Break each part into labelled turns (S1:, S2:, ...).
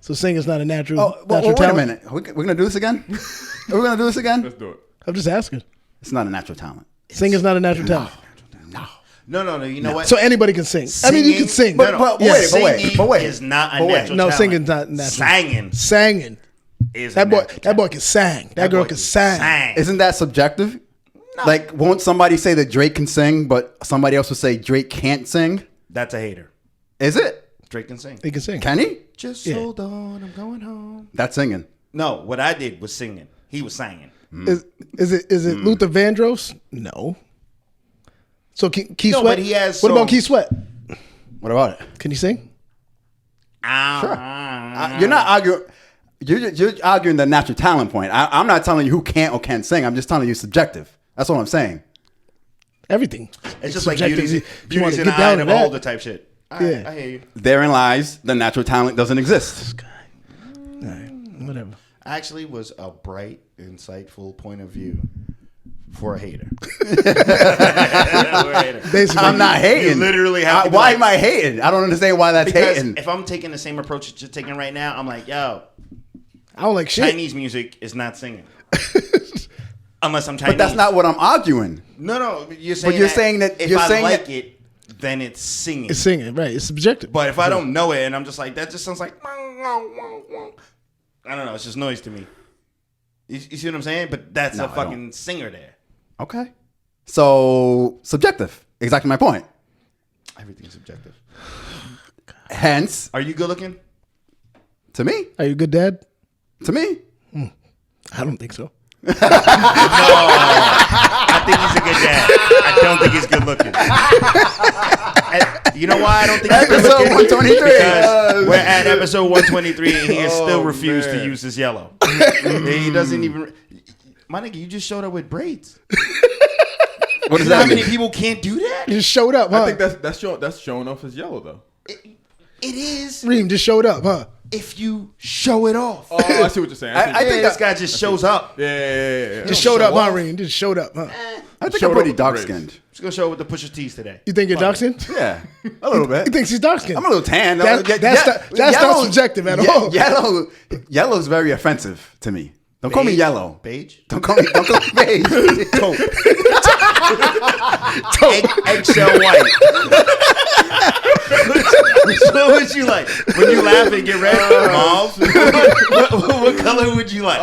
S1: So singing's not a natural.
S2: Wait a minute. We're gonna do this again? Are we gonna do this again?
S3: Let's do it.
S1: I'm just asking.
S2: It's not a natural talent.
S1: Singing's not a natural talent.
S4: No. You know what?
S1: So anybody can sing. I mean, you can sing.
S4: But
S2: wait.
S4: Is not a natural
S1: No,
S4: talent.
S1: singing's not natural. Singing.
S4: Is
S1: That boy can sing. That girl can sing.
S2: Isn't that subjective? No. Like, won't somebody say that Drake can sing, but somebody else will say Drake can't sing?
S4: That's a hater.
S2: Is it?
S4: Drake can sing.
S1: He can sing.
S2: Can he?
S4: Just hold on, I'm going home.
S2: That's singing.
S4: No, what I did was singing. He was singing.
S1: Is it Luther Vandross? No. So Keith Sweat.
S4: But he has.
S1: What about Keith Sweat?
S2: What about it?
S1: Can he sing?
S2: Sure. You're not arguing. You're arguing the natural talent point. I'm not telling you who can't or can't sing. I'm just telling you subjective. That's what I'm saying.
S1: Everything.
S4: It's just like
S1: beauty's
S4: in the eye of the beholder type shit. I hear you.
S2: Therein lies the natural talent doesn't exist.
S1: This guy. All right, whatever.
S4: Actually was a bright, insightful point of view for a hater.
S1: Basically,
S2: I'm not hating.
S4: You literally have to be
S2: why
S4: like,
S2: am I hating? I don't understand why that's
S4: because
S2: hating.
S4: if I'm taking the same approach that you're taking right now, I'm like, yo,
S1: I don't like shit.
S4: Chinese music is not singing. Unless I'm Chinese.
S2: But that's not what I'm arguing.
S4: No, you're saying.
S2: But you're saying that
S4: if
S2: you're
S4: I
S2: saying
S4: like
S2: that,
S4: it, then it's singing.
S1: It's singing, right? It's subjective.
S4: But if I don't know it and I'm just like, that just sounds like, I don't know. It's just noise to me. You see what I'm saying? But that's a fucking singer there.
S2: Okay. So subjective. Exactly my point.
S4: Everything's subjective.
S2: Hence,
S4: Are you good looking?
S2: to me,
S1: Are you a good dad?
S2: to me,
S1: I don't think so.
S4: I think he's a good dad. I don't think he's good looking. You know why I don't think he's good
S2: episode
S4: looking?
S2: 123.
S4: Because we're at episode 123 and he has still refused to use his yellow. He doesn't even. My nigga, you just showed up with braids.
S2: What does
S4: You know
S2: that
S4: how many
S2: mean?
S4: people can't do that?
S1: You just showed up, huh?
S3: I think that's showing off his yellow though.
S4: It is
S1: Reem just showed up, huh?
S4: if you show it off.
S3: Oh, I see what you're saying.
S4: I think this guy just shows up.
S3: Yeah.
S1: Just showed up, huh, Reem? Just showed up, huh?
S2: I think
S3: Showed
S2: I'm pretty
S3: up with
S2: dark
S3: braids.
S2: skinned.
S4: Just gonna show up with the Pusha T's today.
S1: You think you're dark skinned?
S2: Yeah, a little bit.
S1: He thinks he's dark skinned.
S2: I'm a little tan.
S1: That's not subjective at all.
S2: Yellow's very offensive to me. Don't call me yellow.
S4: Beige?
S2: Don't call me beige.
S4: Taupe. Eggshell white. What would you like? When you laugh and get red, mauve. What color would you like?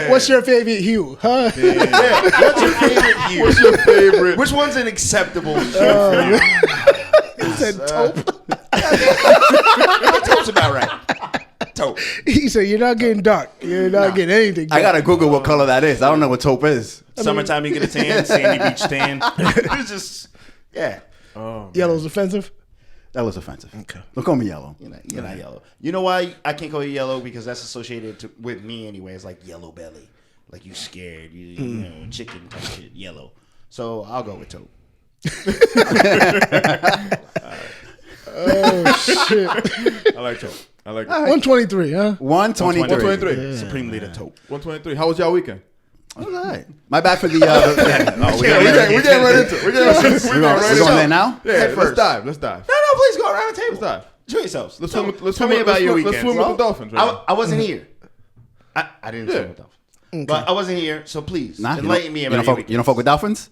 S1: What's your favorite hue, huh?
S4: Yeah. What's your favorite hue?
S3: What's your favorite?
S4: Which one's an acceptable hue for you?
S1: He said taupe.
S4: Taupe's about right. Taupe.
S1: He said, you're not getting dark. You're not getting anything dark.
S2: I gotta Google what color that is. I don't know what taupe is.
S4: Summertime, you get a tan. Sandy beach tan. It's just, yeah.
S1: Yellow's offensive?
S2: That was offensive.
S1: Okay.
S2: Don't call me yellow.
S4: You're not yellow. You know why I can't call you yellow? Because that's associated with me anyway. It's like yellow belly. Like you scared. You know, chicken type shit. Yellow. So I'll go with taupe.
S1: Oh, shit.
S3: I like taupe. I like it.
S1: 123, huh?
S2: 123.
S3: 123.
S4: Supreme leader taupe.
S3: 123. How was y'all weekend?
S2: All right. My bad for the.
S3: We getting right into it. We're
S2: going there now?
S3: Yeah,
S4: Head
S3: let's
S4: first.
S3: dive.
S4: No, please go around the table.
S3: Let's dive.
S4: Enjoy yourselves.
S3: Let's
S4: Tell
S3: swim
S4: me about your weekend.
S3: Let's swim with the dolphins. Right?
S4: I wasn't here. I didn't swim with dolphins.
S1: Okay.
S4: But I wasn't here, so please
S2: Nah,
S4: enlighten me about your weekend.
S2: you don't fuck with dolphins?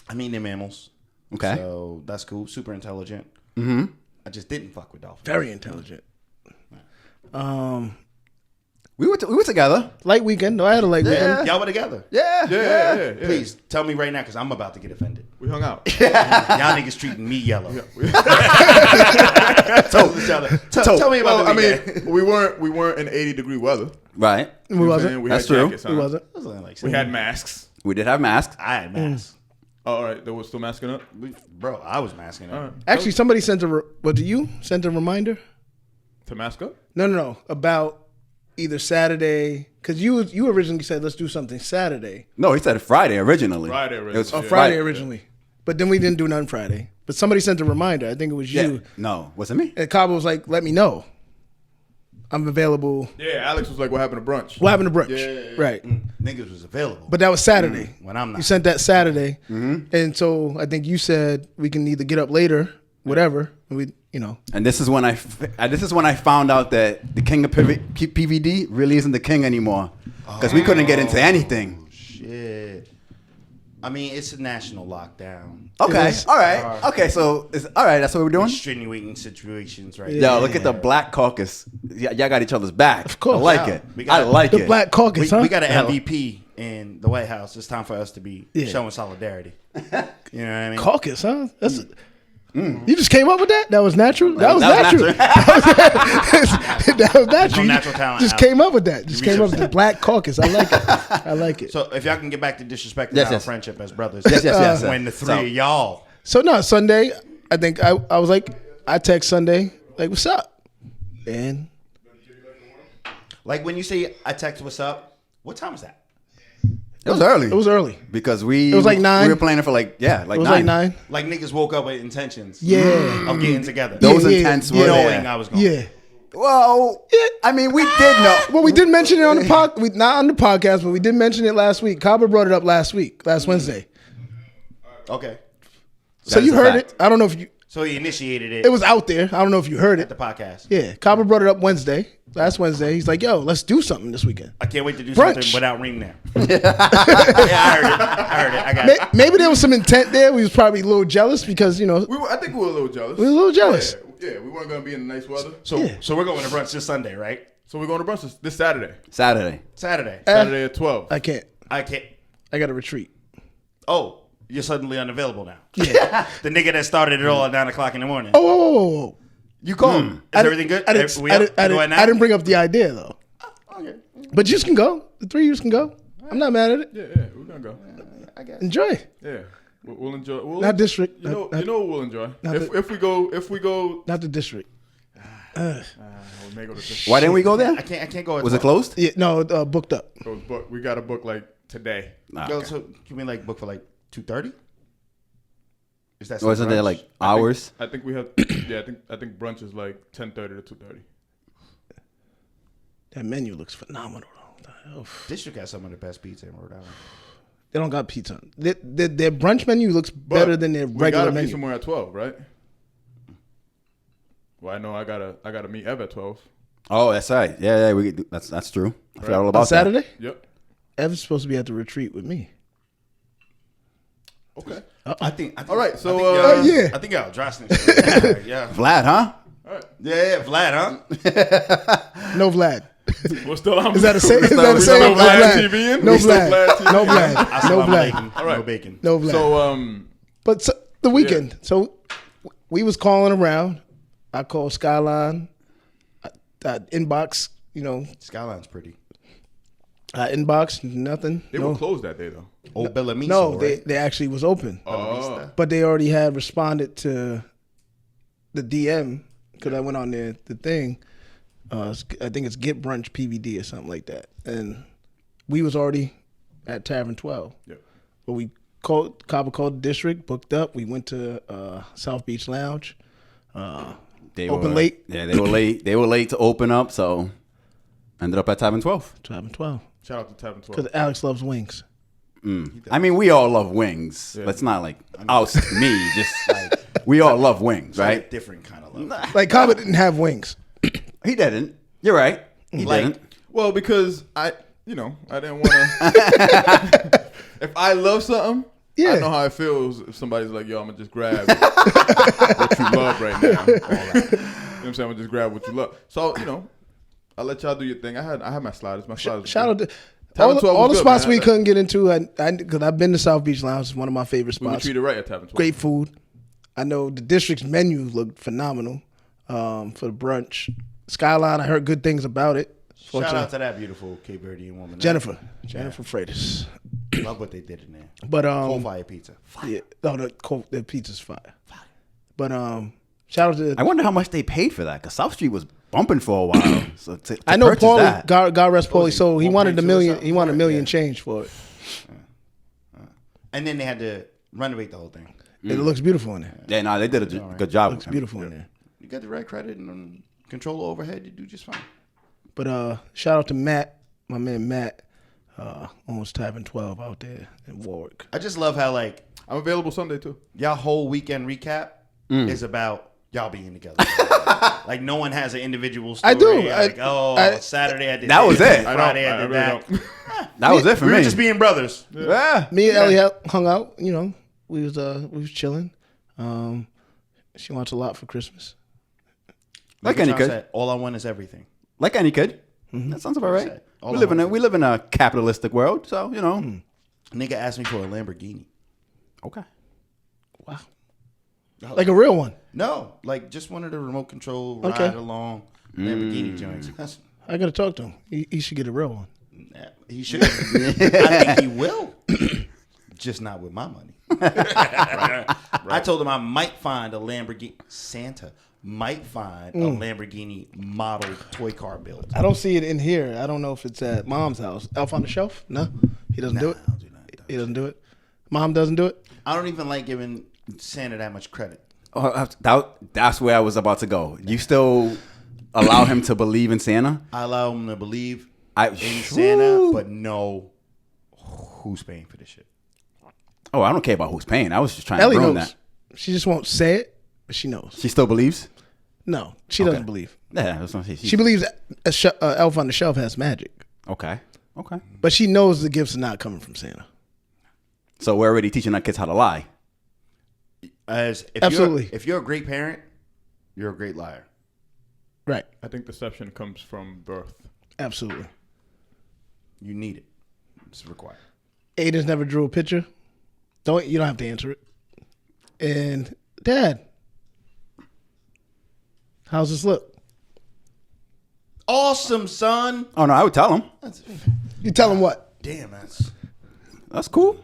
S4: I mean, they're mammals.
S2: Okay.
S4: So that's cool. Super intelligent. Mm-hmm. I just didn't fuck with dolphins.
S1: Very intelligent.
S2: We were together.
S1: Light weekend. No, I had a light weekend.
S4: Y'all were together.
S3: Yeah.
S4: Please tell me right now, because I'm about to get offended.
S3: We hung out.
S4: Y'all niggas treating me yellow. Tell me about the weekend.
S3: we weren't in 80-degree weather.
S2: Right.
S1: We wasn't.
S3: We
S2: That's
S3: had
S2: true.
S3: jackets on.
S1: We wasn't.
S4: It was only like
S3: We had masks.
S2: We did have masks.
S4: I had masks.
S3: Oh, all right. They were still masking up.
S4: Bro, I was masking up.
S3: All right.
S1: Actually, somebody sent a. What you sent a reminder?
S3: To mask up?
S1: No. About either Saturday, because you originally said let's do something Saturday.
S2: No, he said Friday originally.
S3: Friday originally.
S2: It was
S3: Oh,
S1: Friday originally, but then we didn't do nothing Friday. But somebody sent a reminder. I think it was
S2: Yeah.
S1: you.
S2: No, was it me?
S1: And Cabo was like, "Let me know. I'm available."
S3: Yeah, Alex was like, "What happened to brunch?"
S1: What happened to brunch?
S3: Yeah.
S1: Right.
S4: Niggas was available.
S1: But that was Saturday.
S4: When I'm not.
S1: You sent that Saturday, and so I think you said we can either get up later, whatever, We, you know,
S2: And this is when I found out that the king of PVD really isn't the king anymore because we couldn't get into anything.
S4: Shit. I mean, it's a national lockdown.
S2: Okay, all right, okay. So it's all right. That's what we're doing.
S4: Extenuating situations, right?
S2: Yo, look at the Black Caucus. Y'all got each other's back. Of
S1: course.
S2: I like
S4: Yeah.
S2: it.
S4: We got
S2: I like
S1: the
S2: it.
S1: Black Caucus, huh?
S4: We got an MVP in the White House. It's time for us to be showing solidarity. You know what I mean?
S1: Caucus, huh? That's You just came up with that? That was natural? That was
S2: That was
S1: natural. That was natural.
S4: No natural talent,
S1: Just
S4: Al.
S1: came up with that. Just came up with the Black Caucus. I like it. I like it.
S4: So if y'all can get back to disrespecting
S2: Yes,
S4: our
S2: yes.
S4: friendship as brothers,
S2: Yes.
S4: when the three of y'all.
S1: So no, Sunday, I think I was like, I text Sunday, like, what's up? And
S4: Like when you say I text what's up, what time is that?
S2: It was early.
S1: it was early.
S2: because we.
S1: It was like 9.
S2: We were planning for like
S1: It was like 9.
S4: Like niggas woke up with intentions
S1: Yeah.
S4: of getting together.
S2: Those
S1: Yeah,
S2: intents
S1: yeah.
S2: were
S4: knowing
S2: there.
S4: I was going.
S1: Yeah.
S2: Well, I mean, we did know.
S1: Well, we did mention it on the not on the podcast, but we did mention it last week. Kaba brought it up last Wednesday.
S4: Okay.
S1: So
S2: That is
S1: you
S2: a
S1: heard
S2: fact.
S1: it. I don't know if you.
S4: So he initiated it
S1: It was out there. I don't know if you heard
S4: at the
S1: it.
S4: podcast.
S1: Yeah, Kaba brought it up last Wednesday. He's like, "Yo, let's do something this weekend."
S4: I can't wait to do
S1: Brunch.
S4: something without Reem there. Yeah, I heard it. I got it.
S1: Maybe there was some intent there. We was probably a little jealous because, you know,
S3: I think we were a little jealous.
S1: we were a little jealous.
S3: Yeah, we weren't gonna be in the nice weather.
S4: So we're going to brunch this Sunday, right?
S3: So we're going to brunch this Saturday.
S2: Saturday.
S4: Saturday.
S3: Saturday at 12.
S1: I can't.
S4: I can't.
S1: I got to retreat.
S4: Oh, you're suddenly unavailable now.
S1: Yeah.
S4: The nigga that started it all at 9 o'clock in the morning.
S1: Oh.
S4: You called. Is everything good?
S1: I didn't,
S4: We
S1: I
S4: up?
S1: didn't, I
S4: You going
S1: didn't,
S4: now?
S1: I didn't bring up the idea though.
S4: Okay.
S1: But you can go. The three of you can go. I'm not mad at it.
S3: Yeah, we're gonna go.
S4: I guess.
S1: Enjoy.
S3: Yeah, we'll enjoy. We'll,
S1: Not district.
S3: You know,
S1: Not-
S3: what we'll enjoy.
S1: not
S3: If we go,
S1: Not the district.
S3: we may go to
S2: Why didn't we go there?
S4: I can't go. At
S2: Was it
S4: 12.
S2: closed?
S1: Yeah, no, booked up.
S3: book. We got a book like today.
S2: Nah,
S4: Yo,
S2: okay.
S4: so you mean like book for like 2:30? Is that
S2: Wasn't there like hours?
S3: I think we have. Yeah, I think brunch is like 10:30 to 2:30.
S1: That menu looks phenomenal. Though.
S4: District has some of the best pizza in Rhode Island.
S1: They don't got pizza. Their brunch menu looks better than their
S3: We
S1: regular
S3: gotta be
S1: menu.
S3: somewhere at 12, right? Well, I know I gotta meet Ev at 12.
S2: Oh, that's right. Yeah, that's true. I forgot all about
S1: On Saturday,
S3: Yep.
S1: Ev's supposed to be at the retreat with me.
S3: Okay.
S4: I think.
S3: All right. So
S1: yeah.
S4: I think y'all dry snitch. Yeah.
S2: that. Vlad, huh?
S3: all right.
S4: Yeah, Vlad, huh?
S1: No Vlad.
S3: We're still on.
S1: Is that a say? Is that a
S3: we
S1: say?
S3: still
S1: No
S3: Vlad
S1: Vlad.
S3: TV in?
S1: No
S3: We still
S1: Vlad.
S3: Vlad TV
S1: No
S3: in?
S1: Vlad. No
S4: Assalamu
S1: Vlad.
S4: alaikum.
S3: All right.
S4: No bacon.
S1: No Vlad.
S3: So
S1: But so, the weekend. So we was calling around. I called Skyline. I inbox. You know,
S4: Skyline's pretty.
S1: I inbox nothing.
S3: they
S1: no,
S3: were closed that day though.
S4: Old Bellamiso,
S1: no,
S4: right?
S1: they actually was open,
S3: Oh.
S1: but they already had responded to the DM because I went on the thing. I think it's Get Brunch PVD or something like that, and we was already at Tavern 12.
S3: Yep.
S1: But we called the district, booked up. We went to South Beach Lounge.
S2: They
S1: Open
S2: were
S1: late.
S2: Yeah, they were late. They were late to open up, so ended up at Tavern 12.
S1: Tavern 12
S3: Shout out to Tavern 12.
S1: because Alex loves wings.
S2: I mean, we all love wings.
S3: Yeah.
S2: Let's not like oust me. Just like we all love wings,
S4: Right?
S2: right?
S4: Different kind of love.
S1: Like Kaba didn't have wings.
S2: He didn't. You're right. He
S4: Like-
S2: didn't.
S3: Well, because I didn't want to. If I love something,
S1: Yeah.
S3: I know how it feels if somebody's like, "Yo, I'm gonna just grab what you love right now." All that. You know what I'm saying? I'm gonna just grab what you love. So I'll let y'all do your thing. I had my sliders. My sliders.
S1: Shout out to
S3: Tavern 12
S1: all
S3: was
S1: the
S3: good,
S1: spots
S3: man.
S1: we couldn't get into. Because I've been to South Beach Lounge. It's one of my favorite
S3: We were
S1: spots.
S3: treated right at Tavern 12.
S1: Great food. I know the district's menu looked phenomenal for the brunch. Skyline, I heard good things about it.
S4: Shout out
S1: Fortunately,
S4: to that beautiful Cape Verdean woman.
S1: Jennifer Freitas.
S4: Love what they did in there.
S1: But
S4: Coal fire pizza.
S1: yeah, no, the pizza's fire. But shout out to
S2: I wonder how much they paid for that because South Street was bumping for a while. So to
S1: I know
S2: purchase
S1: Paulie.
S2: that,
S1: God rest Paulie. So he wanted
S4: 1.2
S1: a
S4: or
S1: million.
S4: something
S1: He wanted a
S4: for it,
S1: million
S4: yeah.
S1: change for it.
S4: And then they had to renovate the whole thing.
S1: It looks beautiful in there.
S2: yeah, no, they did a good job.
S1: Looks beautiful in there.
S4: You got the right credit and control overhead, you do just fine.
S1: But shout out to Matt, my man Matt, owns Tavern 12 out there in Warwick.
S4: I just love how like
S3: I'm available Sunday too.
S4: y'all whole weekend recap is about y'all being together. Like no one has an individual story.
S1: I do.
S4: Like, Saturday I did
S2: that was it.
S4: Friday I did that.
S2: That was it for
S4: We
S2: me.
S4: were just being brothers.
S2: Yeah.
S1: Me and Ellie hung out. You know, we was chilling. She wants a lot for Christmas.
S2: Like any kid.
S4: Said, all I want is everything.
S2: Like any kid. That sounds about right.
S4: All
S2: We
S4: I
S2: live
S4: want
S2: in a capitalistic world, so you know.
S4: Nigga asked me for a Lamborghini.
S2: Okay.
S1: Wow. Like a real one.
S4: No, like just wanted a remote control
S1: Okay.
S4: ride along Lamborghini joints.
S1: I gotta talk to him. He should get a real one.
S4: He should. I think he will. Just not with my money. Right. I told him I might find a Lamborghini. Santa might find a Lamborghini model toy car built.
S1: I don't see it in here. I don't know if it's at Mom's house. Elf on the Shelf? No, he doesn't do it. He doesn't do it. Mom doesn't do it.
S4: I don't even like giving Santa that much credit.
S2: Oh, that's where I was about to go. You still allow him to believe in Santa?
S4: I allow him to believe in Santa, but know who's paying for this shit.
S2: Oh, I don't care about who's paying. I was just trying
S1: Ellie
S2: to ruin
S1: knows.
S2: that.
S1: She just won't say it, but she knows.
S2: She still believes?
S1: No, she doesn't believe.
S2: Yeah, that's what I'm saying.
S1: She believes Elf on the Shelf has magic,
S2: Okay.
S1: but she knows the gifts are not coming from Santa.
S2: So we're already teaching our kids how to lie.
S1: Absolutely.
S4: If you're a great parent, you're a great liar.
S1: Right.
S3: I think deception comes from birth.
S1: Absolutely.
S4: You need it. It's required.
S1: Aiden's never drew a picture. You don't have to answer it. And Dad, how's this look?
S4: Awesome, son.
S2: Oh, no, I would tell him.
S1: You tell him what?
S4: Damn,
S2: That's cool.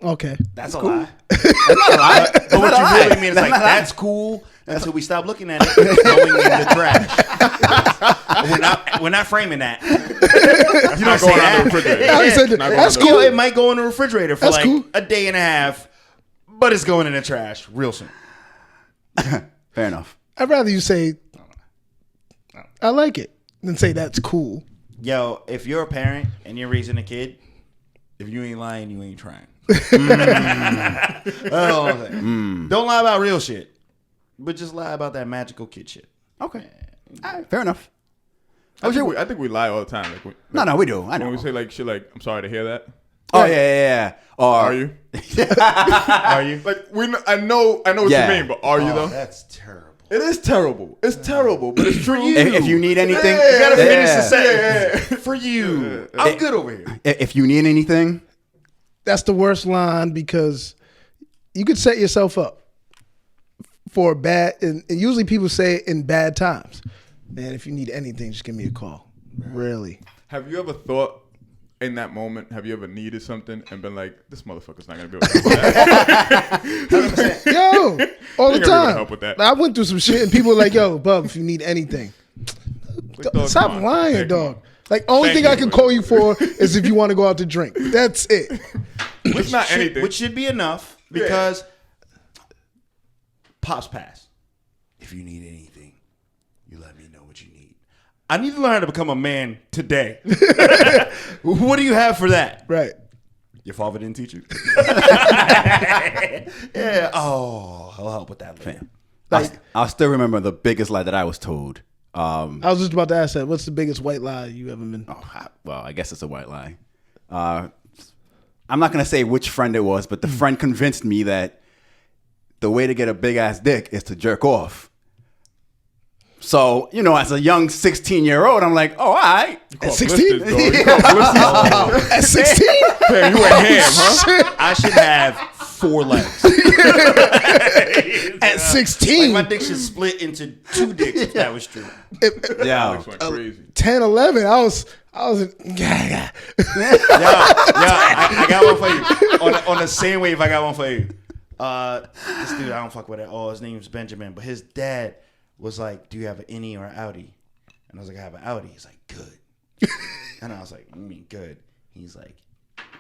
S1: Okay.
S4: that's a lie. That's not a lie. But what you really mean is like, that's cool until we stop looking at it. It's going in the trash. We're not framing that.
S3: That's not going on the refrigerator.
S1: No, he said,
S3: Not going
S1: that's
S3: on the-
S1: cool.
S4: It might go in the refrigerator for
S1: That's
S4: like
S1: cool.
S4: a day and a half, but it's going in the trash real soon.
S2: Fair enough.
S1: I'd rather you say, I like it, than say that's cool.
S4: Yo, if you're a parent and you're raising a kid, if you ain't lying, you ain't trying. That's all I'm saying. Don't lie about real shit, but just lie about that magical kid shit.
S2: Okay. All right, fair enough.
S3: I think we lie all the time. Like,
S2: No, we do. I know.
S3: when we say like shit, like I'm sorry to hear that.
S2: Oh, yeah. Or,
S3: Are you?
S4: Are you?
S3: Like I know what
S2: Yeah.
S3: you mean, but are you though?
S4: That's terrible.
S3: It is terrible. It's terrible, but it's true.
S2: If you need anything,
S4: You gotta finish the
S2: yeah.
S4: sentence. For you. I'm good over here.
S2: If you need anything,
S1: That's the worst line because you could set yourself up for a bad, and usually people say it in bad times. Man, if you need anything, just give me a call. Really.
S3: Have you ever thought in that moment? Have you ever needed something and been like, "This motherfucker's not gonna be able to help with that."
S1: Yo, all the
S3: Ain't gonna be able to
S1: time.
S3: help with that.
S1: I went through some shit and people were like, yo, bub, if you need anything.
S3: Like, dog,
S1: Stop
S3: come on.
S1: lying,
S3: Hey, come
S1: dog.
S3: on.
S1: Like, only
S3: Thank
S1: thing I
S3: you.
S1: can call you for is if you want to go out to drink. That's it.
S3: It's not anything.
S4: Which should be enough because Pops pass. If you need anything, you let me know what you need. I need to learn how to become a man today. What do you have for that?
S1: Right.
S4: Your father didn't teach you? Yeah. Oh, I'll help with that later.
S2: I still remember the biggest lie that I was told.
S1: I was just about to ask that. What's the biggest white lie you ever been?
S2: Well, I guess it's a white lie. I'm not going to say which friend it was, but the friend convinced me that the way to get a big ass dick is to jerk off. So, as a young 16-year-old, I'm like, oh, all right.
S1: At 16? At 16?
S3: Damn, you a ham, huh?
S4: I should have 4 legs.
S1: At 16?
S4: Like my dick should split into 2 dicks if that was true.
S2: Yeah.
S3: Alex went crazy.
S1: 10, 11, I was
S4: Yeah, I got one for you. On the same wave, I got one for you. This dude, I don't fuck with it. Oh, his name's Benjamin, but his dad was like, "Do you have an innie or an outie?" And I was like, "I have an outie." He's like, "Good." And I was like, "You mean good?" He's like,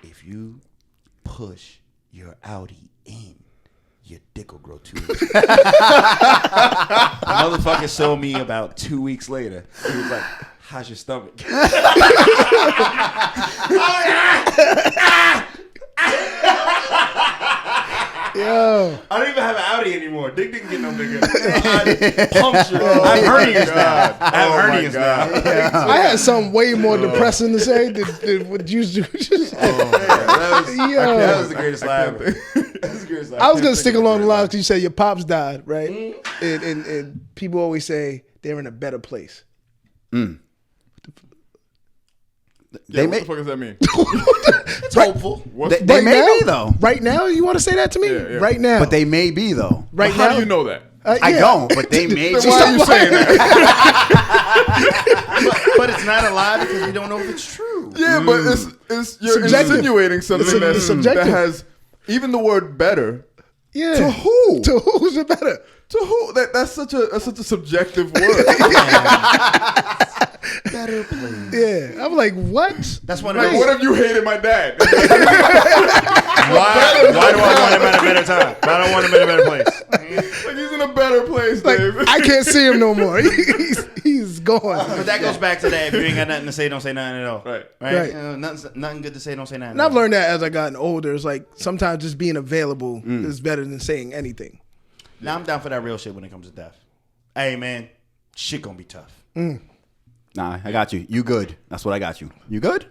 S4: "If you push your outie in, your dick will grow 2 inches." Motherfucker saw me about 2 weeks later. He was like, "How's your stomach?"
S1: Yo.
S4: I don't even have an Audi anymore. Dick didn't get no bigger. Puncture. I have hernias now. I have hernias now.
S1: I had something way more depressing to say than what you do.
S4: That was the greatest laugh.
S1: I was gonna stick along the lines because you said your pops died, right? And people always say they're in a better place.
S3: Yeah, what the fuck does that mean?
S4: It's hopeful.
S2: They may be though.
S1: Right now, you want to say that to me?
S3: Yeah, yeah.
S1: Right now,
S2: But they may be though.
S1: right
S3: How
S1: now.
S3: do you know that?
S2: I don't, but they may be.
S3: Why are you saying that?
S4: But it's not a lie because we don't know if it's true.
S3: Yeah, but it's you're
S1: Subjective.
S3: insinuating something
S1: It's
S3: that
S1: subjective.
S3: has even the word better.
S1: Yeah.
S3: To who?
S1: To who's it better?
S3: To who? That's such a subjective word.
S4: Better place.
S1: Yeah. I'm like, what?
S4: That's one of
S3: Like,
S4: those.
S3: what if you hated my dad?
S4: Why do I want him at a better time? Why do I want him at a better place?
S3: Like he's in a better place,
S1: Like,
S3: Dave.
S1: I can't see him no more. He's gone.
S4: But that goes back to that. If you ain't got nothing to say, don't say nothing at all.
S3: Right.
S1: Right.
S4: Nothing good to say, don't say nothing.
S1: And I've learned that as I gotten older. It's like sometimes just being available is better than saying anything.
S4: Now I'm down for that real shit when it comes to death. Hey man, shit gonna be tough.
S2: Nah, I got you. You good? That's what I got you. You good?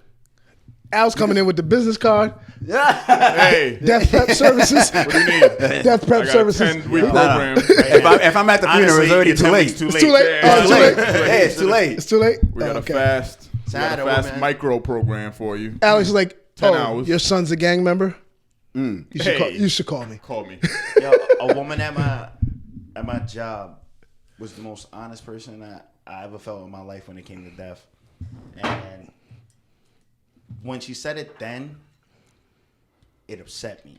S1: Al's coming in with the business card.
S3: Hey,
S1: Death prep services.
S3: what do you need?
S1: Death prep
S3: I got a
S1: services.
S3: 10-week program.
S2: If I'm at the funeral, it's already too late.
S4: Too
S1: It's
S4: late.
S1: too late.
S3: Yeah,
S1: Oh, it's too late.
S2: Hey, it's too late.
S1: It's too late.
S3: We got
S1: Okay.
S3: a fast,
S4: Sad man.
S3: micro program for you.
S1: Alex is like,
S3: 10 hours.
S1: your son's a gang member. You should
S3: Hey.
S1: call. You should call me.
S3: Call me.
S4: Yo, a woman at my job was the most honest person I ever felt in my life when it came to death. And when she said it then, it upset me.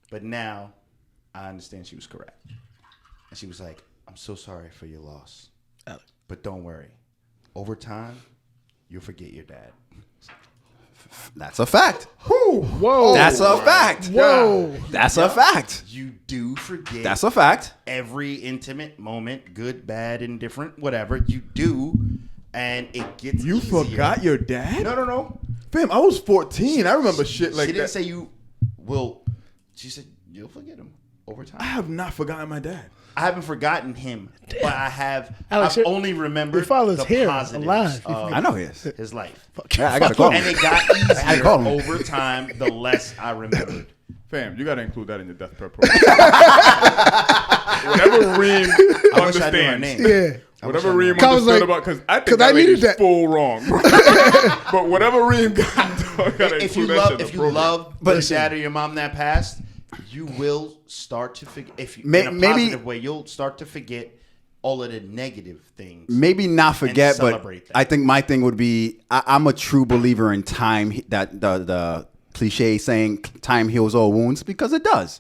S4: But now I understand she was correct. And she was like, I'm so sorry for your loss.
S1: Alex.
S4: But don't worry. Over time, you'll forget your dad.
S2: That's a fact.
S1: Whoa.
S2: That's a fact.
S1: Whoa.
S2: That's a fact.
S4: You do forget
S2: That's a fact.
S4: every intimate moment, good, bad, indifferent, whatever. You do, and it gets
S3: You
S4: easier.
S3: forgot your dad?
S4: No.
S3: Fam, I was 14. I remember shit like
S4: She didn't
S3: that.
S4: say you will. She said you'll forget him over time.
S3: I have not forgotten my dad.
S4: I haven't forgotten him, but I have.
S1: Alex,
S4: I've only remembered
S1: your father's
S4: the
S1: here,
S4: positives
S1: alive.
S2: I know he is.
S4: his life,
S2: Yeah, I gotta call
S4: and
S2: him.
S4: it got
S2: I call
S4: easier
S2: him.
S4: over time. The less I remembered.
S3: Fam, you got to include that in your death prep program. Whatever Reem
S4: I wish I knew her
S3: understands.
S4: name.
S1: Yeah.
S3: Whatever Reem
S1: I was
S3: understood
S1: like-
S3: about, because I think
S1: 'cause I
S3: that
S1: needed
S3: lady's
S1: that.
S3: full wrong. But whatever Reem got, gotta
S4: If you
S3: include that
S4: love,
S3: shit in
S4: if
S3: the
S4: you
S3: program.
S4: love your dad or your mom that passed, you will start to forget. If you, in a
S2: Maybe-
S4: positive way, you'll start to forget all of the negative things.
S2: Maybe not forget, but
S4: celebrate that.
S2: I think my thing would be I'm a true believer in time, that the cliche saying time heals all wounds, because it does.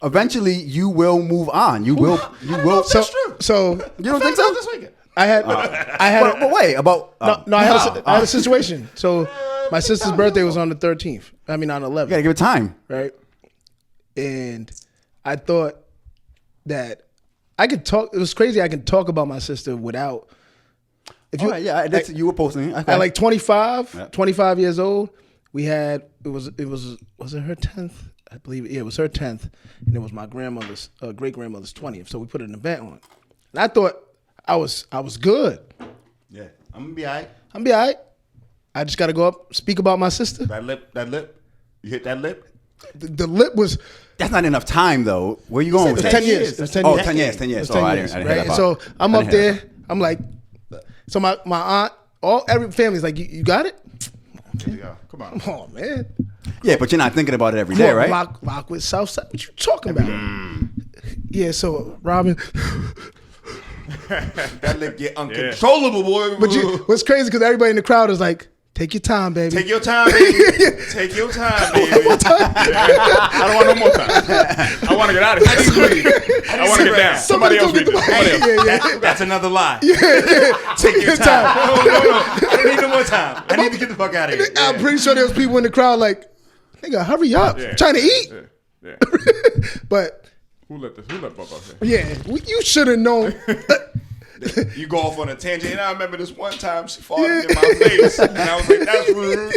S2: Eventually, you will move on. You will.
S1: So, so
S2: You don't think so?
S4: This weekend.
S1: I had
S2: But wait, about
S1: no, I had a situation. So my sister's birthday was on the 13th. I mean on the 11th.
S2: you gotta give it time.
S1: Right? And I thought that I could talk. It was crazy. I could talk about my sister without. If you,
S2: All right, yeah, that's, you were posting. Okay.
S1: at like 25 years old, we had was it her 10th? I believe it was her 10th, and it was my grandmother's great grandmother's 20th. So we put an event on, and I thought I was good.
S4: Yeah, I'm gonna be alright.
S1: I'm be all right. I just got to go up, speak about my sister.
S4: That lip. You hit that lip.
S1: The lip was.
S2: That's not enough time, though. Where you going
S1: It
S2: with
S1: was
S2: that?
S1: 10 years. It was 10
S2: Oh,
S1: years.
S2: 10 years. 10
S1: It
S2: years.
S1: was
S2: Oh,
S1: 10
S2: I
S1: years,
S2: didn't
S1: right?
S2: hear that
S1: So
S2: part.
S1: I'm
S2: I
S1: up
S2: didn't hear
S1: there. I'm like, so my aunt, every family's like, you got it?
S3: Come on.
S1: Come on, man.
S2: Yeah, but you're not thinking about it every day, right?
S1: Rock with Southside. What you talking about? Yeah, so Robin.
S4: That lip get uncontrollable, boy.
S1: But what's crazy because everybody in the crowd is like, take your time, baby.
S4: Take your time, baby. Take your time, baby.
S3: I don't want no more time. I want to get out of here. I want to get down. Somebody else read this. Somebody else.
S4: That's another lie.
S1: Take your time.
S4: No. I don't need no more time. I need to get the fuck out of here.
S1: I'm pretty sure there was people in the crowd like, nigga, hurry up.
S3: Yeah.
S1: I'm trying to eat.
S3: Yeah.
S1: But
S3: Who let Bubba out here?
S1: yeah, you should have known.
S4: You go off on a tangent. And I remember this one time she farted in my face. And I was like, that's rude.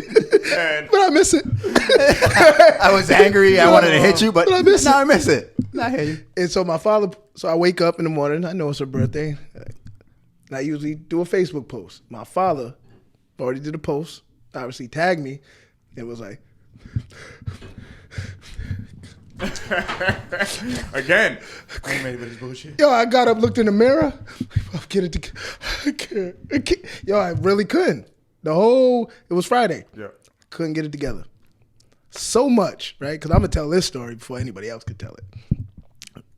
S4: And
S1: But I miss it.
S2: I was angry. I wanted to hit you, but
S1: But I miss
S2: now
S1: it.
S2: I miss it. I hear you.
S1: And so I wake up in the morning. I know it's her birthday. And I usually do a Facebook post. My father already did a post, obviously tagged me, and was like,
S3: Again.
S4: I ain't ready for this bullshit.
S1: yo, I got up, looked in the mirror. I'll get it together. I can't. Yo, I really couldn't. It was Friday.
S3: Yeah.
S1: Couldn't get it together. So much, right? Because I'm going to tell this story before anybody else could tell it.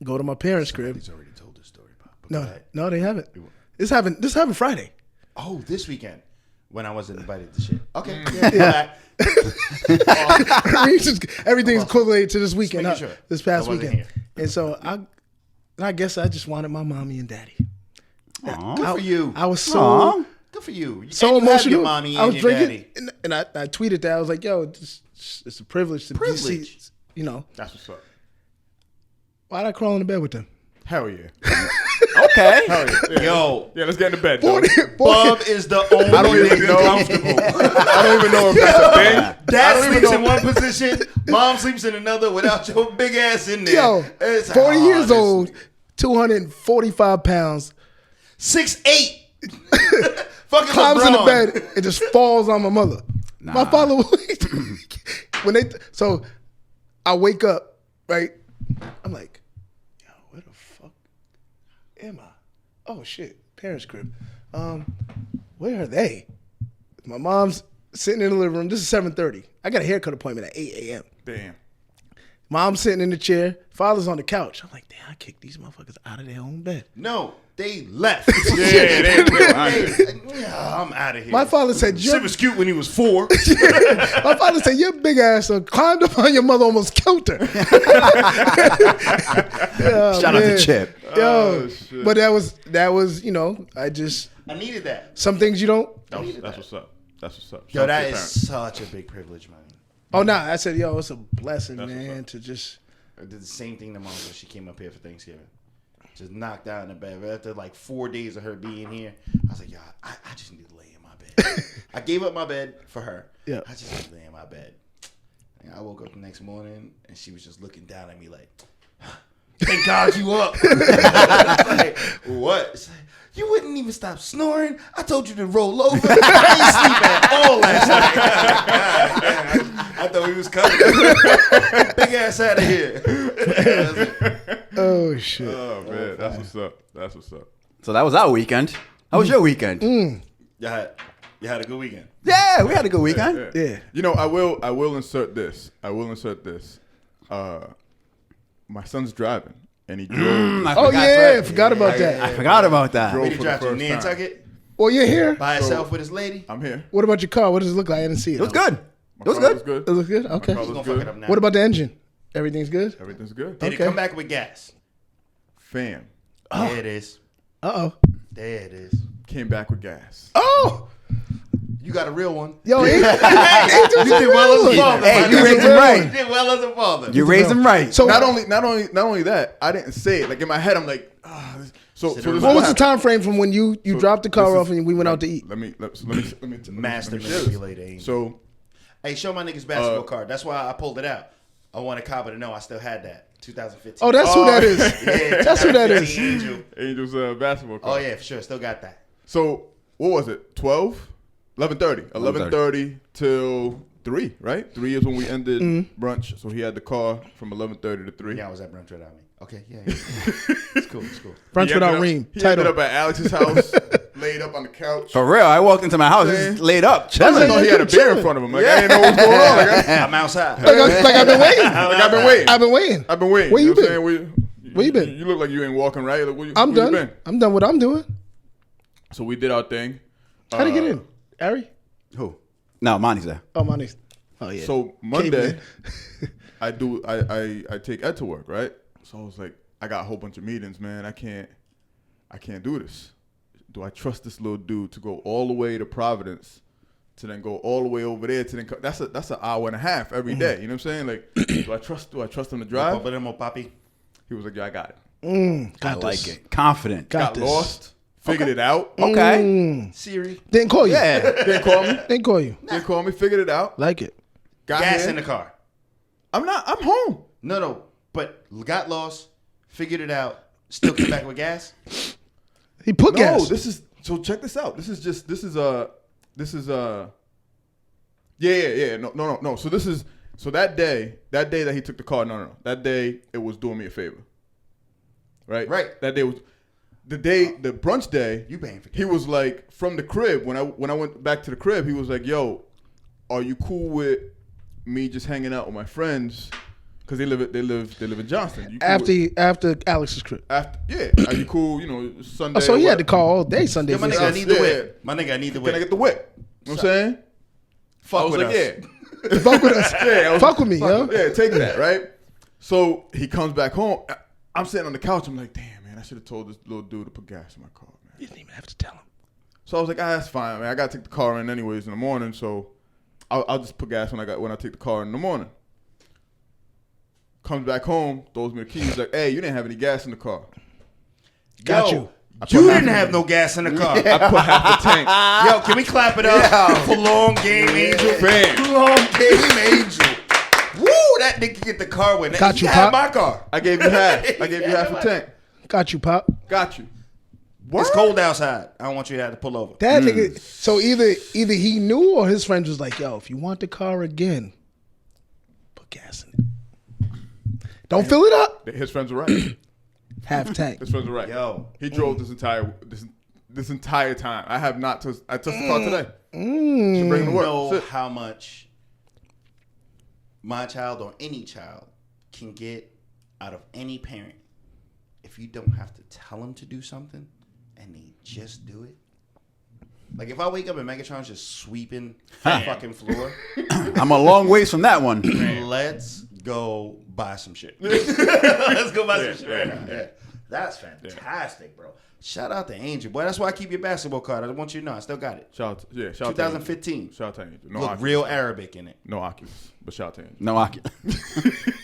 S1: Go to my parents' crib.
S4: He's already told this story, Pop. But go ahead.
S1: No, they haven't. This happened Friday.
S4: Oh, this weekend when I wasn't invited to shit. Okay.
S1: Yeah. Everything's correlated to this weekend,
S4: making
S1: huh?
S4: sure.
S1: This past
S4: I wasn't
S1: weekend.
S4: here.
S1: And so I guess I just wanted my mommy and daddy.
S2: Aw.
S4: Good for you.
S1: I was so
S2: Aw.
S4: Good for you.
S1: so
S4: And you have
S1: emotional.
S4: your mommy
S1: I was
S4: and your
S1: drinking,
S4: daddy.
S1: and I tweeted that. I was like, "Yo, it's a privilege to see, you know."
S3: That's what's up.
S1: Why'd I crawl into bed with them?
S3: Hell yeah.
S2: Okay.
S3: Hell yeah. Yeah.
S4: Yo,
S3: Yeah, let's get into bed,
S1: 40,
S3: though.
S1: 40
S4: Bub is the only
S3: I don't even
S4: nigga
S3: know.
S4: comfortable.
S3: I don't even know if that's a thing.
S4: Dad sleeps in one position, mom sleeps in another without your big ass in there.
S1: Yo,
S4: It's
S1: 40
S4: hard.
S1: years old, 245 pounds,
S4: 6'8". Fucking
S1: climbs
S4: LeBron.
S1: in the bed and just falls on my mother. My father, so I wake up, right? I'm like, yo, where the fuck am I? Oh shit, parents' crib. Where are they? My mom's sitting in the living room. This is 7:30. I got a haircut appointment at 8 a.m.
S3: Damn.
S1: Mom's sitting in the chair. Father's on the couch. I'm like, damn, I kicked these motherfuckers out of their own bed.
S4: No, they left.
S3: Yeah,
S4: I'm out of here.
S1: My father said,
S4: Shit was cute when he was 4.
S1: my father said, your big ass climbed up on your mother, almost killed her.
S2: Shout out to Chip.
S1: Yo,
S3: Oh, shit.
S1: but that was, you know,
S4: I needed that.
S1: some things you don't.
S3: That's what's up. That's what's up.
S4: Yo,
S3: Shout out
S4: that
S3: to your
S4: is
S3: parents.
S4: such a big privilege, man.
S1: Oh, nah, I said, yo, it's a blessing,
S3: That's what's
S1: man,
S3: up.
S1: to just.
S4: I did the same thing to mom when she came up here for Thanksgiving. Just knocked out in the bed. After like 4 days of her being here, I was like, yo, I just need to lay in my bed. I gave up my bed for her.
S1: Yeah.
S4: I just need to lay in my bed. And I woke up the next morning and she was just looking down at me like, thank God you up. Like, what? It's like, you wouldn't even stop snoring. I told you to roll over. I didn't sleep at all last night. I thought he was coming. Big ass out of here.
S1: Oh, shit.
S3: Oh, man. That's what's up. That's what's up.
S2: So that was our weekend. How was your weekend?
S4: You had a good weekend.
S2: Yeah, we had a good weekend.
S1: Yeah.
S3: You know, I will insert this. My son's driving, and he drove.
S2: I
S1: Oh,
S2: forgot,
S1: yeah,
S2: right?
S1: forgot about that.
S2: I forgot about that.
S3: Drove
S4: Where you
S3: for the
S4: dropped to
S3: first time.
S4: Nantucket
S1: Well, you're here.
S4: by himself with his lady?
S3: I'm here.
S1: What about your car? What does it look like? I didn't see it.
S2: It was good.
S3: My
S2: It was
S3: car
S2: good.
S3: was good.
S1: It looks good? Okay.
S3: car
S4: He's
S3: was
S4: gonna fuck
S3: good.
S4: it up now.
S1: What about the engine? Everything's good?
S3: Everything's good.
S4: Did
S1: Okay.
S4: it come back with gas?
S3: Fam
S4: There it is.
S1: Uh-oh.
S4: There it is.
S3: came back with gas.
S1: Oh!
S4: You got a real one.
S1: Yo,
S4: You did well as a father.
S2: Hey, you
S4: my
S2: raised
S4: nigga.
S2: him right.
S4: You did well as a father.
S2: You raised him right.
S1: So
S3: Not only that, I didn't say it. Like in my head, I'm like, so this is
S1: what was the
S3: happened.
S1: time frame from when you dropped the car
S3: This
S1: off
S3: is-
S1: and we went out to eat?
S3: Let me
S4: Master
S3: share this.
S4: manipulator, ain't
S3: So
S4: Hey, show my niggas basketball card. That's why I pulled it out. I wanted Kaba to know I still had that. 2015.
S1: Oh, that's who that is.
S4: Yeah,
S1: That's who that is.
S4: 2015 Angel.
S3: Angel's basketball
S4: Oh
S3: card.
S4: yeah, for sure. Still got that.
S3: So what was it? 12? 11:30. 11:30 till 3, right? 3 is when we ended brunch. So he had the car from 11:30 to 3.
S4: Yeah, I was at brunch without me. Okay, yeah. It's cool. It's cool.
S1: Brunch
S3: He
S1: without
S3: ended up-
S1: Reem.
S3: He
S1: Title.
S3: ended up at Alex's house, laid up on the couch.
S2: For real, I walked into my house,
S3: Man.
S2: just laid up,
S3: I
S2: chilling.
S3: thought he had a beer in front of him. Like, I didn't know what was going on. Like,
S4: I'm outside.
S1: Like I've been waiting.
S3: I've been waiting.
S1: I've been waiting.
S3: I've been waiting.
S1: Where you
S3: know what
S1: been?
S3: I'm saying?
S1: Where you been?
S3: You look like you ain't walking right. Like, where
S1: I'm
S3: where
S1: done.
S3: You been?
S1: I'm done what I'm doing.
S3: So we did our thing.
S1: How'd he get in? Ari?
S2: Who? No, Monty's there.
S1: Oh, my niece. Oh, yeah.
S3: So Monday,
S1: Caveman.
S3: I take Ed to work, right? So I was like, I got a whole bunch of meetings, man. I can't do this. Do I trust this little dude to go all the way to Providence, to then go all the way over there to then come? That's an hour and a half every day. You know what I'm saying? Like, do I trust him to drive?
S4: Over them, papi.
S3: He was like, yeah, I got it.
S2: I like it. Confident.
S1: Got
S3: Got
S1: this.
S3: lost, Figured it out.
S2: Okay.
S4: Siri.
S1: Didn't call you.
S2: Yeah.
S3: Didn't call me.
S1: Didn't call you.
S3: Didn't call me. Figured it out.
S1: Like it.
S3: Got
S4: Gas
S3: here.
S4: in the car.
S3: I'm home.
S4: No. But got lost. Figured it out. Still came back with gas.
S1: He put gas.
S3: No, this is so. Check this out. Yeah. No. So that day that he took the car. No. That day it was doing me a favor. Right. That day was the brunch day.
S4: You paying for gas.
S3: He was like from the crib when I went back to the crib. He was like, "Yo, are you cool with me just hanging out with my friends?" Because they live in Johnston. You cool
S1: After Alex's crib.
S3: yeah. Are you cool? You know, Sunday.
S1: Oh, so he had to
S3: whatever.
S1: call all day Sunday.
S4: Yeah, my nigga, I need the whip. My nigga, I need the whip.
S3: Can I get the whip? You know what I'm saying?
S4: Fuck
S3: I was
S4: with
S3: like,
S4: us.
S3: yeah.
S1: Fuck with us.
S3: Yeah,
S1: Fuck with me, yo.
S3: Yeah, take that, right? So he comes back home. I'm sitting on the couch. I'm like, damn, man, I should have told this little dude to put gas in my car, man.
S1: You didn't even have to tell him.
S3: So I was like, that's fine, man. I gotta take the car in anyways in the morning, so I'll just put gas when I take the car in the morning. Comes back home, throws me the keys, like, hey, you didn't have any gas in the car.
S1: Got you.
S4: You didn't have no gas in the car.
S3: I put half the tank.
S4: Yo, can we clap it up for Long Game Angel?
S3: Fam.
S4: Long Game Angel. Woo, that nigga get the car with.
S1: Got you,
S4: have
S1: Pop.
S4: my car.
S3: I gave you half. I gave you half a tank.
S1: Got you, Pop.
S3: Got you.
S4: It's cold outside. I don't want you to have to pull over.
S1: That nigga. So either he knew or his friends was like, yo, if you want the car again, put gas in it. Don't fill it up.
S3: His friends were right.
S1: Half tank.
S3: His friends were right.
S4: Yo.
S3: He drove this entire time. I have not touched. I touched the car today.
S4: You
S3: Should bring him to work.
S4: know
S3: Sit.
S4: how much my child or any child can get out of any parent if you don't have to tell them to do something and they just do it. Like if I wake up and Megatron's just sweeping the fucking floor,
S2: I'm a long ways from that one.
S4: let's go buy some shit. Let's go buy some shit right now. Yeah. That's fantastic, bro. Shout out to Angel, boy. That's why I keep your basketball card. I want you to know I still got it.
S3: Shout out to
S4: 2015.
S3: Shout out to Angel. No
S4: Look
S3: Oculus.
S4: real Arabic in it.
S3: No Oculus, but shout out to Angel.
S2: No,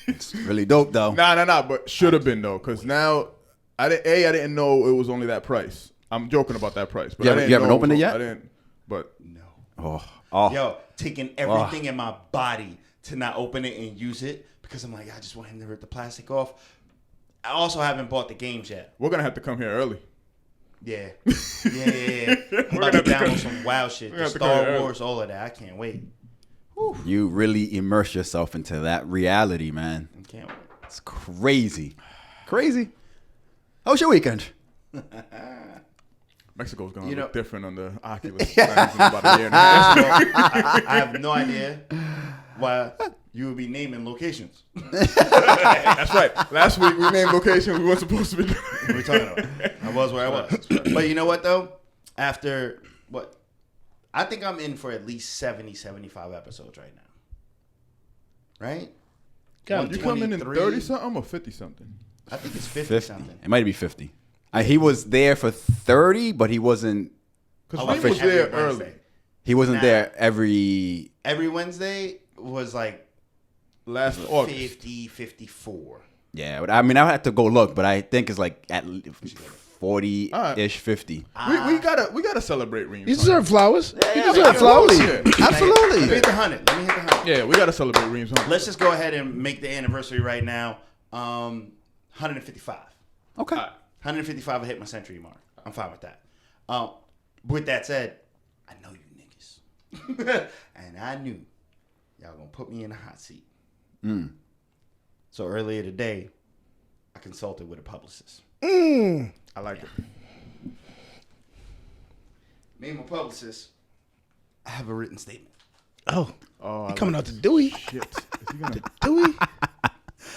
S2: it's really dope though.
S3: Nah. But should have been though, because now I didn't know it was only that price. I'm joking about that price, but
S2: You
S3: I
S2: haven't-
S3: didn't
S2: you haven't
S3: know
S2: opened it yet?
S3: I didn't. But
S4: No.
S2: Oh.
S4: Yo, taking everything in my body to not open it and use it because I'm like, I just want him to rip the plastic off. I also haven't bought the games yet.
S3: we're gonna have to come here early.
S4: Yeah. I'm about to download some wild shit.
S3: We're
S4: The
S3: gonna have to come here
S4: Star
S3: early.
S4: Wars, all of that. I can't wait.
S2: You really immerse yourself into that reality, man.
S4: I can't wait.
S2: It's crazy. Crazy. How was your weekend?
S3: Mexico's gonna
S4: You
S3: look
S4: know-
S3: different on the Oculus lens in about a year and a half.
S4: I have no idea why you would be naming locations.
S3: That's right. Last week we named locations we weren't supposed to be.
S4: What are we talking about? I was where I was. But you know what, though? After what? I think I'm in for at least 70, 75 episodes right now. Right?
S1: God,
S3: You come in
S4: 123.
S3: 30 something or 50 something?
S4: I think it's 50,
S2: 50.
S4: something.
S2: It might be 50. He was there for 30, but he wasn't.
S3: Because
S4: Oh,
S3: Reem was
S4: every
S3: there
S4: Wednesday.
S3: early.
S2: He wasn't
S4: Nah.
S2: there every.
S4: Every Wednesday was like
S3: Last August.
S4: 50, 54.
S2: Yeah, but I mean, I have to go look, but I think it's like at 40-ish, 50.
S3: We gotta celebrate Reem.
S1: You deserve flowers. You
S2: yeah,
S1: deserve flowers.
S3: Yeah.
S4: Let me
S2: Absolutely.
S4: hit the 100. Let me hit the 100.
S3: Yeah, we gotta celebrate Reem's home.
S4: Let's just go ahead and make the anniversary right now. 155.
S2: Okay.
S4: 155 will hit my century mark. I'm fine with that. With that said, I know you niggas. And I knew y'all gonna put me in a hot seat. So earlier today, I consulted with a publicist.
S3: I like it.
S4: Me and my publicist, I have a written statement.
S1: Oh,
S3: Oh,
S1: he coming out to Dewey.
S3: shit. Is he gonna?
S1: Dewey.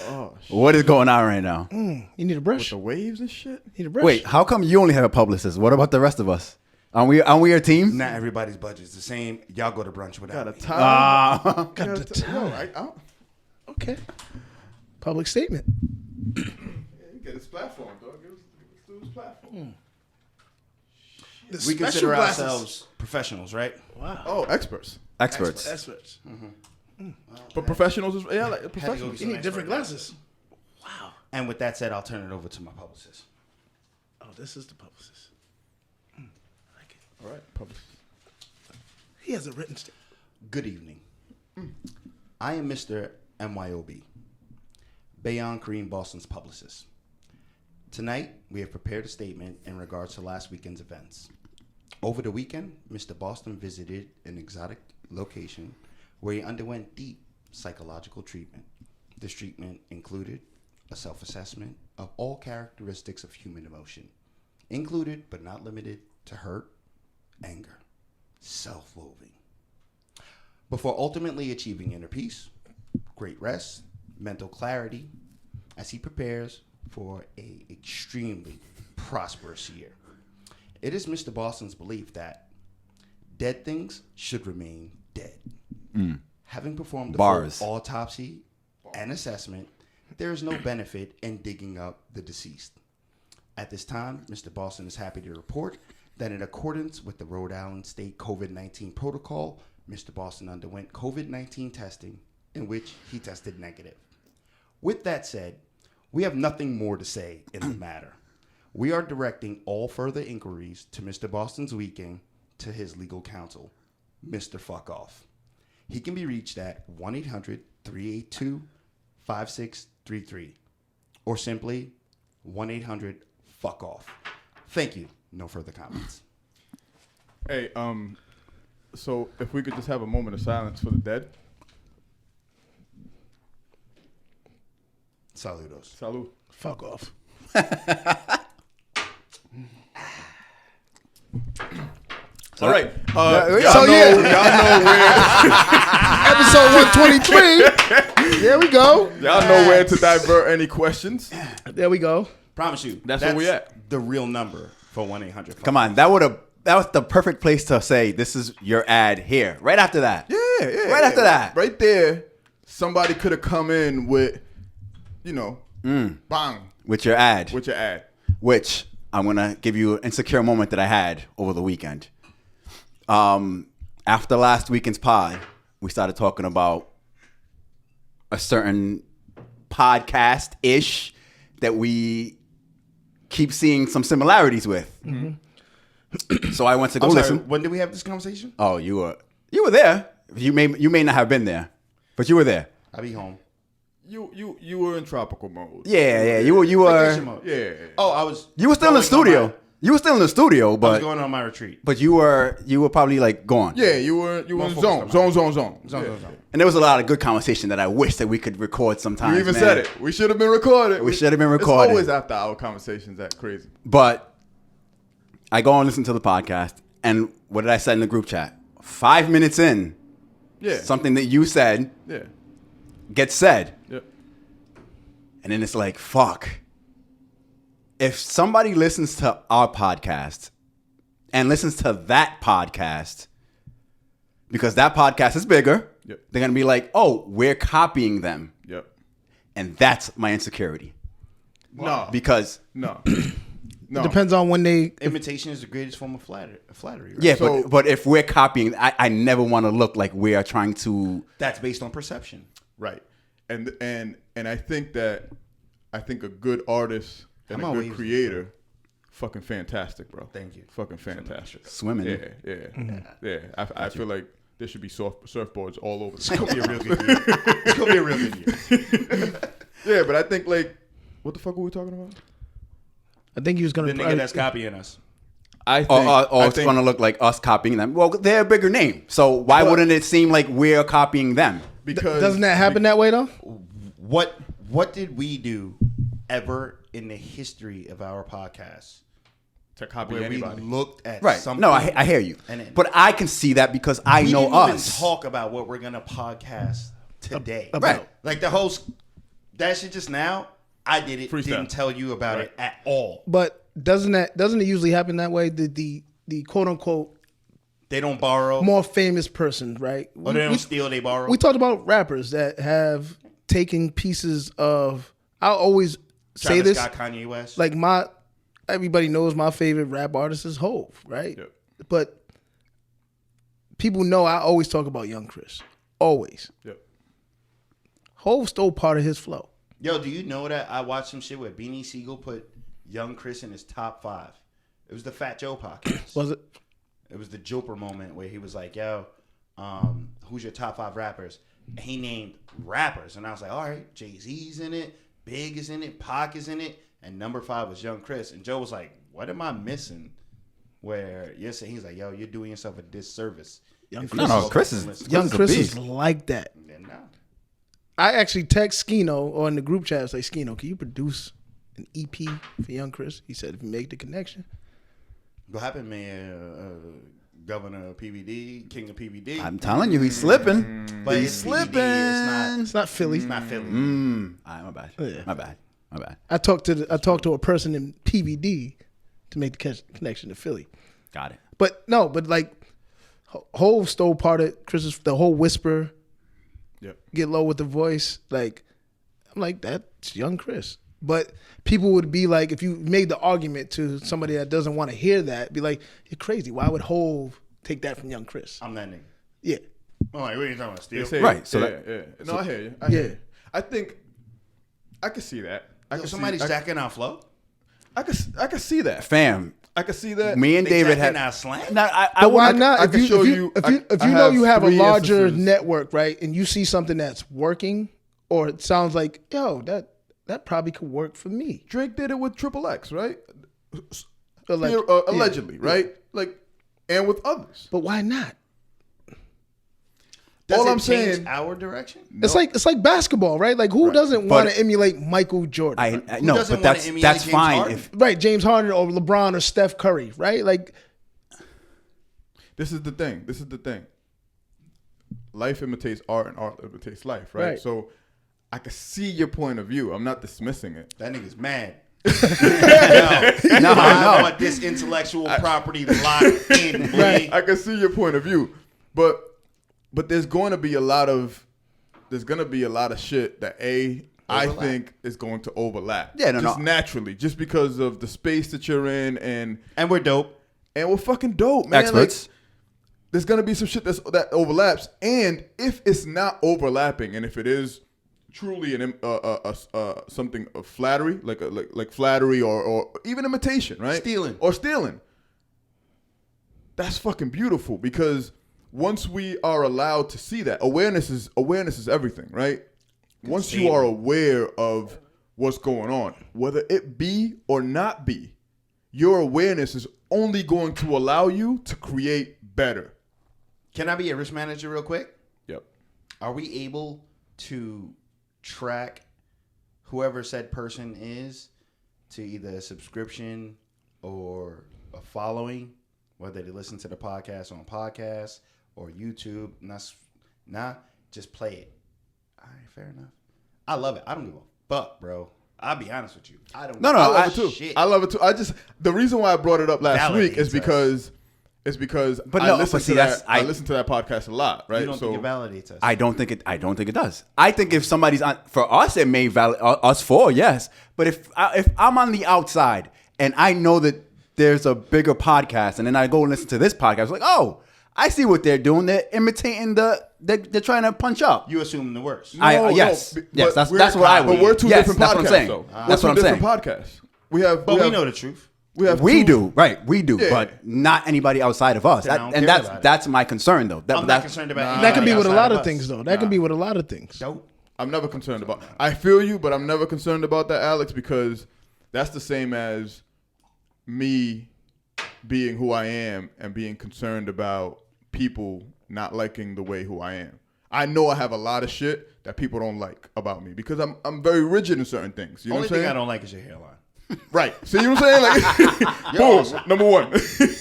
S3: Oh, shit.
S2: What is going on right now?
S1: You need a brush.
S3: The waves and shit.
S1: Need a brush.
S2: Wait, how come you only have a publicist? What about the rest of us? Aren't we a team?
S4: Not everybody's budget's the same. Y'all go to brunch without
S3: Got a
S4: me.
S3: tie.
S1: Got the time. Okay. Public statement.
S3: You get his platform, dog. Give us his platform.
S1: The
S4: We
S1: special
S4: consider
S1: glasses.
S4: ourselves professionals, right?
S1: Wow.
S3: Oh, experts.
S2: Experts.
S1: Experts.
S3: But professionals is like
S4: Had to go
S3: professionals.
S4: get
S1: You
S4: some
S1: need different
S4: expert
S1: glasses. Wow.
S4: And with that said, I'll turn it over to my publicist.
S1: Oh, this is the publicist.
S3: All right, publish.
S1: He has a written statement.
S4: Good evening. I am Mr. MYOB, Bayon Kareem Boston's publicist. Tonight, we have prepared a statement in regards to last weekend's events. Over the weekend, Mr. Boston visited an exotic location where he underwent deep psychological treatment. This treatment included a self-assessment of all characteristics of human emotion, included but not limited to hurt, anger, self-loathing, before ultimately achieving inner peace, great rest, mental clarity, as he prepares for an extremely prosperous year. It is Mr. Boston's belief that dead things should remain dead. Having performed the full autopsy and assessment, there is no benefit in digging up the deceased. At this time, Mr. Boston is happy to report that in accordance with the Rhode Island State COVID-19 protocol, Mr. Boston underwent COVID-19 testing in which he tested negative. With that said, we have nothing more to say in the matter. We are directing all further inquiries to Mr. Boston's weekend to his legal counsel, Mr. Fuck Off. He can be reached at 1-800-382-5633 or simply 1-800-FUCK-OFF. Thank you. No further comments.
S3: Hey, so if we could just have a moment of silence for the dead.
S4: Saludos.
S3: Salud.
S1: Fuck off.
S3: All right.
S2: So
S3: Y'all know where.
S1: Episode 123. There we go.
S3: Y'all know where to divert any questions.
S1: There we go.
S4: Promise you.
S3: That's where we at.
S4: The real number for 1-800.
S2: Come on, that was the perfect place to say this is your ad here. Right after that.
S3: Yeah.
S2: Right after that.
S3: Right there, somebody could have come in with, bang,
S2: With your ad.
S3: with your ad.
S2: Which I'm gonna give you an insecure moment that I had over the weekend. After last weekend's pod, we started talking about a certain podcast-ish that we keep seeing some similarities with. Mm-hmm. So I went to go listen.
S4: When did we have this conversation?
S2: Oh, you were there. You may not have been there, but you were there.
S4: I'll be home.
S3: You were in tropical mode.
S2: Yeah. You were.
S4: Vacation mode.
S3: Yeah.
S4: Oh, I was.
S2: You were still in the studio. You were still in the studio,
S4: I was
S2: but
S4: going on my retreat.
S2: you were probably like gone.
S3: Yeah, you were in zone.
S2: And there was a lot of good conversation that I wish that we could record sometimes.
S3: You even
S2: man.
S3: said it. We should have been recorded.
S2: We should have been
S3: It's
S2: recorded.
S3: always after our conversations that crazy.
S2: But I go and listen to the podcast, and what did I say in the group chat? 5 minutes in,
S3: Yeah.
S2: something that you said
S3: Yeah.
S2: gets said.
S3: Yep.
S2: And then it's like, fuck. If somebody listens to our podcast and listens to that podcast, because that podcast is bigger,
S3: Yep.
S2: they're going to be like, oh, we're copying them.
S3: Yep.
S2: And that's my insecurity.
S3: No.
S2: Because,
S3: No.
S1: Depends on when they.
S4: Imitation is the greatest form of flattery. Right?
S2: yeah,
S3: So-
S2: but if we're copying, I never want to look like we are trying to.
S4: That's based on perception.
S3: Right. And I think a good artist and
S4: I'm
S3: a
S4: always-
S3: good creator, fucking fantastic, bro.
S4: Thank you.
S3: Fucking fantastic.
S2: Swimming.
S3: Yeah. I feel like there should be surfboards all over.
S4: It's gonna be a real good year. It's gonna be a real good year.
S3: Yeah, but I think like, what the fuck were we talking about?
S1: I think he was
S4: The
S1: gonna.
S4: nigga that's copying us.
S3: I think,
S2: Or it's going to look like us copying them. Well, they're a bigger name. So why wouldn't it seem like we're copying them?
S3: because
S1: Doesn't that happen that way though?
S4: What did we do ever in the history of our podcast
S3: to copy
S4: where
S3: anybody?
S4: we looked at
S2: Right.
S4: something?
S2: No, I hear you.
S4: And then-
S2: But I can see that because I
S4: we
S2: know
S4: didn't
S2: us.
S4: even talk about what we're gonna podcast today.
S2: Right.
S4: Like the host, that shit just now. I did it.
S3: Freestyle.
S4: Didn't tell you about it at all.
S1: But doesn't it usually happen that way? The quote unquote
S4: They don't borrow.
S1: more famous person, right?
S4: Or they don't steal. They borrow.
S1: We talked about rappers that have taken pieces of. I'll always say
S4: Travis
S1: this,
S4: Scott, Kanye West.
S1: like everybody knows my favorite rap artist is Hov, right?
S3: Yep.
S1: But people know I always talk about Young Chris, always.
S3: Yep.
S1: Hov stole part of his flow.
S4: Yo, do you know that I watched some shit where Beanie Siegel put Young Chris in his top 5? It was the Fat Joe podcast.
S1: Was it?
S4: It was the Joper moment where he was like, "Yo, who's your top 5 rappers?" And he named rappers, and I was like, "All right, Jay-Z's in it, Big is in it, Pac is in it, and number 5 was Young Chris." And Joe was like, "What am I missing?" Where you're saying he's like, "Yo, you're doing yourself a disservice."
S1: Young
S4: If
S1: Chris,
S4: you
S2: No,
S4: go
S2: Chris
S4: back
S2: is-
S4: and listen.
S1: Young
S2: Chris is a
S1: Chris is
S2: beast.
S1: like that.
S4: Then no.
S1: I actually text Skino or in the group chat, I was like, Skino, can you produce an EP for Young Chris? He said, if you make the connection.
S4: What happened, man? Governor of PVD, King of PVD.
S2: I'm telling you, he's slipping.
S4: But
S2: He's
S4: it's
S2: slipping.
S4: PVD,
S1: It's not Philly.
S4: It's not Philly.
S2: All right, my bad.
S1: Yeah.
S2: My bad. My bad.
S1: I talked to a person in PVD to make the connection to Philly.
S2: Got it.
S1: But no, but like Hove stole part of Chris's, the whole whisper,
S3: Yep.
S1: get low with the voice. Like, I'm like, that's Young Chris. But people would be like, if you made the argument to somebody that doesn't want to hear that, be like, you're crazy. Why would Hove take that from Young Chris?
S4: I'm that nigga.
S1: Yeah.
S4: Oh, like, what are you talking about?
S3: They
S4: Steel?
S3: say,
S2: Right, so
S3: yeah. No, I hear you. I hear
S1: Yeah.
S3: you. I think I could see that. I
S4: Yo,
S3: could
S4: somebody's
S3: see,
S4: jacking our flow?
S3: I could see that.
S2: Fam,
S3: I could see that.
S2: me and
S4: They
S2: David
S4: jacking
S2: had.
S4: our slang?
S2: No, I
S1: But why
S2: would-
S1: not?
S3: I
S1: If
S3: can
S1: you
S3: show
S1: if you
S3: you-
S1: if you if
S3: I
S1: you know
S3: have
S1: you have a
S3: 3
S1: larger
S3: instances.
S1: network, right, and you see something that's working, or it sounds like, yo, that probably could work for me.
S3: Drake did it with Triple X, right?
S1: Alleg-
S3: Allegedly,
S1: yeah.
S3: right? Like, and with others.
S1: But why not?
S4: Does
S3: all
S4: it
S3: I'm
S4: change
S3: saying-
S4: our direction?
S1: It's like basketball, right? Like who doesn't
S2: But-
S1: want to emulate Michael Jordan?
S2: I
S4: Who
S2: no,
S4: doesn't
S2: but
S4: wanna
S2: that's
S4: emulate James
S2: fine.
S4: Harden?
S2: If
S1: Right, James Harden or LeBron or Steph Curry, right? Like
S3: This is the thing. Life imitates art and art imitates life, right?
S1: Right.
S3: So I can see your point of view. I'm not dismissing it.
S4: That nigga's mad.
S2: no,
S4: I
S2: no.
S4: want this intellectual property locked in.
S1: Right.
S3: I can see your point of view. But there's going to be a lot of shit that I
S4: Overlap.
S3: think is going to overlap.
S2: Yeah, no,
S3: just
S2: no.
S3: naturally, just because of the space that you're in, and
S4: And we're dope.
S3: we're fucking dope, man.
S2: Experts.
S3: Like, there's gonna be some shit that overlaps, and if it's not overlapping, and if it is truly something of flattery, like flattery or even imitation, right? Stealing. That's fucking beautiful, because once we are allowed to see that, awareness is everything, right? Once you are aware of what's going on, whether it be or not be, your awareness is only going to allow you to create better.
S4: Can I be a risk manager real quick?
S3: Yep.
S4: Are we able to track whoever said person is to either a subscription or a following, whether they listen to the podcast on podcasts or YouTube? Nah, just play it. All right, fair enough. I love it. I don't give a fuck, bro. I'll be honest with you. I don't.
S2: No,
S3: I love
S2: I-
S3: it too.
S4: Shit.
S3: I love it too. The reason why I brought it up last week is
S4: Validates
S3: because
S2: But
S3: I
S2: no,
S3: listen
S2: but see,
S3: to
S2: that's-
S3: that. I listen to that podcast a lot, right?
S4: You don't think it validates us?
S2: I don't think it does. I think if somebody's on, for us, it may validate us for, yes. But if I'm on the outside and I know that there's a bigger podcast, and then I go and listen to this podcast, like, oh, I see what they're doing. They're imitating they're trying to punch up.
S4: You assume the worst.
S2: Yes,
S3: but
S2: that's
S3: we're
S2: what I would.
S3: But we're two
S2: Yes,
S3: different
S2: that's
S3: podcasts,
S2: what I'm saying.
S3: though.
S2: That's what I'm
S3: We're two
S2: saying.
S3: different podcasts. We have,
S4: we know the truth.
S3: We have
S2: We
S3: two-
S2: do, right? We do,
S3: Yeah.
S2: but not anybody outside of us.
S4: Then I don't
S2: And
S4: care about it.
S2: that's my concern, though.
S4: I'm not concerned about
S1: that can be with a
S4: outside
S1: lot
S4: of
S1: of
S4: us.
S1: things though. That can be with a lot of things.
S4: Dope.
S3: I'm never concerned about. I feel you, but I'm never concerned about that, Alex, because that's the same as me being who I am and being concerned about people not liking the way who I am. I know I have a lot of shit that people don't like about me because I'm very rigid in certain things. You know
S4: Only
S3: what I'm
S4: thing
S3: saying?
S4: I don't like is your hairline.
S3: Right. See what I'm saying? Like,
S4: You're
S3: boom.
S4: awesome.
S3: Number one.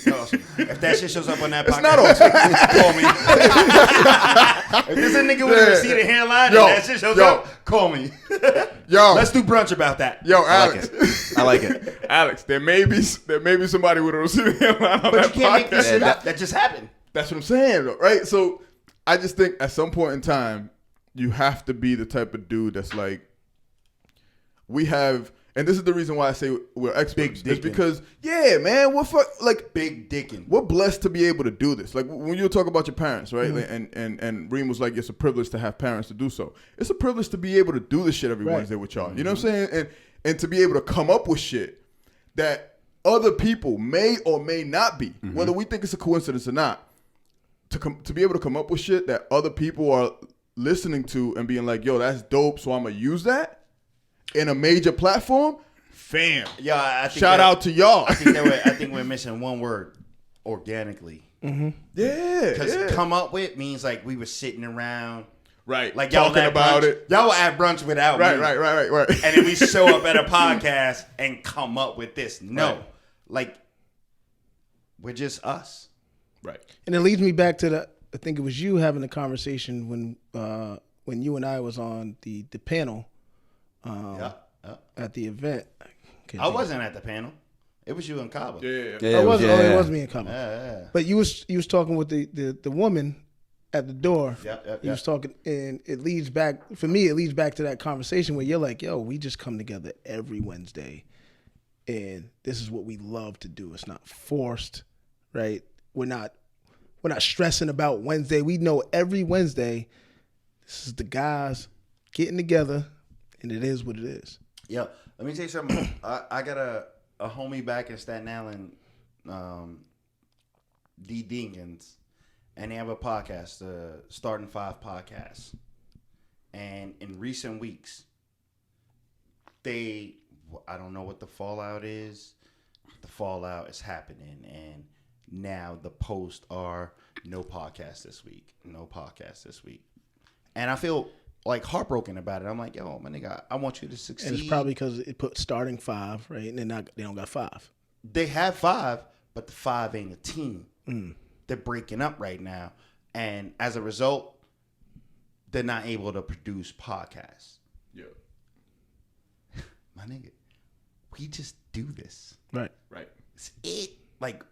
S4: You're awesome. If that shit shows up on that podcast,
S3: It's not awesome.
S4: call me. If there's a nigga with a receded hairline
S3: Yo,
S4: and that shit shows
S3: yo.
S4: up, call me.
S3: Yo.
S4: Let's do brunch about that.
S3: Yo,
S2: I like
S3: Alex.
S2: it. I like it.
S3: Alex, there may be somebody with a receiving hairline on
S4: But you
S3: that
S4: can't make
S3: podcast.
S4: this shit
S2: Yeah,
S4: up. That just happened.
S3: That's what I'm saying, though, right? So I just think at some point in time, you have to be the type of dude that's like, we have, and this is the reason why I say we're experts.
S4: Big
S3: It's
S4: dickin'.
S3: because, yeah, man,
S4: Big dickin'.
S3: we're blessed to be able to do this. Like when you talk about your parents, right? Like, and Reem was like, it's a privilege to have parents to do so. It's a privilege to be able to do this shit every
S1: Right.
S3: Wednesday with y'all. You know what I'm saying? And to be able to come up with shit that other people may or may not be, whether we think it's a coincidence or not, to be able to come up with shit that other people are listening to and being like, yo, that's dope, so I'm going to use that in a major platform, fam.
S4: Yeah, I think
S3: Shout out to y'all.
S4: I think we're missing one word, organically.
S3: Yeah.
S4: Because come up with means like we were sitting around.
S3: Right.
S4: Like y'all
S3: talking about
S4: brunch,
S3: it.
S4: Y'all will at brunch without me.
S3: Right.
S4: And then we show up at a podcast and come up with this. No.
S3: Right.
S4: Like, we're just us.
S3: Right.
S1: And it leads me back to I think it was you having the conversation when you and I was on the panel at the event.
S4: I wasn't at the panel. It was you and Cabo.
S3: Yeah.
S1: It was me and Cabo. But you was talking with the woman at the door. You was talking, and it leads back to that conversation where you're like, yo, we just come together every Wednesday, and this is what we love to do. It's not forced, right? We're not stressing about Wednesday. We know every Wednesday, this is the guys getting together, and it is what it is.
S4: Yeah, let me tell you something. I got a homie back in Staten Island, D. Dinkins, and they have a podcast, Starting Five Podcast. And in recent weeks, I don't know what the fallout is. The fallout is happening, and now the posts are no podcast this week. And I feel like heartbroken about it. I'm like, yo, my nigga, I want you to succeed.
S1: And it's probably because it put starting 5, right? And they don't got 5.
S4: They have 5, but the 5 ain't a team. They're breaking up right now. And as a result, they're not able to produce podcasts.
S3: Yeah.
S4: My nigga, we just do this.
S1: Right.
S4: It's like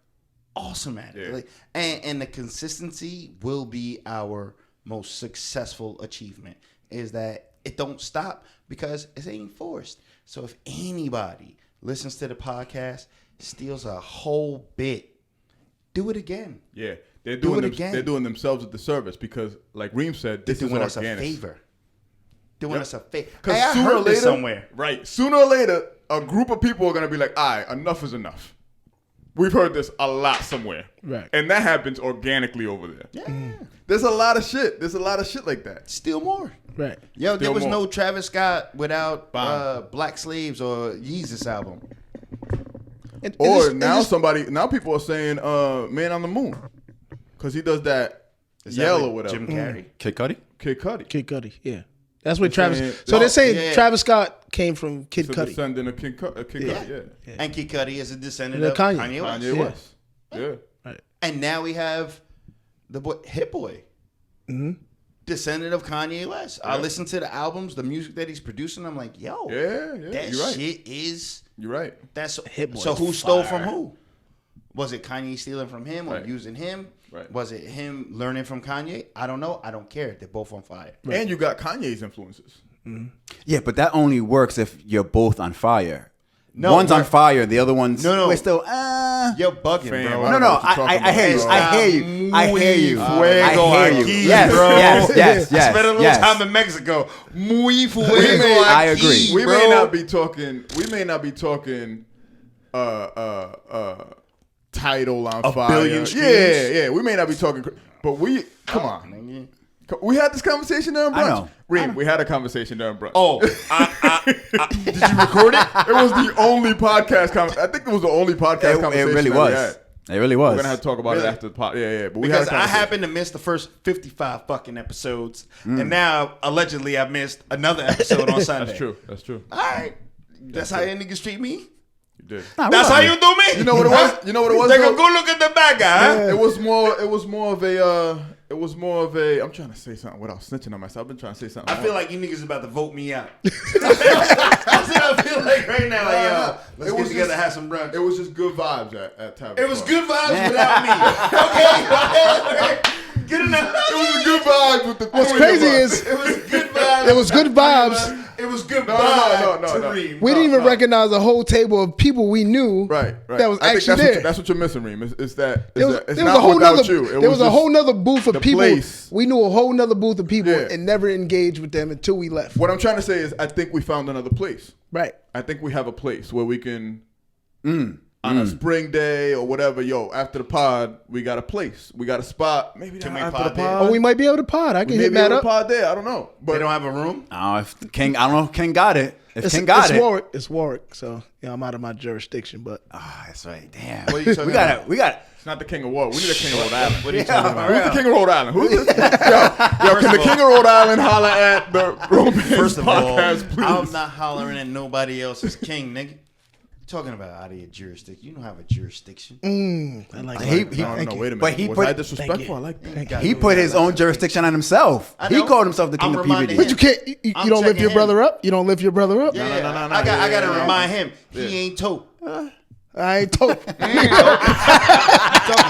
S4: awesome at it.
S3: Yeah.
S4: Like, and the consistency will be our most successful achievement, is that it don't stop because it ain't forced. So if anybody listens to the podcast, steals a whole bit, do it again.
S3: Yeah. They're doing
S4: again.
S3: They're doing themselves a disservice because, like Reem said, this
S4: They're
S3: is
S4: doing
S3: organic.
S4: us a favor. Doing us a favor.
S3: Because
S4: Hey, I
S3: sooner or
S4: heard
S3: later,
S4: this somewhere.
S3: right? Sooner or later, a group of people are gonna be like, "All right, enough is enough." We've heard this a lot somewhere,
S1: Right.
S3: And that happens organically over there.
S4: Yeah.
S3: There's a lot of shit. There's a lot of shit like that.
S4: Still more.
S1: Right.
S4: Yo, there
S3: Still
S4: was
S3: more.
S4: no Travis Scott without
S3: Bomb.
S4: Black Slaves or Yeezus album.
S1: And
S3: Or
S1: it's
S3: now people are saying, "Man on the Moon," because he does that
S4: Is that
S3: yell
S4: like
S3: or whatever.
S4: Jim Carrey.
S2: Kid Cudi?
S3: Kid Cudi.
S1: Kid Cudi, yeah. That's what
S3: saying-
S1: Travis. So they're saying
S4: yeah.
S1: Travis Scott came from Kid
S3: It's a
S1: Cudi.
S3: descendant of Kid Cudi. Yeah.
S4: And Kid Cudi is a descendant
S1: The
S4: of
S1: Kanye.
S4: Kanye West.
S3: Kanye
S1: Yeah.
S3: West. Yeah.
S1: Right.
S4: And now we have the boy Hit Boy, descendant of Kanye West. I listen to the albums, the music that he's producing. I'm like, yo,
S3: Yeah.
S4: that
S3: You're right.
S4: shit is
S3: You're right.
S4: that's
S1: Hit Boy
S4: so.
S1: is
S4: Who stole
S1: fire.
S4: from who? Was it Kanye stealing from him or
S3: Right.
S4: using him?
S3: Right.
S4: Was it him learning from Kanye? I don't know. I don't care. They're both on fire.
S3: And you got Kanye's influences.
S2: Yeah, but that only works if you're both on fire.
S4: No,
S2: one's on
S4: we're-
S2: fire, the other one's
S4: No.
S2: we're still
S4: You're bugging,
S3: Fam,
S4: bro.
S3: I
S2: No,
S3: don't know what you're
S2: I
S3: talking
S2: hear you.
S3: about,
S2: I hear you. I hear you.
S4: Fuego
S2: I hear you.
S4: aquí,
S2: Yes,
S4: bro.
S2: yes.
S4: I spent a little
S2: yes.
S4: time in Mexico. Muy fuego
S2: I
S4: aquí,
S2: agree.
S3: We
S4: bro.
S3: may not be talking title on
S4: A
S3: fire.
S4: billion streams?
S3: Yeah. We may not be talking, but come on.
S4: Nigga.
S3: We had this conversation during brunch.
S2: I know.
S3: Reem, we had a conversation during brunch.
S4: Oh, did you record it?
S3: It was the only podcast. I think it was the only podcast
S2: It
S3: conversation
S2: really
S3: that we
S2: was.
S3: had.
S2: It really was.
S3: We're gonna have to talk about
S4: Really?
S3: it after the pod. Yeah. But we
S4: Because
S3: had a
S4: I
S3: conversation.
S4: happened to miss the first 55 fucking episodes, and now allegedly I missed another episode on Sunday.
S3: That's true.
S4: All right, that's how you niggas treat me.
S3: You did.
S4: That's how you do me.
S3: You know what it was? You know what it was?
S4: Take a
S3: though?
S4: good look at the bad guy. Huh?
S3: It was more of a. I'm trying to say something without snitching on myself. I've been trying to say something.
S4: I feel like you niggas about to vote me out. That's what I feel like right now. Like, yo, let's get together, have some brunch.
S3: It was just good vibes at Taupe.
S4: It was good vibes without me. Okay, good enough.
S3: It was good vibes with the.
S1: What's
S3: three of
S1: crazy
S3: us.
S1: is
S4: It was good vibes.
S1: It was good vibes.
S4: It was good
S3: No.
S4: vibes. to Reem.
S1: We didn't even recognize a whole table of people we knew.
S3: Right.
S1: That was
S3: I think
S1: actually
S3: that's
S1: there.
S3: That's what you're missing, Reem. It's that.
S1: There was
S3: It's
S1: a
S3: not
S1: whole
S3: without
S1: nother.
S3: you.
S1: There was a
S3: just
S1: whole nother booth of
S3: the
S1: people.
S3: place.
S1: We knew a whole nother booth of people
S3: Yeah.
S1: and never engaged with them until we left.
S3: What I'm trying to say is, I think we found another place.
S1: Right.
S3: I think we have a place where we can on a spring day or whatever. Yo, after the pod, we got a place, we got a spot. Maybe
S4: Can
S3: not
S4: we
S3: after
S4: pod
S3: the
S4: there?
S3: pod.
S1: Oh, we might be able to pod. I can hit
S3: Maybe
S1: Matt
S3: able
S1: up.
S3: to pod there. I don't know,
S4: They
S3: but
S4: don't have a room.
S2: If King, I don't know if King got it. If King got
S1: it's
S2: it.
S1: Warwick. It's Warwick. So yeah, I'm out of my jurisdiction. But
S2: That's right. Damn.
S4: What are you talking
S2: we got
S4: about?
S2: it. We got it.
S3: it's not the king of what? We need a king of Rhode Island.
S4: What are you talking about?
S3: Who's the king of Rhode Island? Who's this? Yo, can the king of Rhode Island holler at the Romance
S4: First of all,
S3: podcast, please?
S4: I'm not hollering at nobody else's king, nigga. Talking about out of your jurisdiction. You don't have a jurisdiction.
S1: I like
S2: He-
S1: that.
S2: he-
S3: No,
S1: Thank
S3: no,
S1: you.
S3: wait a minute.
S2: But he
S3: Was
S2: put-
S3: I disrespectful? I like that.
S1: Thank you.
S2: He put his own jurisdiction on himself.
S4: I
S2: He
S4: know.
S2: called himself the king
S4: I'm
S2: of
S4: reminding
S2: PBD.
S1: But you can't. You
S4: I'm
S1: don't lift
S4: checking
S1: your
S4: him.
S1: brother up. You don't lift your brother up.
S4: Yeah,
S3: no.
S4: I got to
S3: Yeah.
S4: remind him. He ain't Taupe.
S1: I ain't Taupe.
S4: Talking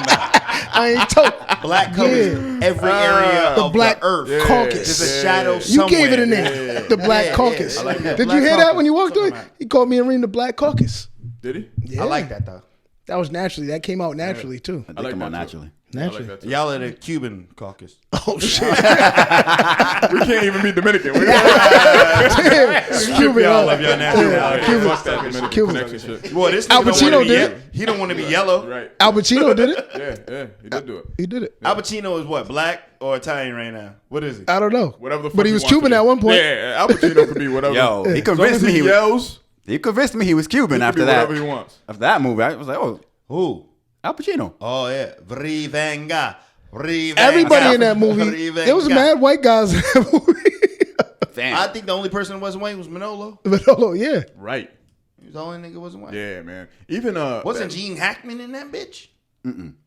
S4: about
S1: I ain't Taupe.
S4: Black Caucus. Every area
S1: The
S4: of
S1: Black
S4: the earth.
S1: Caucus.
S4: There's a shadow
S1: You
S4: somewhere.
S1: gave it a name.
S3: Yeah.
S1: The Black
S4: Yeah,
S1: Caucus.
S4: yeah. I like that.
S1: Did
S4: Black
S1: you hear that when you
S4: Caucus.
S1: walked through it?
S4: Talking about-
S1: He called me and Reem the Black Caucus.
S3: Did he?
S1: Yeah.
S4: I like that though.
S1: That was naturally. That came out naturally too.
S2: They
S3: like
S2: come out
S3: that too.
S2: naturally.
S1: Naturally.
S3: I like that too.
S4: Y'all are the Cuban caucus.
S1: Oh shit!
S3: We can't even be Dominican. We
S1: Cuban.
S4: Y'all love your nationality.
S3: Yeah,
S1: Cuban.
S3: fuck that Dominican
S1: Cuban.
S3: connection shit.
S4: Boy, this
S1: Al
S4: nigga don't
S1: Pacino
S4: want to be
S1: did
S4: ye- He don't want to be yellow.
S3: Right.
S1: Al Pacino did it.
S3: Yeah, he did do it.
S1: He did it.
S4: Al Pacino is what, black or Italian right now? What is he?
S1: I don't know.
S3: Whatever the fuck
S1: But he was
S3: wants to
S1: Cuban
S3: be.
S1: at one point.
S3: Yeah, Al Pacino could be whatever.
S2: Yo, he
S3: As long
S2: convinced
S3: as
S2: me
S3: he
S2: he was.
S3: yells,
S2: He convinced me he was Cuban
S3: he can
S2: after
S3: be
S2: that.
S3: whatever he wants.
S2: After that movie, I was like, oh,
S4: Who?
S2: Al Pacino.
S4: Oh yeah, Vrivenga.
S1: Everybody in that movie. There was mad white guys in that movie.
S2: Damn.
S4: I think the only person that wasn't white was Manolo.
S1: Manolo, yeah.
S3: Right.
S4: He was the only nigga that wasn't white.
S3: Yeah, man. Even
S4: Wasn't
S3: that-
S4: Gene Hackman in that bitch?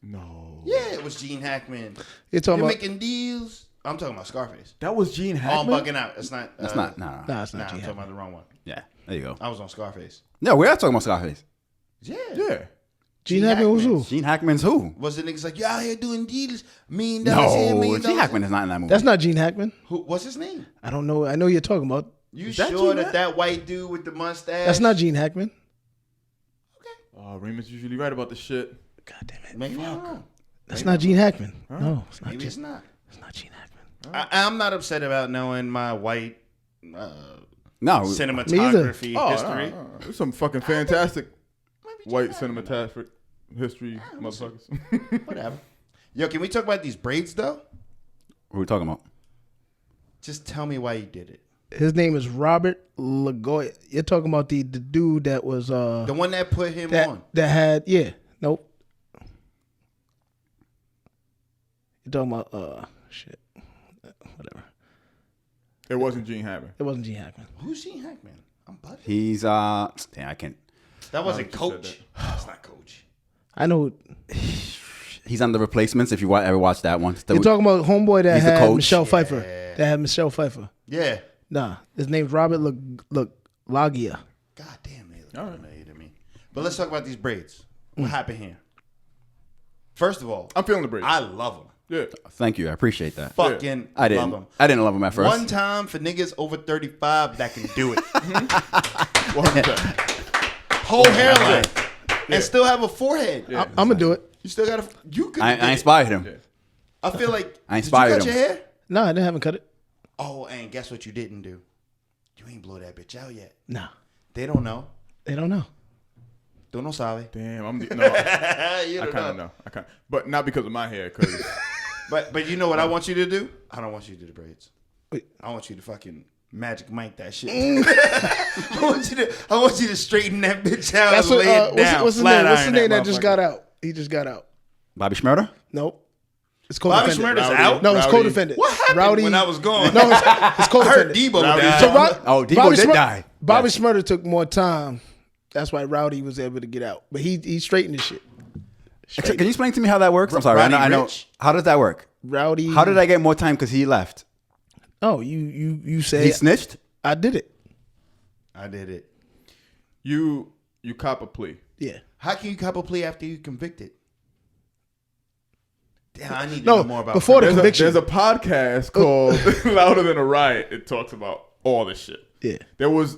S3: No.
S4: Yeah, it was Gene Hackman.
S1: You're talking
S4: You're
S1: about.
S4: making deals. I'm talking about Scarface.
S3: That was Gene
S4: Oh, I'm
S3: Hackman.
S4: bugging out. It's not.
S2: That's not. No.
S1: Nah, it's
S4: Nah,
S1: not
S4: I'm
S1: G.
S4: talking about the wrong one.
S2: Yeah. There you go.
S4: I was on Scarface.
S2: No, we're not talking about Scarface.
S4: Yeah.
S3: Yeah.
S1: Gene Hackman was who?
S2: Gene Hackman's who?
S4: Was the niggas like, you out here doing deals? $1 million here, $1
S2: No,
S4: million.
S2: Gene Hackman is not in that movie.
S1: That's not Gene Hackman.
S4: Who? What's his name?
S1: I don't know. I know you're talking about.
S4: You
S3: Is that
S4: sure
S3: Gene
S4: that white dude with the mustache?
S1: That's not Gene Hackman.
S3: Reem is usually right about the shit.
S1: God damn it.
S4: Maybe I'm wrong.
S1: That's not Gene Hackman. No, it's not.
S4: Maybe it's not.
S1: It's not Gene Hackman.
S4: I'm not upset about knowing my white
S2: no.
S4: cinematography
S3: Oh,
S4: history.
S3: no. There's some fucking fantastic white cinematographic history, motherfuckers.
S4: Whatever. Yo, can we talk about these braids though?
S2: What are we talking about?
S4: Just tell me why you did it.
S1: His name is Robert Lagoya. You're talking about the dude that was
S4: The one that put him on.
S1: that had nope. You're talking about shit. Whatever.
S3: It wasn't Gene Hackman.
S1: It wasn't Gene Hackman.
S4: Who's Gene Hackman? I'm bugging.
S2: He's damn, I can't.
S4: That wasn't
S3: just
S4: Coach.
S3: said
S4: That's not Coach.
S1: I know.
S2: He's on The Replacements. If you ever watched that one,
S1: You're talking about homeboy that
S2: He's the
S1: had
S2: coach.
S1: Michelle Pfeiffer. That had Michelle Pfeiffer.
S4: Yeah.
S1: Nah, his name's Robert Lagia.
S4: God damn, they look familiar to me. But let's talk about these braids. What happened here? First of all,
S3: I'm feeling the break.
S4: I love them.
S3: Yeah.
S2: Thank you. I appreciate that.
S4: Fucking
S2: I
S4: love
S2: didn't.
S4: them.
S2: I didn't love him at first.
S4: One time for niggas over 35 that can do it.
S3: 100%.
S4: Whole hairline. And still have a forehead.
S3: Yeah.
S1: I'm gonna do it.
S4: You still got a. You could.
S2: I inspired him.
S3: Yeah.
S4: I feel like.
S2: I inspired
S4: did you cut
S2: him.
S4: your hair?
S1: Nah, I haven't cut it.
S4: Oh, and guess what you didn't do? You ain't blow that bitch out yet.
S1: Nah,
S4: They don't know.
S1: they don't know.
S4: Don't know, Savi.
S3: Damn, I
S4: You
S3: kind
S4: don't
S3: of know. But not because of my hair, because
S4: But you know what I want you to do? I don't want you to do the braids.
S1: Wait.
S4: I want you to fucking Magic Mike that shit. I want you to straighten that bitch out
S1: That's
S4: and
S1: what.
S4: lay it down.
S1: What's his
S4: flat
S1: name? What's his
S4: iron
S1: name that just
S4: motherfucker.
S1: got out? He just got out.
S2: Bobby Schmurder.
S1: Nope. It's
S4: Bobby
S1: co-defendant.
S4: Schmurder's
S3: Rowdy.
S4: out?
S1: No, it's
S3: Rowdy.
S1: co-defendant.
S4: What happened
S1: Rowdy,
S4: when I was gone?
S1: No, it's
S4: I heard
S1: co-defendant.
S4: Debo
S3: Rowdy.
S4: died.
S1: So
S2: Debo
S1: Bobby
S2: did
S1: Schmurder-
S2: die.
S1: Bobby
S2: Yes.
S1: Schmurder took more time. That's why Rowdy was able to get out. But he straightened the shit.
S2: Can you explain to me how that works? I'm sorry.
S4: Roddy
S2: I know.
S4: Ricch?
S2: How does that work?
S1: Rowdy.
S2: How did I get more time because he left?
S1: Oh, you say
S2: He snitched?
S1: I did it.
S4: I did it.
S3: you cop a plea.
S1: Yeah.
S4: How can you cop a plea after you convicted? Damn, I need to
S1: No,
S4: know more about
S1: before the
S4: conviction.
S1: conviction.
S3: There's a podcast called Louder Than a Riot. It talks about all this shit.
S1: Yeah.
S3: There was.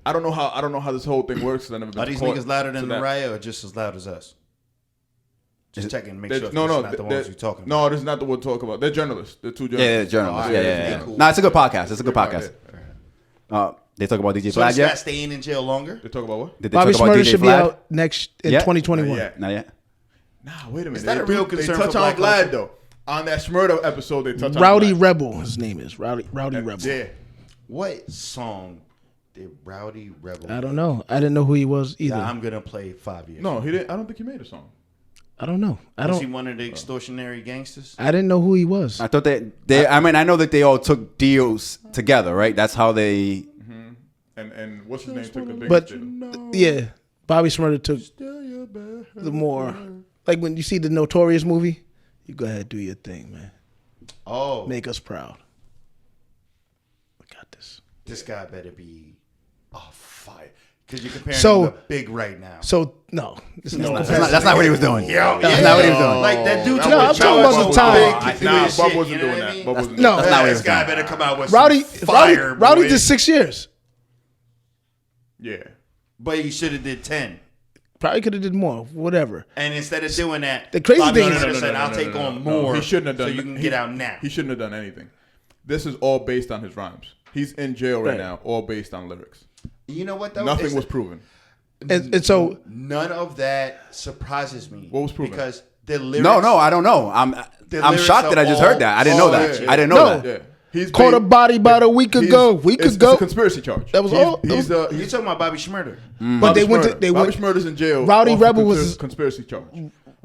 S3: I don't know how this whole thing works. 'Cause I've never been
S4: Are
S3: to
S4: these
S3: court.
S4: niggas louder
S3: So
S4: than the
S3: that-
S4: riot or just as loud as us? Just checking, make
S3: They're-
S4: sure
S3: no,
S4: this
S3: no,
S4: is not the
S3: they're-
S4: ones we talking about.
S3: No, this is not the one talking about. They're journalists. They're two
S2: Yeah,
S3: journalists.
S2: journalists.
S3: Oh,
S2: yeah.
S4: Cool.
S2: No, it's a good podcast. It's a good
S3: Right,
S2: podcast.
S3: yeah.
S2: They talk about DJ
S4: So
S2: Flag
S4: this guy
S2: yet?
S4: staying in jail longer?
S3: They talk about what?
S2: Did they
S1: Bobby
S2: talk about
S1: Shmurda
S2: DJ
S1: should be
S2: Flag?
S1: out next in
S2: Yeah?
S1: 2021.
S3: Not yet.
S2: Not yet.
S3: Nah, wait a minute.
S4: Is that a
S3: They
S4: real
S3: do-
S4: concern
S3: They touch
S4: for
S3: on
S4: Black
S3: Vlad
S4: culture?
S3: though. On that Shmurda episode, they touch on
S1: Rowdy
S3: Vlad.
S1: Rebel, his name is Rowdy Rebel.
S3: Yeah.
S4: What song did Rowdy Rebel?
S1: I don't know. I didn't know who he was either.
S4: That I'm gonna play 5 years.
S3: No, he didn't. I don't think he made a song.
S1: I don't know.
S4: Was he one of the extortionary gangsters?
S1: I didn't know who he was.
S2: I thought they I mean, I know that they all took deals together, right? That's how they.
S3: And what's his name took the biggest
S1: But
S3: deal.
S1: yeah, Bobby Shmurda took the more like when you see the Notorious movie. You go ahead, do your thing, man.
S4: Oh,
S1: Make us proud. We got this.
S4: this guy better be fire. Because you're comparing
S1: So-
S4: him to Big right now.
S1: So no, this is no
S2: That's not what he was doing.
S4: Yo,
S2: That's not what he was doing.
S4: Like that dude.
S3: That
S4: took
S1: No,
S4: a
S1: I'm
S3: was-
S1: talking
S3: that
S1: about
S3: was
S1: the time.
S3: big.
S4: I see
S3: Nah,
S4: what
S3: Bub
S4: shit,
S3: wasn't
S4: you know
S3: doing
S4: what I
S3: that.
S4: mean?
S3: Bub wasn't
S1: No.
S3: doing
S2: That's not what he
S4: This
S2: was
S4: guy
S2: doing.
S4: better come out with
S1: Rowdy.
S4: some fire.
S1: Rowdy
S4: boy.
S1: did 6 years.
S3: Yeah.
S4: But he should have did 10.
S1: Probably could have did more. Whatever.
S4: And instead of doing that,
S1: The crazy
S4: Bobby
S1: thing is-
S4: Shmurda said, "I'll take on more."
S3: He shouldn't have done.
S4: So you can get out now.
S3: He shouldn't have done anything. This is all based on his rhymes. He's in jail right
S1: Right.
S3: now, all based on lyrics.
S4: You know what though?
S3: Nothing
S4: It's-
S3: was proven.
S1: And so
S4: None of that surprises me.
S3: What was proven?
S4: Because the lyrics.
S2: No, I don't know. I'm
S4: lyrics
S2: shocked that I
S4: are
S2: just
S4: all-
S2: heard that. I didn't know that.
S3: legit.
S2: I didn't know
S1: No.
S2: that.
S3: Yeah. He's
S1: caught a body about a week ago.
S3: It's a conspiracy charge.
S1: That was
S3: He's-
S1: all-
S3: He's
S4: You're talking about Bobby Shmurda.
S1: But they went to
S3: Bobby
S1: went.
S3: Shmurda's in jail.
S1: Rowdy
S3: off the
S1: Rebel was-
S3: conspiracy charge.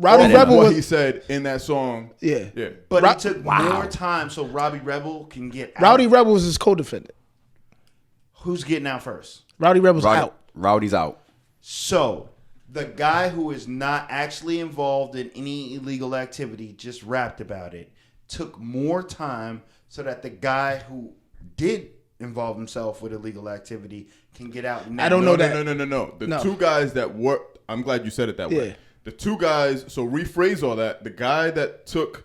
S1: Rowdy
S3: Off of
S1: Rebel
S3: what
S1: was
S3: he said in that song.
S1: yeah.
S3: Yeah.
S4: But
S1: Ro-
S4: it took more time so Robbie Rebel can get out.
S1: Rowdy Rebel was his co-defendant.
S4: Who's getting out first?
S1: Rowdy Rebel's out.
S2: Rowdy's out.
S4: So the guy who is not actually involved in any illegal activity, just rapped about it, took more time so that the guy who did involve himself with illegal activity can get out now.
S1: I don't know that.
S3: No. The
S1: No.
S3: two guys that were. I'm glad you said it that way.
S1: Yeah.
S3: The two guys. So rephrase all that. The guy that took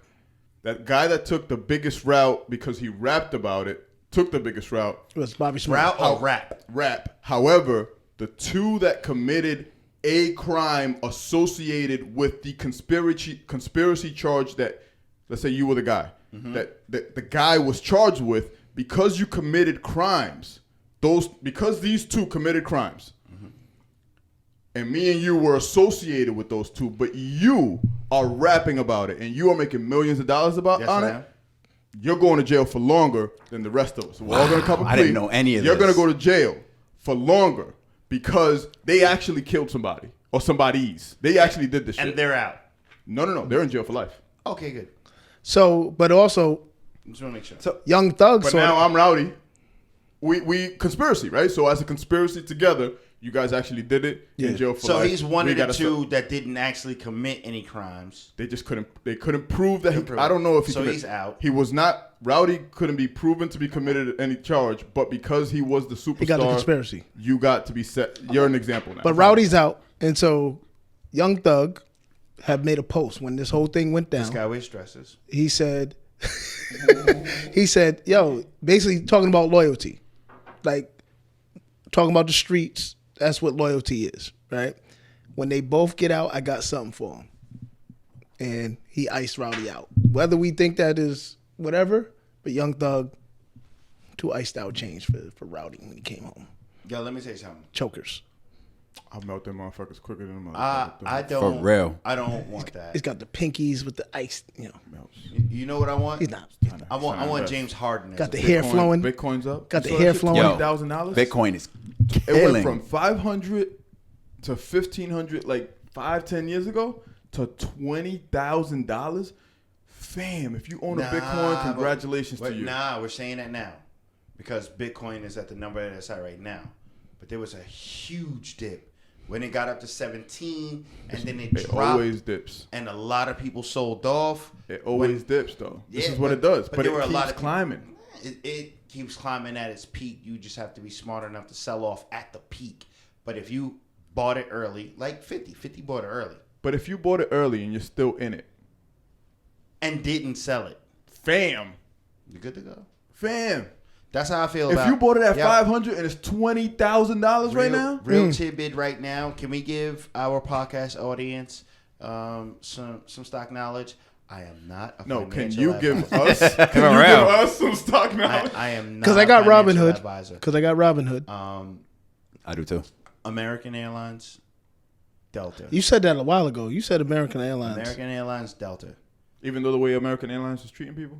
S3: the biggest route because he rapped about it took the biggest route.
S1: It was Bobby Shmurda.
S4: Route or rap?
S3: Rap. However, the two that committed a crime associated with the conspiracy charge that, let's say you were the guy, that the guy was charged with, because you committed crimes, because these two committed crimes, and me and you were associated with those two, but you are rapping about it and you are making millions of dollars
S4: Yes,
S3: on
S4: I
S3: it,
S4: am.
S3: you're going to jail for longer than the rest of us. We're all going to come
S2: I didn't know any of
S3: You're
S2: this.
S3: going to go to jail for longer because they actually killed somebody or somebody's. They actually did this shit.
S4: And they're out.
S3: No. They're in jail for life.
S4: Okay, good.
S1: So, but also
S4: Just want to make sure.
S2: So
S1: Young Thug.
S3: But now I'm Rowdy. We conspiracy, right? So as a conspiracy together, you guys actually did it in jail for
S4: So
S3: life.
S4: he's one
S3: We
S4: of the
S3: gotta
S4: two that didn't actually commit any crimes.
S3: They just couldn't. They couldn't prove that.
S4: Couldn't prove
S3: I
S4: it.
S3: don't know if he.
S4: So
S3: committed-
S4: he's out.
S3: He was not. Rowdy couldn't be proven to be committed any charge, but because he was the superstar,
S1: he got the conspiracy.
S3: You got to be set. You're an example now.
S1: But Rowdy's out, and so Young Thug had made a post when this whole thing went
S4: This
S1: down.
S4: guy always stresses.
S1: He said, yo, basically talking about loyalty, like talking about the streets. That's what loyalty is, right? When they both get out, I got something for them. And he iced Rowdy out. Whether we think that is whatever, but Young Thug, too iced out change for Rowdy when he came home.
S4: Yo, let me tell you something.
S1: Chokers.
S3: I'll melt them motherfuckers quicker than them.
S4: I don't.
S2: For real.
S4: I don't want that.
S1: He's got the pinkies with the ice,
S4: You know what I want?
S1: He's not.
S4: I want James Harden.
S1: Got
S4: as
S1: the
S4: a
S1: hair flowing.
S3: Bitcoin's up.
S1: Got the
S3: You saw
S1: hair
S3: that shit?
S1: flowing.
S2: Yo,
S3: $20,000.
S2: Bitcoin is
S3: It
S2: killing.
S3: went from 500 to 1,500 like 5-10 years ago to $20,000. Fam, if you own a Bitcoin, congratulations to you.
S4: Nah, we're saying that now because Bitcoin is at the number that's at right now. But there was a huge dip when it got up to 17, and then it
S3: It
S4: dropped.
S3: always dips.
S4: And a lot of people sold off.
S3: It always dips though. This
S4: Yeah,
S3: is what
S4: but-
S3: it does.
S4: but
S3: But
S4: there
S3: it
S4: were a
S3: keeps
S4: lot of people-
S3: climbing.
S4: It keeps climbing at its peak. You just have to be smart enough to sell off at the peak. But if you bought it early, like 50 bought it early
S3: But if you bought it early and you're still in it,
S4: and didn't sell it,
S3: fam,
S4: you're good to go.
S3: fam.
S4: That's how I feel
S3: If
S4: about
S3: you bought it at
S4: Yep.
S3: $500 and it's $20,000 right now,
S4: Real tidbit right now. Can we give our podcast audience some stock knowledge? I am not a
S3: No, can
S4: financial
S3: you
S4: advisor.
S3: give us? Can you
S2: around.
S3: give us some stock knowledge?
S4: I am not
S1: Because I got
S4: a
S1: Robin
S4: financial
S1: Hood.
S4: advisor.
S1: Because I got Robin Hood.
S2: I do too.
S4: American Airlines, Delta.
S1: You said that a while ago. You said American Airlines.
S4: American Airlines, Delta.
S3: Even though the way American Airlines is treating people.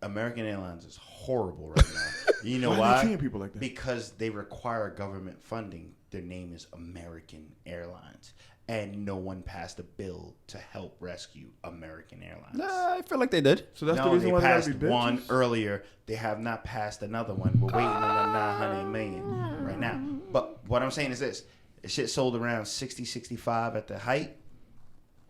S4: American Airlines is horrible right now. You know
S3: Why are
S4: why?
S3: they treating people like that?
S4: Because they require government funding. Their name is American Airlines. And no one passed a bill to help rescue American Airlines.
S2: I feel like they did.
S3: So that's the
S4: No,
S3: reason
S4: they
S3: why they
S4: passed
S3: gotta be
S4: one
S3: bitches?
S4: earlier. They have not passed another one. We're waiting on the 900 million right now. But what I'm saying is this. The shit sold around 60, 65 at the height.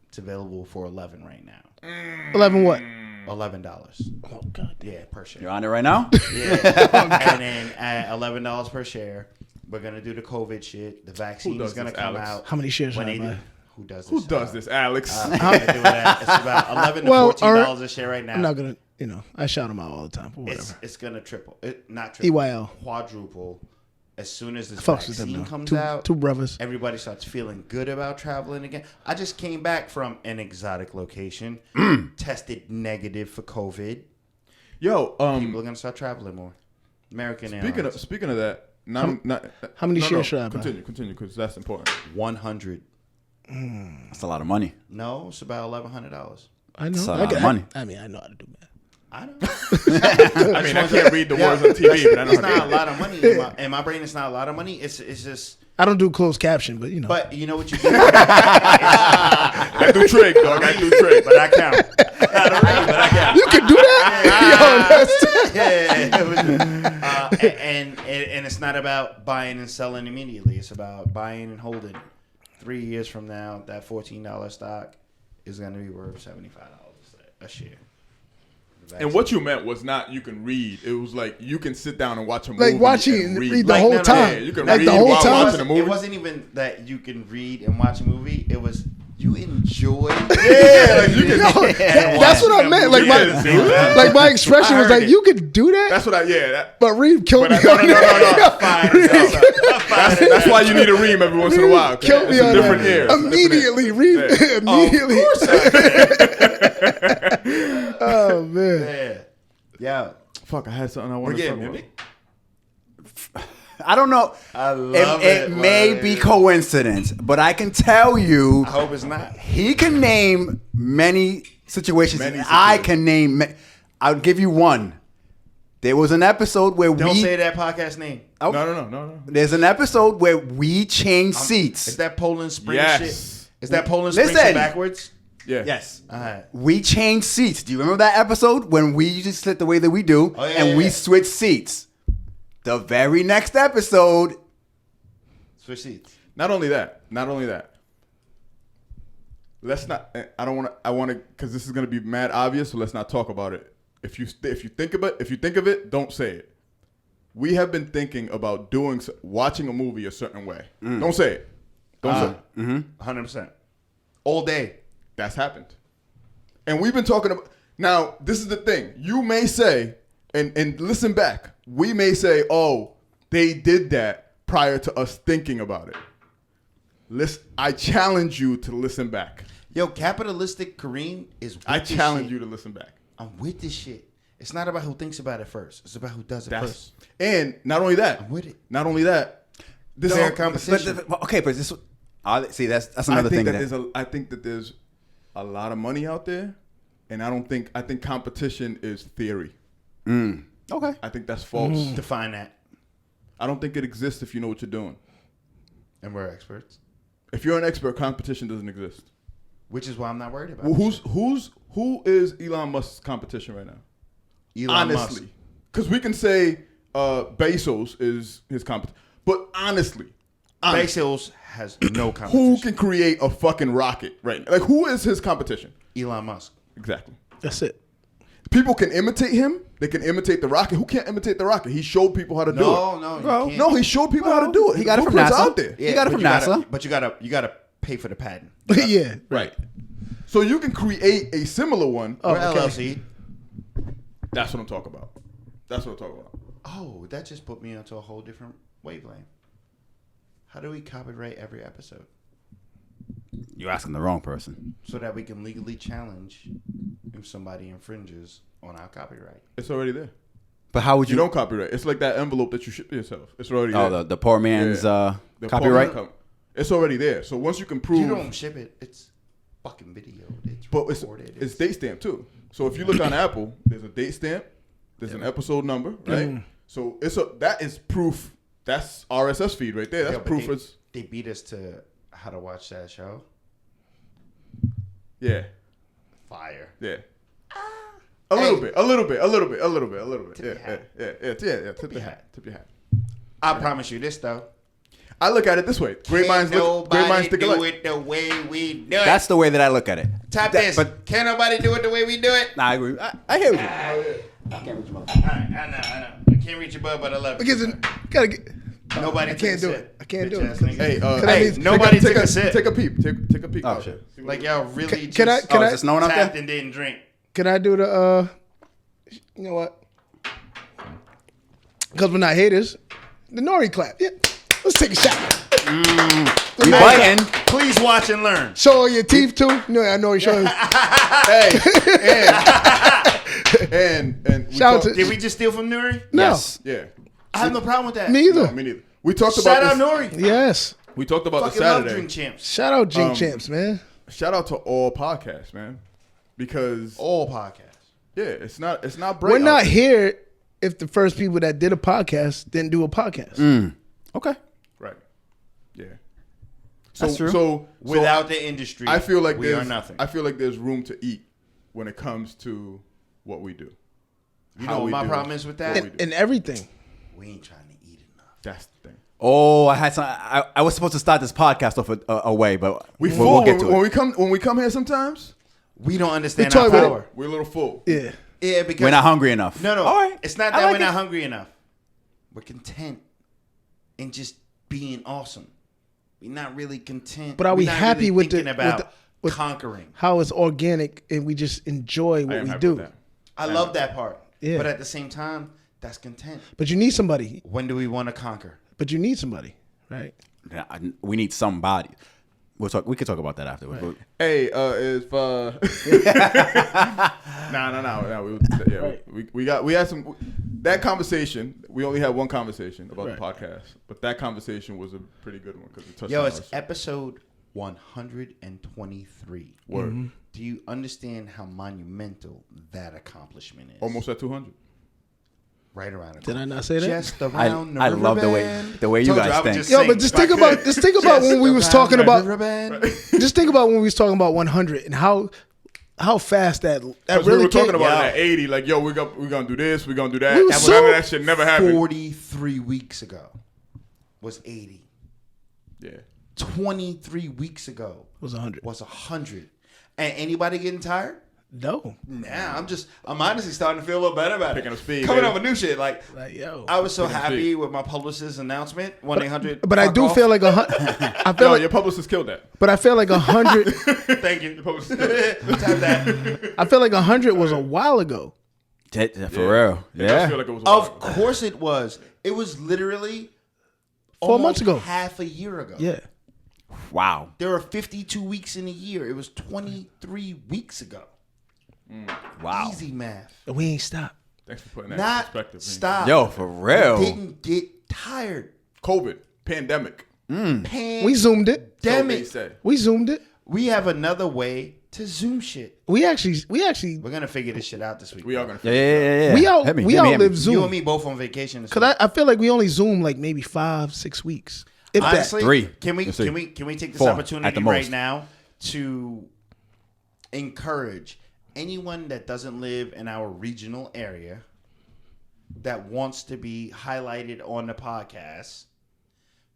S4: It's available for 11 right now.
S1: 11 what?
S4: $11.
S1: Oh, God.
S4: Yeah, per share.
S2: You're on it right now?
S4: Yeah. And then at $11 per share, we're going to do the COVID shit. The vaccine
S3: does
S4: is going to
S3: this,
S4: come
S3: Alex?
S4: out.
S1: How many shares
S4: when
S1: should I
S4: they
S1: buy?
S4: do. Who does this?
S3: Who does this, Alex?
S4: It's about $11 to
S1: Well,
S4: $14 a share right now.
S1: I'm not going to, I shout them out all the time. But whatever.
S4: It's gonna triple. Not triple.
S1: EYL.
S4: Quadruple. As soon as this
S1: Fucks with them,
S4: vaccine
S1: though.
S4: comes
S1: Two
S4: out,
S1: brothers.
S4: everybody starts feeling good about traveling again. I just came back from an exotic location, tested negative for COVID.
S3: Yo,
S4: People are gonna start traveling more. American Airlines.
S3: speaking of that, not
S1: How many shares should I buy?
S3: Continue, because that's important.
S4: 100.
S2: That's a lot of money.
S4: No, it's about $1,100.
S1: I know.
S2: That's a
S1: I
S2: lot of
S1: got-
S2: money.
S1: I mean, I know how to do math.
S4: I know.
S3: I mean, I can't read the words on TV, but I know
S4: It's
S3: how to
S4: not a
S3: do it.
S4: lot of money in my brain. It's not a lot of money. It's just.
S1: I don't do closed caption, but
S4: But you know what you do.
S3: I do trig, dog. I do trig.
S4: But I count. I don't read, but I count.
S1: you can do that.
S4: And it's not about buying and selling immediately. It's about buying and holding. 3 years from now, that $14 stock is going to be worth $75 a share.
S3: And what you meant was not you can read. It was like you can sit down and watch a movie.
S1: Like watching
S3: and
S1: and
S3: read.
S1: read the
S3: Like,
S1: whole
S3: no, no,
S1: time.
S3: yeah, you can
S1: Like
S3: read
S1: the whole
S3: while
S1: time.
S3: watching a movie.
S4: It wasn't even that you can read and watch a movie. It was you enjoy.
S3: Yeah, like you can.
S1: That's what I meant. Like my expression was
S4: I heard
S1: like,
S4: it.
S1: you could do that.
S3: That's what I. Yeah. That,
S1: But Reem killed
S3: but
S1: me on
S3: no.
S1: that.
S3: That's why you need a ream every once in a while. 'Cause
S1: Killed me
S3: it's a
S1: on
S3: different
S1: that.
S3: air. It's a different
S1: Immediately, Reem.
S3: air.
S1: Immediately. Oh man.
S4: Yeah.
S3: Fuck, I had something I
S4: We're
S3: wanted to talk
S4: getting
S3: about.
S4: mimicked.
S2: I don't know.
S4: I love
S2: It may be coincidence, but I can tell you,
S4: I hope it's not.
S2: he can name many situations.
S3: Many
S2: and I
S3: situations.
S2: can name. I'll give you one. There was an episode where
S4: Don't
S2: we.
S4: say that podcast name.
S2: Oh,
S3: No.
S2: There's an episode where we changed
S4: Is
S2: seats.
S4: that Poland Spring
S3: Yes.
S4: shit? Is that Poland Spring
S2: Listen.
S4: shit backwards?
S3: Yeah.
S2: Yes.
S4: All right.
S2: We changed seats. Do you remember that episode when we usually sit the way that we do,
S4: Oh, yeah,
S2: and
S4: yeah,
S2: we
S4: yeah.
S2: switched seats? The very next episode,
S4: Switch seats.
S3: Not only that. Let's not. I don't want to. I want to because this is gonna be mad obvious. So let's not talk about it. If you think of it, don't say it. We have been thinking about watching a movie a certain way. Don't say it. Don't say it.
S4: 100%. All day.
S3: That's happened. And we've been talking about. Now, this is the thing. You may say, and listen back. We may say, oh, they did that prior to us thinking about it. I challenge you to listen back.
S4: Yo, capitalistic Kareem is with
S3: I
S4: this
S3: challenge
S4: shit.
S3: you to listen back.
S4: I'm with this shit. It's not about who thinks about it first. It's about who does it first.
S3: And not only that.
S4: I'm with it.
S3: Not only that. This
S4: Fair
S3: is
S4: competition.
S2: but this. See, that's another thing.
S3: I think that there's a lot of money out there, and I think competition is theory.
S2: Okay.
S3: I think that's false.
S4: Define that.
S3: I don't think it exists if you know what you're doing.
S4: And we're experts.
S3: If you're an expert, competition doesn't exist.
S4: Which is why I'm not worried about
S3: Well,
S4: it.
S3: who is Elon Musk's competition right now?
S4: Elon Musk.
S3: Honestly, because we can say Bezos is his competition, but honestly,
S4: Bezos has no
S3: who
S4: competition.
S3: can create a fucking rocket right now? Like, who is his competition?
S4: Elon Musk.
S3: Exactly.
S1: That's it.
S3: People can imitate him. They can imitate the rocket. Who can't imitate the rocket? He showed people how to do it.
S4: No,
S2: Bro.
S4: you can't.
S3: No, he showed people how to do it.
S2: He got it from
S3: Blueprint's
S2: NASA.
S3: out there.
S2: He got it
S4: but
S2: from
S4: you gotta-
S2: NASA.
S4: But you gotta pay for the patent.
S1: Yeah.
S3: Right. So you can create a similar one.
S1: Oh,
S4: We're
S1: okay.
S4: LLC.
S3: That's what I'm talking about.
S4: Oh, that just put me onto a whole different wavelength. How do we copyright every episode
S2: You're asking the wrong person.
S4: so that we can legally challenge if somebody infringes on our copyright.
S3: It's already there.
S2: But how would
S3: You don't copyright. It's like that envelope that you ship yourself. It's already there.
S2: Oh, the poor man's
S3: The
S2: copyright.
S3: It's already there. So once you can prove,
S4: You don't ship it. It's fucking video.
S3: but
S4: recorded.
S3: it's date stamp too. So if you look on Apple, there's a date stamp. There's an episode number, right? So that is proof. That's RSS feed right there. That's proof.
S4: They beat us to how to watch that show.
S3: Yeah.
S4: Fire.
S3: Yeah. A little bit. Yeah. Tip your hat.
S4: I promise you this though.
S3: I look at it this way. Great minds think alike.
S4: It the way we do it.
S2: That's the way that I look at it.
S4: Tap this. But can't nobody do it the way we do it.
S2: Nah, I agree. I hear you.
S4: I can't reach your mother. All right, I know. I can't reach your butt, but I love it.
S1: Gotta get.
S4: Nobody.
S1: I can't do it. I can't do it.
S3: Hey,
S4: nobody took a sip.
S3: Take a peep. Take a peep.
S2: Oh shit.
S4: Like y'all really
S1: Can I?
S4: just
S1: Can I?
S2: Is this snowing up
S4: tapped
S2: there?
S4: and didn't drink.
S1: Can I do the? You know what? Because we're not haters. The Nori clap. Yeah. Let's take a shot.
S2: You biting?
S4: Please watch and learn.
S1: Show all your teeth too. No, I know you showing.
S3: Hey, and
S1: Shout out to
S4: Did we just steal from Nuri?
S1: no.
S2: Yes.
S3: yeah.
S4: I have no problem with that.
S1: Me either.
S3: No, me neither. We talked
S4: Shout
S3: about
S4: out
S3: this.
S4: Nuri.
S1: Yes.
S3: We talked about
S4: Fucking
S3: this
S4: love
S3: Saturday.
S4: drink champs.
S1: Shout out Jink Champs, man.
S3: Shout out to all podcasts, man, because
S4: All podcasts.
S3: yeah, it's not Braids.
S1: We're not here if the first people that did a podcast didn't do a podcast.
S2: Okay.
S3: right. Yeah.
S2: That's true.
S3: So
S4: Without the industry,
S3: I feel like
S4: we are
S3: there's
S4: nothing.
S3: I feel like there's room to eat when it comes to what we do.
S4: You know what my problem is with that?
S1: And everything.
S4: We ain't trying to eat enough.
S3: That's the thing.
S2: Oh, I was supposed to start this podcast off a way, but
S3: We
S2: we'll
S3: full
S2: get to
S3: when
S2: it.
S3: we come here sometimes.
S4: We don't understand
S1: We
S4: our
S1: talk about
S4: power.
S3: We're a little full.
S1: Yeah.
S4: Yeah, because
S2: We're not hungry enough.
S4: No.
S2: All right.
S4: It's not
S2: I
S4: that
S2: like
S4: we're not
S2: it.
S4: hungry enough. We're content in just being awesome. We're not really content.
S1: But are
S4: We're
S1: we
S4: not
S1: happy
S4: really
S1: with
S4: thinking about
S1: with
S4: conquering?
S1: how it's organic and we just enjoy
S3: I
S1: what
S3: am
S1: we
S3: happy
S1: do?
S3: with that.
S4: I love that part.
S1: Yeah.
S4: But at the same time, that's content.
S1: But you need somebody.
S4: When do we want to conquer?
S1: But you need somebody, right?
S2: Yeah, we need somebody. We'll talk. We could talk about that afterwards.
S1: Right.
S3: Hey, if no. We had some that conversation. We only had one conversation about the podcast, but that conversation was a pretty good one because it touched.
S4: Yo,
S3: on
S4: it's
S3: us.
S4: episode 123.
S3: Word.
S4: Do you understand how monumental that accomplishment is?
S3: Almost at 200.
S4: Right around it.
S1: Did I not say that?
S4: Just around the
S2: I love the way you
S4: Told you,
S2: guys
S4: I would
S2: think.
S4: just
S1: Yo,
S4: sing
S1: but just
S4: if I
S1: think about
S4: could.
S1: when we was
S4: Just
S1: talking
S4: around
S1: about
S4: the riverbend.
S1: just think about when we was talking about 100 and how fast that
S3: Because
S1: really
S3: we were talking
S1: came.
S3: about it at 80, like, yo, we're gonna do this, we're gonna do that.
S1: We was
S3: None
S1: so-
S3: of that shit never happened.
S4: 43 weeks ago was 80.
S3: Yeah.
S4: 23 weeks ago
S1: was 100.
S4: was 100. And anybody getting tired?
S1: No,
S4: Nah, I'm honestly starting to feel a little better about
S3: Picking
S4: it.
S3: up speed,
S4: Coming
S3: baby.
S4: up with new shit. Like
S1: yo.
S4: I was so
S3: Picking up
S4: happy
S3: speed.
S4: with my publicist's announcement. 1-800.
S1: But I do feel like I feel
S3: Yo,
S1: like,
S3: your publicist killed that.
S1: but I feel like 100.
S4: Thank you.
S3: Your publicist killed that.
S4: Tap that.
S1: I feel like 100 was a while ago.
S2: For real.
S3: It does
S2: Yeah.
S3: feel like it was a while
S4: Of
S3: ago.
S4: course it was. It was literally
S1: 4 months ago.
S4: half a year ago.
S1: Yeah.
S2: Wow.
S4: There are 52 weeks in a year. It was 23 weeks ago.
S2: Wow.
S4: Easy math.
S1: And we ain't stopped.
S3: Thanks for putting that in
S4: Not
S3: perspective. man.
S4: stop.
S2: Yo, for real.
S4: Didn't get tired.
S3: COVID, pandemic.
S1: We zoomed it.
S4: Damn
S3: So they
S4: it.
S3: say.
S1: We zoomed it.
S4: We have another way to Zoom shit.
S1: We actually
S4: We're gonna figure this shit out this week.
S3: We are gonna.
S2: Yeah.
S1: we
S2: Hit me,
S1: we
S2: hit me, hit me.
S1: outlived
S4: You
S1: Zoom
S4: and me both on vacation. This
S1: because
S4: week.
S1: I feel like we only Zoom like maybe 5-6 weeks. If
S4: Honestly,
S1: that.
S2: 3.
S4: Can we
S2: Let's see.
S4: can we take this
S2: 4 at
S4: opportunity
S2: the
S4: right
S2: most.
S4: now to encourage anyone that doesn't live in our regional area that wants to be highlighted on the podcast?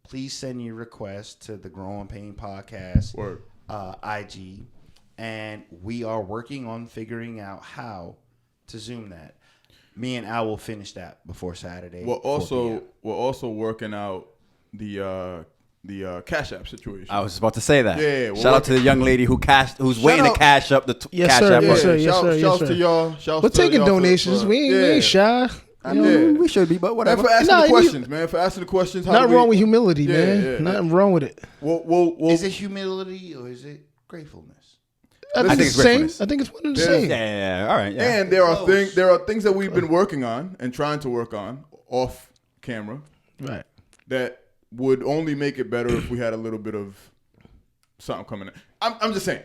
S4: Please send your request to the Growing Pain Podcast
S3: Word.
S4: IG, and we are working on figuring out how to Zoom that. Me and Al will finish that before Saturday.
S3: We're
S4: 4 p.m.
S3: also working out the Cash App situation.
S2: I was about to say that.
S3: Yeah,
S2: Shout out to the young lady who's waiting
S3: out-
S2: to cash up the
S1: Yes,
S2: cash
S1: sir.
S2: app.
S1: Yes, sir.
S3: Shouts
S1: sir.
S3: to y'all. Shouts
S1: We're
S3: to
S1: taking
S3: y'all for-
S1: donations.
S3: for-
S1: We ain't shy.
S2: I mean, we should be, but
S3: Man,
S2: whatever.
S3: for asking
S1: Nah,
S3: the
S1: you-
S3: questions, man. For asking the questions. How
S1: Nothing
S3: do we-
S1: wrong with humility,
S3: Yeah,
S1: man.
S3: yeah,
S1: Nothing wrong with it.
S3: We'll
S4: Is it humility or is it gratefulness?
S1: I think it's the
S2: gratefulness.
S1: same. I think it's one and the
S3: There's-
S1: same.
S2: Yeah. All right. Yeah.
S3: And there are things that we've been working on and trying to work on off camera
S1: Right.
S3: that would only make it better if we had a little bit of something coming in. I'm just saying.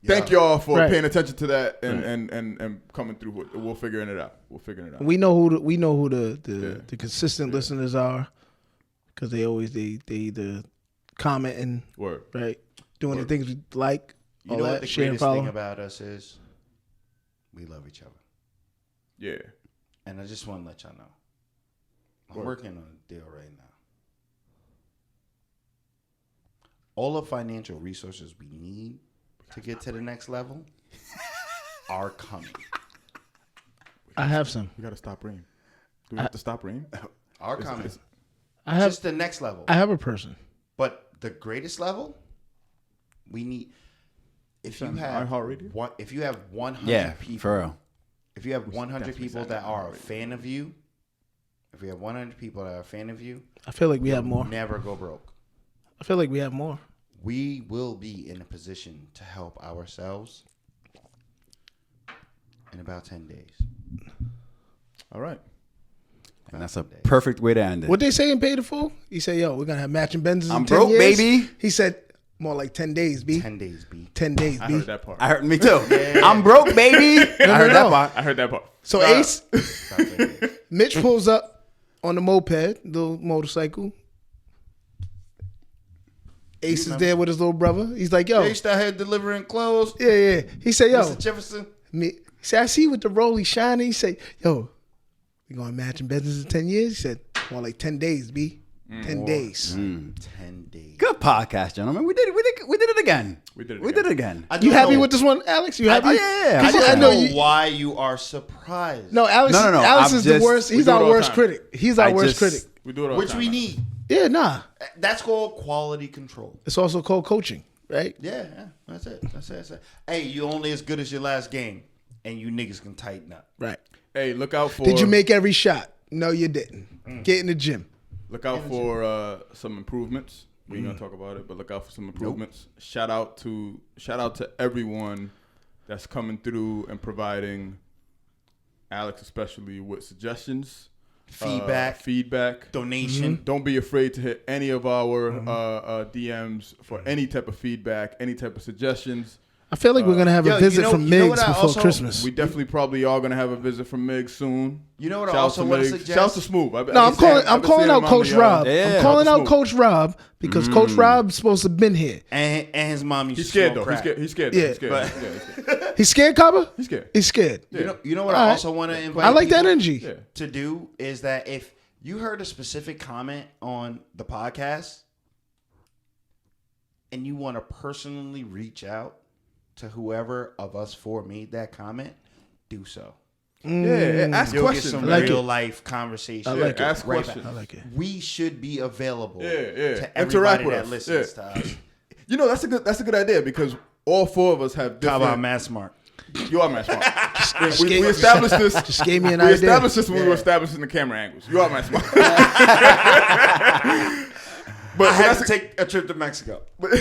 S3: Thank y'all for
S1: Right.
S3: paying attention to that and coming through with it. We'll figuring it out.
S1: We know who the consistent listeners are, because they always they either commenting,
S3: Word.
S1: right, doing the things we like.
S4: You
S1: all
S4: know
S1: that,
S4: what the
S1: share and
S4: greatest
S1: follow.
S4: thing about us is? We love each other.
S3: Yeah.
S4: And I just want to let y'all know. I'm working on a deal right now. All the financial resources we need to get to the next level are coming.
S1: I have some.
S3: We got to stop Reem. Do we have to stop Reem?
S4: Are coming.
S1: I have.
S4: Just the next level.
S1: I have a person.
S4: But the greatest level, we need. If you have
S3: iHeartRadio?
S4: one, if you have 100
S2: Yeah.
S4: people,
S2: For real.
S4: if you have 100
S3: definitely
S4: people
S3: sign
S4: that are a
S3: iHeartRadio.
S4: fan of you, if we have 100 people that are a fan of you,
S1: I feel like we have more.
S4: never go broke.
S1: I feel like we have more.
S4: We will be in a position to help ourselves in about 10 days.
S3: All right.
S2: And that's a perfect way to end it.
S1: What they say in Pay the Fool? He said, "Yo, we're gonna have matching Benzes
S2: I'm
S1: in 10
S2: broke,
S1: years."
S2: baby.
S1: He said, "More like 10 days, B.
S4: 10 days, B.
S1: 10 days,
S3: I
S1: B."
S3: heard that part.
S2: I heard me too. I'm broke, baby. I heard that part.
S3: I heard that part.
S1: So Ace, Mitch pulls up on the moped, little motorcycle. Ace is there with his little brother. He's like, "Yo,
S4: Ace out here delivering clothes.
S1: yeah." He said, "Yo,
S4: Mr. Jefferson.
S1: he said, I see you with the rollie shining." He said, "Yo, we gonna match in business in 10 years?" He said, "More like 10 days, B. 10 days."
S4: 10 days.
S2: Good podcast, gentlemen. We did it again.
S3: We did
S2: it again.
S4: I
S1: You
S4: don't
S1: happy
S4: know-
S1: with this one, Alex? You happy?
S2: yeah.
S4: I
S1: 'Cause
S4: don't
S1: know
S4: know
S1: you.
S4: why you are surprised.
S1: No, Alex.
S2: No.
S1: Alex
S2: I'm
S1: is the
S2: just-
S1: worst. He's
S3: do it
S1: our
S3: all the
S1: worst
S3: time.
S1: critic. He's our
S2: I
S1: worst
S2: just-
S1: critic.
S3: We do it all
S4: Which
S3: the time.
S4: we need.
S1: Yeah, nah.
S4: That's called quality control.
S1: It's also called coaching, right?
S4: Yeah. That's it. Hey, you only as good as your last game, and you niggas can tighten up.
S1: Right.
S3: Hey, look out for.
S1: Did you make every shot? No, you didn't. Get in the gym.
S3: Look out for some improvements. We ain't gonna talk about it, but look out for some improvements. Shout out to everyone that's coming through and providing Alex, especially with suggestions, feedback.
S4: Donation.
S3: Don't be afraid to hit any of our DMs for any type of feedback, any type of suggestions.
S1: I feel like we're gonna have a
S4: yo,
S1: visit
S4: you know-
S1: from
S4: you know
S1: Migs
S4: what I
S1: before
S4: also-
S1: Christmas.
S3: We definitely probably are gonna have a visit from Mig soon.
S4: You know what I
S3: Shout out
S4: also
S3: to
S4: want to
S3: Mig.
S4: suggest?
S3: Shout out to Smooth.
S1: No, I'm calling out Coach Rob.
S2: Yeah.
S1: I'm calling out
S3: Smooth.
S1: Coach Rob because Coach Rob's supposed to have been here.
S4: And his mom used
S3: He's
S4: to
S3: scared
S4: smoke
S3: though.
S4: crack.
S3: He's scared.
S1: Yeah.
S3: He's scared. He's scared.
S1: He's scared, Kaba?
S3: He's scared.
S1: He's scared.
S4: You know what
S1: All
S4: I
S1: right.
S4: also want to invite
S1: I like that
S4: people
S1: energy.
S3: Yeah.
S4: to do is that if you heard a specific comment on the podcast and you want to personally reach out to whoever of us four made that comment, do so.
S3: Yeah, ask
S4: You'll
S3: questions.
S4: get some
S1: like
S4: real
S1: it.
S4: life conversation.
S1: I like it.
S3: Ask
S4: Right
S3: questions.
S1: I like it.
S4: We should be available
S3: Yeah.
S4: to
S3: Interact
S4: everybody
S3: with
S4: that
S3: us.
S4: listens
S3: Yeah.
S4: to us.
S3: You know, that's a good idea because all four of us have
S4: How
S3: different.
S4: about Matt Smart?
S3: You are Matt Smart. we established this.
S1: Just gave me an
S3: We
S1: idea.
S3: established this when we were establishing the camera angles. You are Matt Smart. But
S4: I had
S3: that's
S4: to take a trip to Mexico.
S3: or to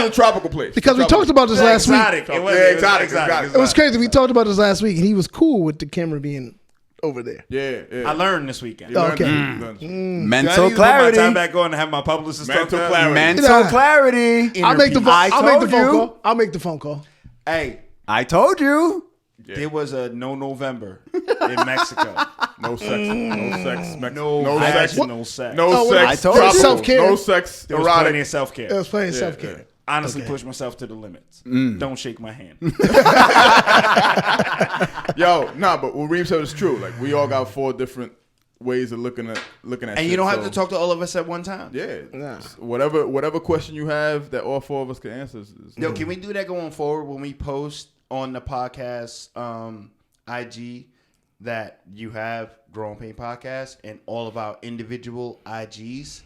S3: the tropical place.
S1: Because we talked about this last week.
S4: Exotic. It was
S3: Exotic.
S1: It was crazy. We talked about this last week, and he was cool with the camera being over there.
S3: Yeah.
S4: I learned this weekend.
S3: You learned
S1: Okay.
S3: that.
S4: I
S2: Mental
S4: need to put my
S2: clarity.
S4: time back on and have my publicist talk
S3: Mental
S4: to us.
S3: clarity.
S2: Mental clarity.
S1: I'll make the phone.
S2: I
S1: I'll make the
S2: told
S1: phone
S2: you.
S1: call. I'll make the phone call.
S4: Hey,
S2: I told you.
S4: there was a no November in Mexico.
S3: No sex. No sex.
S4: No
S3: sex.
S4: vaginal sex.
S3: No
S1: Oh,
S3: sex.
S2: I told you.
S3: tropical,
S1: Self-care.
S3: No sex.
S4: There was plenty
S3: Erotic.
S4: of self-care.
S1: It was playing self-care.
S4: Honestly, push myself to the limits. Don't shake my hand.
S3: Yo, but what Reem said is true. Like we all got four different ways of looking at.
S4: And
S3: shit,
S4: you don't have
S3: so-
S4: to talk to all of us at one time.
S3: Yeah.
S1: Nah.
S3: Whatever question you have that all four of us can answer. Is
S4: Yo, can we do that going forward when we post on the podcast IG that you have Growing Pain Podcast and all of our individual IGs?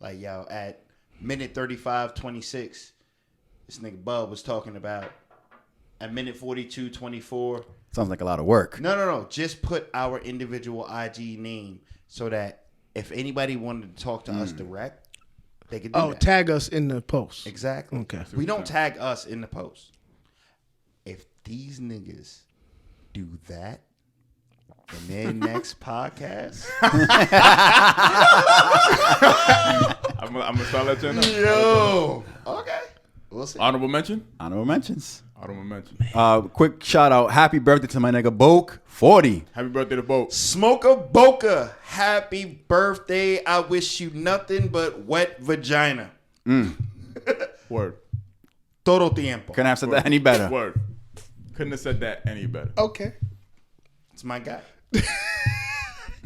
S4: Like, yo, at minute 35:26, this nigga Bub was talking about at minute 42:24.
S2: Sounds like a lot of work.
S4: No. Just put our individual IG name so that if anybody wanted to talk to us direct, they could do
S1: Oh,
S4: that.
S1: tag us in the post.
S4: Exactly.
S1: Okay.
S4: We don't tag us in the post. these niggas do that in their next podcast,
S3: I'm gonna start letting you know.
S4: yo, okay, we'll see.
S3: Honorable mention.
S2: Honorable mentions.
S3: Honorable mention.
S2: Quick shout out. Happy birthday to my nigga Boke 40.
S3: Happy birthday to Boat.
S4: Smoker Boca, happy birthday. I wish you nothing but wet vagina.
S3: Word.
S4: Todo tiempo.
S2: Couldn't have said that any better.
S3: Word. Couldn't have said that any better.
S1: Okay.
S4: It's my guy.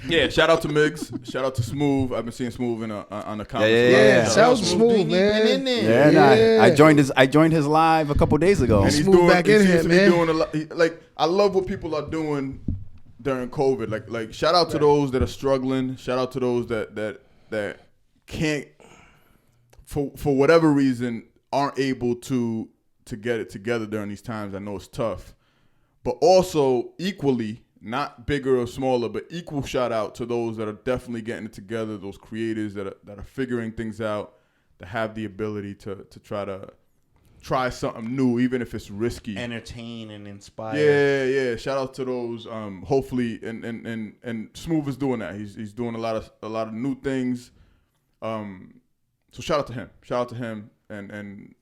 S3: Yeah, shout out to Miggs. Shout out to Smooth. I've been seeing Smooth on the comments.
S2: Yeah.
S1: Sounds smooth, man.
S4: Been in there.
S2: Yeah, I joined his live a couple days ago.
S3: And he's
S1: Smooth
S3: doing,
S1: back
S3: he
S1: in
S3: seems
S1: here,
S3: to be
S1: man.
S3: doing a lot. Like, I love what people are doing during COVID. Like shout out to those that are struggling. Shout out to those that can't, for whatever reason, aren't able to get it together during these times. I know it's tough, but also equally, not bigger or smaller, but equal shout out to those that are definitely getting it together. Those creators that are figuring things out, that have the ability to try something new, even if it's risky.
S4: Entertain and inspire.
S3: Yeah. Shout out to those. Hopefully, and Smooth is doing that. He's doing a lot of new things. So shout out to him, and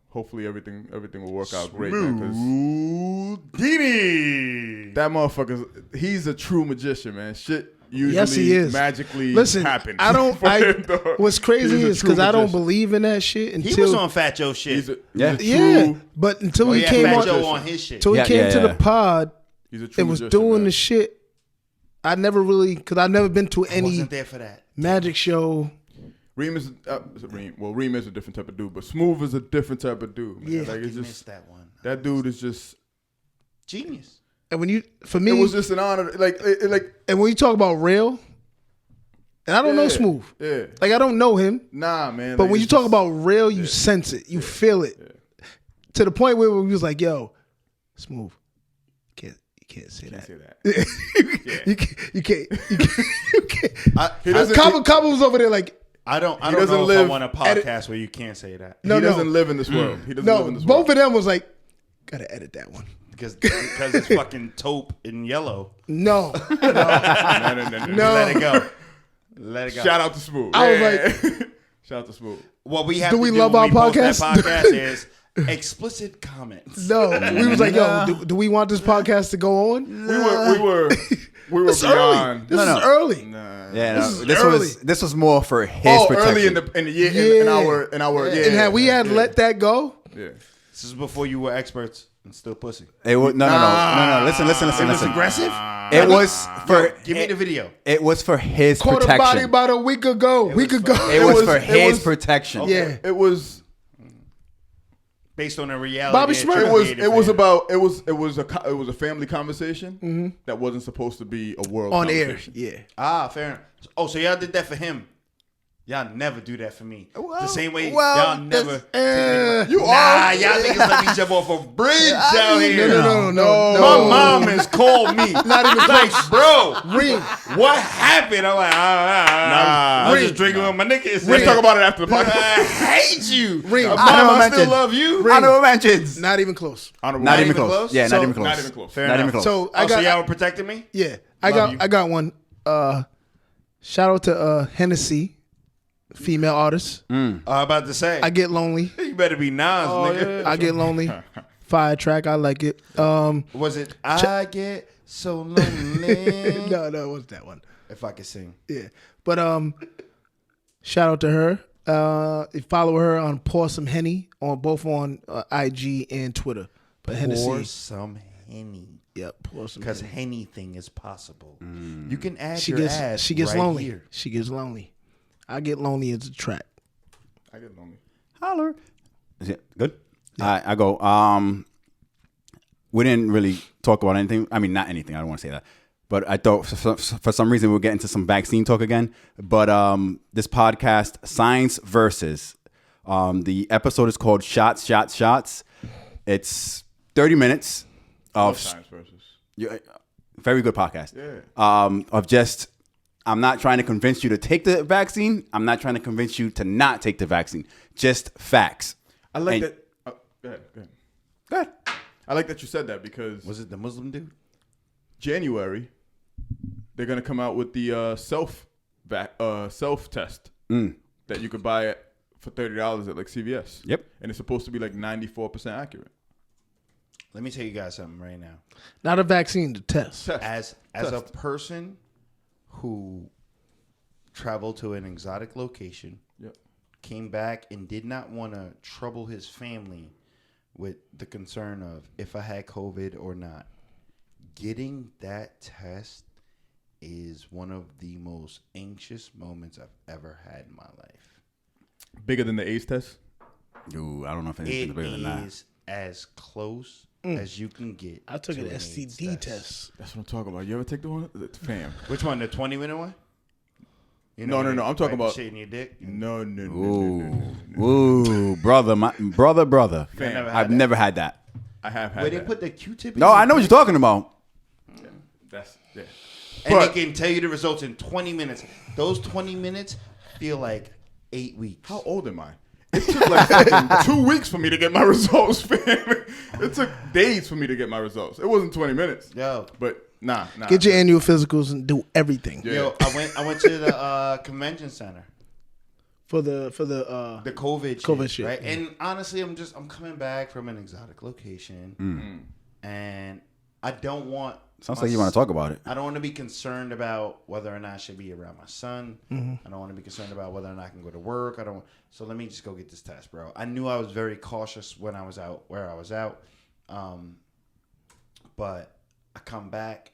S3: hopefully everything will work out great, man. 'Cause that motherfucker, he's a true magician, man. Shit usually
S1: Yes, he is.
S3: magically
S1: Listen,
S3: happens.
S1: I don't.
S3: for him, dog.
S1: What's crazy
S3: He's a
S1: is
S3: true
S1: because I don't
S3: magician.
S1: believe in that shit until
S4: He was on Fat Joe shit.
S3: He's a
S2: Yeah.
S3: true.
S1: But until he
S4: yeah,
S1: came
S4: Fat
S1: on,
S4: Joe on his shit.
S1: till he
S2: Yeah,
S1: came
S2: yeah,
S1: to
S2: yeah.
S1: the pod,
S3: He's a true
S1: it was
S3: magician,
S1: doing
S3: man.
S1: the shit. I never really, because I've never been to
S4: I
S1: any
S4: wasn't there for that.
S1: magic show.
S3: Reem is Reem is a different type of dude, but Smooth is a different type of dude. Man.
S1: Yeah.
S3: Like it's
S4: I
S3: just
S4: missed that one.
S3: that dude is just.
S4: Genius.
S1: And when you, for me,
S3: It was just an honor. Like
S1: and when you talk about real, and I don't know
S3: yeah,
S1: Smooth.
S3: Yeah.
S1: Like I don't know him.
S3: Nah, man.
S1: But
S3: like,
S1: when you
S3: it's
S1: talk
S3: just-
S1: about real, you sense it, you feel it, to the point where we was like, "Yo, Smooth, you can't say that.
S3: say that.
S1: You can't. You can't.
S3: He doesn't.
S1: Cabo was over there like,
S4: I don't
S3: doesn't
S4: know if
S3: live
S4: I want a podcast where you can't say that.
S1: no,
S3: he
S1: no,
S3: doesn't live in this world. He doesn't live
S1: no.
S3: in this
S1: Both
S3: world.
S1: of them was like, gotta edit that one.
S4: Because it's fucking taupe in yellow.
S1: No,
S3: No.
S1: no.
S4: Let it go. Let it go.
S3: Shout out to Smooth.
S1: I was
S3: like, shout out to Smooth.
S4: What we have
S1: Do
S4: to
S1: we
S4: do
S1: love
S4: when
S1: our
S4: we post that
S1: podcast?
S4: podcast is explicit comments.
S1: No, we was like, yo, do we want this podcast to go on?
S3: We were
S1: It's early.
S3: beyond.
S1: This is early.
S3: Nah.
S2: Yeah,
S1: This
S2: no,
S1: is
S2: this
S1: early.
S2: was more for his protection.
S3: Early in the year, in our
S1: And had we had let that go,
S3: yeah.
S4: This is before you were experts and still pussy.
S2: It was, no. Listen.
S4: It was aggressive?
S2: It was for
S4: Give me the video.
S2: It was for his
S1: caught a body
S2: protection.
S1: about a week ago.
S2: It was for
S3: it
S2: his
S3: was-
S2: protection.
S1: Yeah.
S3: It was.
S4: Based on a reality.
S1: Bobby
S4: that
S1: Shmurda.
S4: you
S3: It was a family conversation that wasn't supposed to be a world
S1: on air.
S3: conversation.
S1: Yeah.
S4: Ah, fair enough. Oh, so y'all did that for him. Y'all never do that for me. The same way
S2: well,
S4: y'all never.
S3: You
S4: Nah,
S3: are.
S4: y'all niggas let me jump off a bridge out here.
S1: No.
S4: My mom has called me.
S1: Not even
S4: like,
S1: close.
S4: bro,
S1: Reem.
S4: what happened? I'm like, I was just drinking with my niggas.
S3: Let's talk about it after the
S4: I
S3: podcast.
S4: hate you.
S1: Reem.
S4: Mom,
S2: Honorable
S4: I still
S2: mention.
S4: love you.
S2: Honorable mentions.
S1: Not even close.
S3: Honorable
S2: Not
S3: mention.
S2: even
S4: even
S2: close.
S4: close?
S2: Yeah,
S1: So-
S2: not even close.
S3: Not even close.
S4: Fair
S2: Not even
S4: enough.
S2: close.
S1: So
S4: Oh,
S1: I
S4: so y'all
S1: got
S4: were protecting me?
S1: yeah.
S4: Love you.
S1: I got one. Shout out to Hennessy, female artist.
S4: About to say.
S1: I get lonely.
S4: You better be Nas, nigga.
S1: I get lonely. Fire track. I like it.
S4: Was it I get so lonely?
S1: No, it wasn't that one.
S4: If I could sing.
S1: Yeah, but shout out to her. Follow her on Poursomehenny on both on IG and Twitter. But Hennessy,
S4: Pour some Henny.
S1: yep, Poursomehenny.
S4: Because anything is possible. You can add
S1: She
S4: your
S1: gets
S4: ass
S1: she gets
S4: right
S1: lonely.
S4: here.
S1: She gets lonely. I get lonely as a track.
S3: I get lonely.
S2: Holler. Is it good? All right, I go. We didn't really talk about anything. I mean, not anything. I don't want to say that. But I thought for some reason we'll get into some vaccine talk again. But this podcast, Science Versus, the episode is called Shots. It's 30 minutes of
S3: Science versus.
S2: very good podcast.
S3: Yeah.
S2: Of just, I'm not trying to convince you to take the vaccine. I'm not trying to convince you to not take the vaccine. Just facts.
S3: I like
S2: And-
S3: that. Go ahead.
S2: Go ahead.
S3: I like that you said that because
S4: Was it the Muslim dude?
S3: January, they're gonna come out with the self test that you could buy it for $30 at like CVS.
S2: Yep.
S3: And it's supposed to be like 94% accurate.
S4: Let me tell you guys something right now.
S1: Not a vaccine, to test.
S4: As a person who traveled to an exotic location,
S3: Yep.
S4: came back and did not want to trouble his family with the concern of if I had COVID or not, getting that test is one of the most anxious moments I've ever had in my life.
S3: Bigger than the AIDS test?
S2: Ooh, I don't know if anything's bigger than that.
S4: It is as close as you can get.
S1: I took
S4: to
S1: an
S4: AIDS
S1: STD test.
S3: That's what I'm talking about. You ever take the one? Fam.
S4: Which one? The 20-minute one? You
S3: No. I'm talking
S4: wipe
S3: about
S4: shit in your dick.
S3: No.
S2: Ooh, brother, brother.
S3: Fam,
S2: I've never had that.
S3: I have had
S4: Where they
S3: that.
S4: put the Q-tip in
S2: No,
S4: your
S2: I know what
S4: dick?
S2: you're talking about.
S3: That's yeah.
S4: And
S3: But-
S4: they can tell you the results in 20 minutes. Those 20 minutes feel like 8 weeks.
S3: How old am I? It took like fucking 2 weeks for me to get my results, fam. It took days for me to get my results. It wasn't 20 minutes.
S4: Yo.
S3: But nah.
S1: Get your annual physicals and do everything.
S3: Yeah.
S4: Yo, I went to the convention center.
S1: For the
S4: The COVID
S1: COVID shit,
S4: right?
S1: yeah.
S4: And honestly, I'm coming back from an exotic location, and I don't want.
S2: Sounds like you want to talk about it.
S4: I don't want to be concerned about whether or not I should be around my son. I don't want to be concerned about whether or not I can go to work. So let me just go get this test, bro. I knew I was very cautious when I was out, where I was out. But I come back,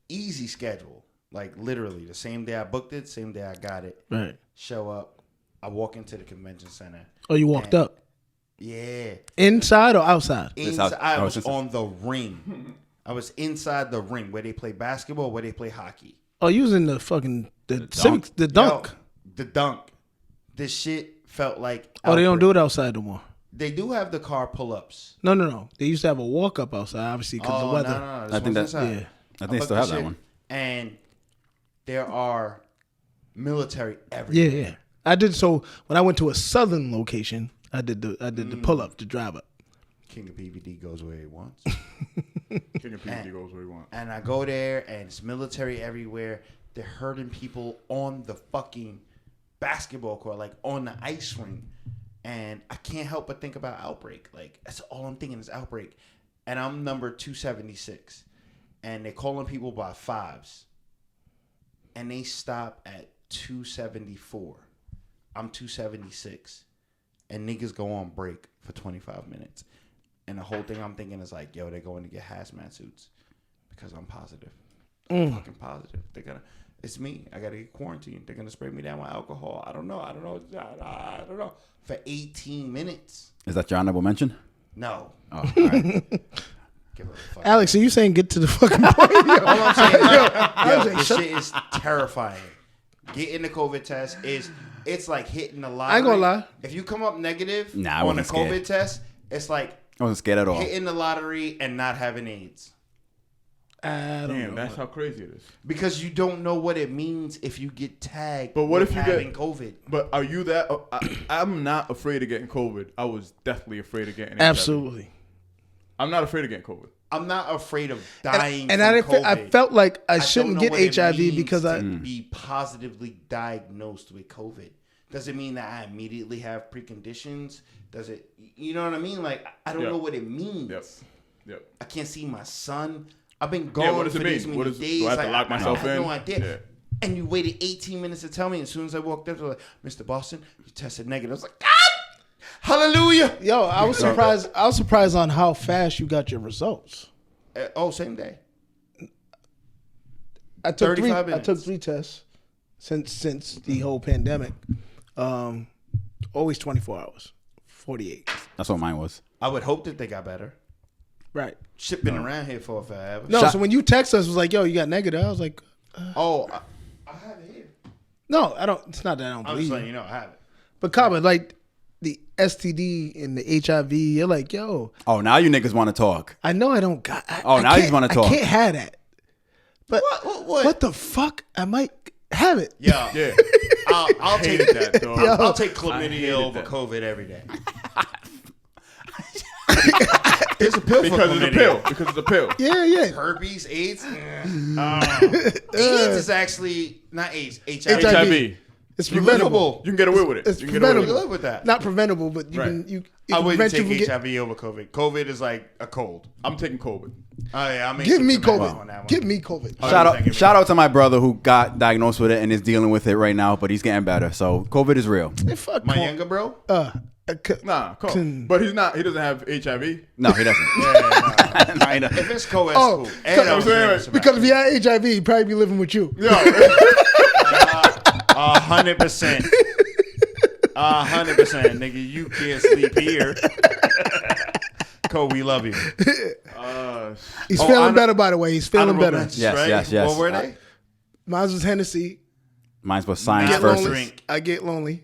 S4: easy schedule. Like literally the same day I booked it, same day I got it.
S1: right.
S4: Show up. I walk into the convention center.
S1: Oh, you walked up
S4: Yeah.
S1: inside or outside?
S4: Inside, I
S2: oh,
S4: was
S2: it's inside.
S4: on the ring. I was inside the ring where they play basketball, where they play hockey.
S1: Oh, you was in the fucking the civics, the dunk.
S4: Yo, the dunk. This shit felt like.
S1: Oh, they don't do it outside no more.
S4: They do have the car pull-ups.
S1: No. They used to have a walk up outside, obviously, because of the weather.
S4: No. This
S2: I think
S4: one's
S2: that-
S4: inside.
S1: Yeah.
S2: I think they
S4: booked
S2: still
S4: the
S2: have that
S4: shit,
S2: one.
S4: And there are military everywhere.
S1: Yeah. I did so when I went to a southern location. I did the pull up, the drive up.
S4: King of PVD goes where he wants.
S3: King of PVD goes where he wants.
S4: And I go there, and it's military everywhere. They're hurting people on the fucking basketball court, like on the ice rink. And I can't help but think about Outbreak. Like, that's all I'm thinking is Outbreak. And I'm number 276. And they're calling people by fives. And they stop at 274. I'm 276. And niggas go on break for 25 minutes. And the whole thing I'm thinking is like, yo, they're going to get hazmat suits because I'm positive. I'm fucking positive. They're gonna. It's me. I gotta get quarantined. They're gonna spray me down with alcohol. I don't know. I don't know. For 18 minutes.
S2: Is that your honorable mention?
S4: No.
S2: Oh, all right.
S4: Give a fuck.
S1: Alex, are you saying get to the fucking point?
S4: All I'm saying is, this shit is terrifying. Getting the COVID test it's like hitting the lottery.
S1: I ain't gonna lie.
S4: If you come up negative
S2: Nah, I
S4: on a
S2: wasn't scared.
S4: COVID test, it's like
S2: I wasn't scared at all.
S4: hitting the lottery and not having AIDS.
S1: I don't
S3: Damn,
S1: know.
S3: that's how crazy it is.
S4: Because you don't know what it means if you get tagged.
S3: But what
S4: with
S3: if you
S4: having
S3: get
S4: COVID?
S3: But are you that? I'm not afraid of getting COVID. I was definitely afraid of getting HIV.
S1: Absolutely.
S3: I'm not afraid of getting COVID.
S4: I'm not afraid of dying.
S1: And
S4: from
S1: I didn't. I
S4: COVID.
S1: felt like I
S4: don't
S1: shouldn't
S4: know
S1: get
S4: what it
S1: HIV
S4: means
S1: because
S4: to
S1: I.
S4: be positively diagnosed with COVID. Does it mean that I immediately have preconditions? Does it? You know what I mean? Like I don't
S3: Yep.
S4: know what it means.
S3: Yep.
S4: I can't see my son. I've been
S3: Yeah,
S4: gone
S3: what does
S4: for
S3: it
S4: these
S3: mean?
S4: many
S3: What is-
S4: days.
S3: do I have to
S4: Like,
S3: lock myself
S4: I have
S3: in?
S4: no idea.
S3: Yeah.
S4: And you waited 18 minutes to tell me. As soon as I walked up, they're like, "Mr. Boston, you tested negative." I was like, "God, hallelujah!"
S1: Yo, I was surprised. I was surprised on how fast you got your results.
S4: Same day.
S1: I took
S4: 35
S1: three. I
S4: minutes.
S1: took 3 tests since the whole pandemic. Always 24 hours, 48.
S2: That's what mine was.
S4: I would hope that they got better.
S1: Right.
S4: Shit been around here for forever.
S1: No,
S2: Shot-
S1: so when you text us, it was like, "Yo, you got negative." I was like,
S4: Oh, I have it here.
S1: "No, I don't." It's not that I don't
S4: I'm
S1: believe
S4: just
S1: you.
S4: letting you know I have it.
S1: But Kaba, like the STD and the HIV, you're like, "Yo,
S2: Oh, now you niggas want to talk.
S1: I know I don't got."
S2: Oh, now you
S1: can't-
S2: wanna talk.
S1: I can't have that. But
S4: What?
S1: what the fuck? I might have it.
S4: Yeah.
S3: Yeah.
S4: I'll take
S3: Hated that, dog.
S4: I'll take
S3: I
S4: chlamydia
S3: hated
S4: over
S3: that.
S4: COVID every day. There's a pill for
S3: because it's a
S4: chlamydia.
S3: pill. Because it's a pill.
S1: Yeah.
S4: Herpes, AIDS. AIDS is actually not AIDS. HIV.
S3: HIV.
S1: It's
S3: You
S1: preventable.
S3: can get away with it.
S1: It's
S3: You can get away
S1: preventable.
S3: with
S4: live with that.
S1: Not preventable, but you
S3: Right.
S1: can. You
S4: I
S1: can
S4: wouldn't
S1: prevent you
S4: take
S1: from
S4: HIV over COVID. COVID is like a cold.
S3: I'm taking COVID.
S4: Oh yeah, I mean,
S1: Give me
S4: on
S1: COVID.
S4: that one.
S1: Give me COVID.
S2: Shout out to my brother who got diagnosed with it and is dealing with it right now, but he's getting better. So COVID is real.
S1: Hey, fuck
S4: My
S1: Col-
S4: younger bro.
S3: Nah, but he's not. He doesn't have HIV.
S2: No, he doesn't.
S4: Yeah, no. If it's co, it's
S1: Oh,
S4: cool. And I was
S3: wait,
S4: nervous about
S1: because
S4: it.
S1: if he had HIV, he'd probably be living with you.
S3: Yo,
S4: 100%. 100%, nigga. You can't sleep here. Cole, we love you.
S1: He's feeling better, by the way. He's feeling
S4: Honorable
S1: better.
S4: mentions,
S2: Yes,
S4: right?
S2: yes, yes.
S4: What were they?
S1: Mine was Hennessy.
S2: Mine was science
S4: Get
S2: versus
S4: lonely. Drink.
S1: I get lonely.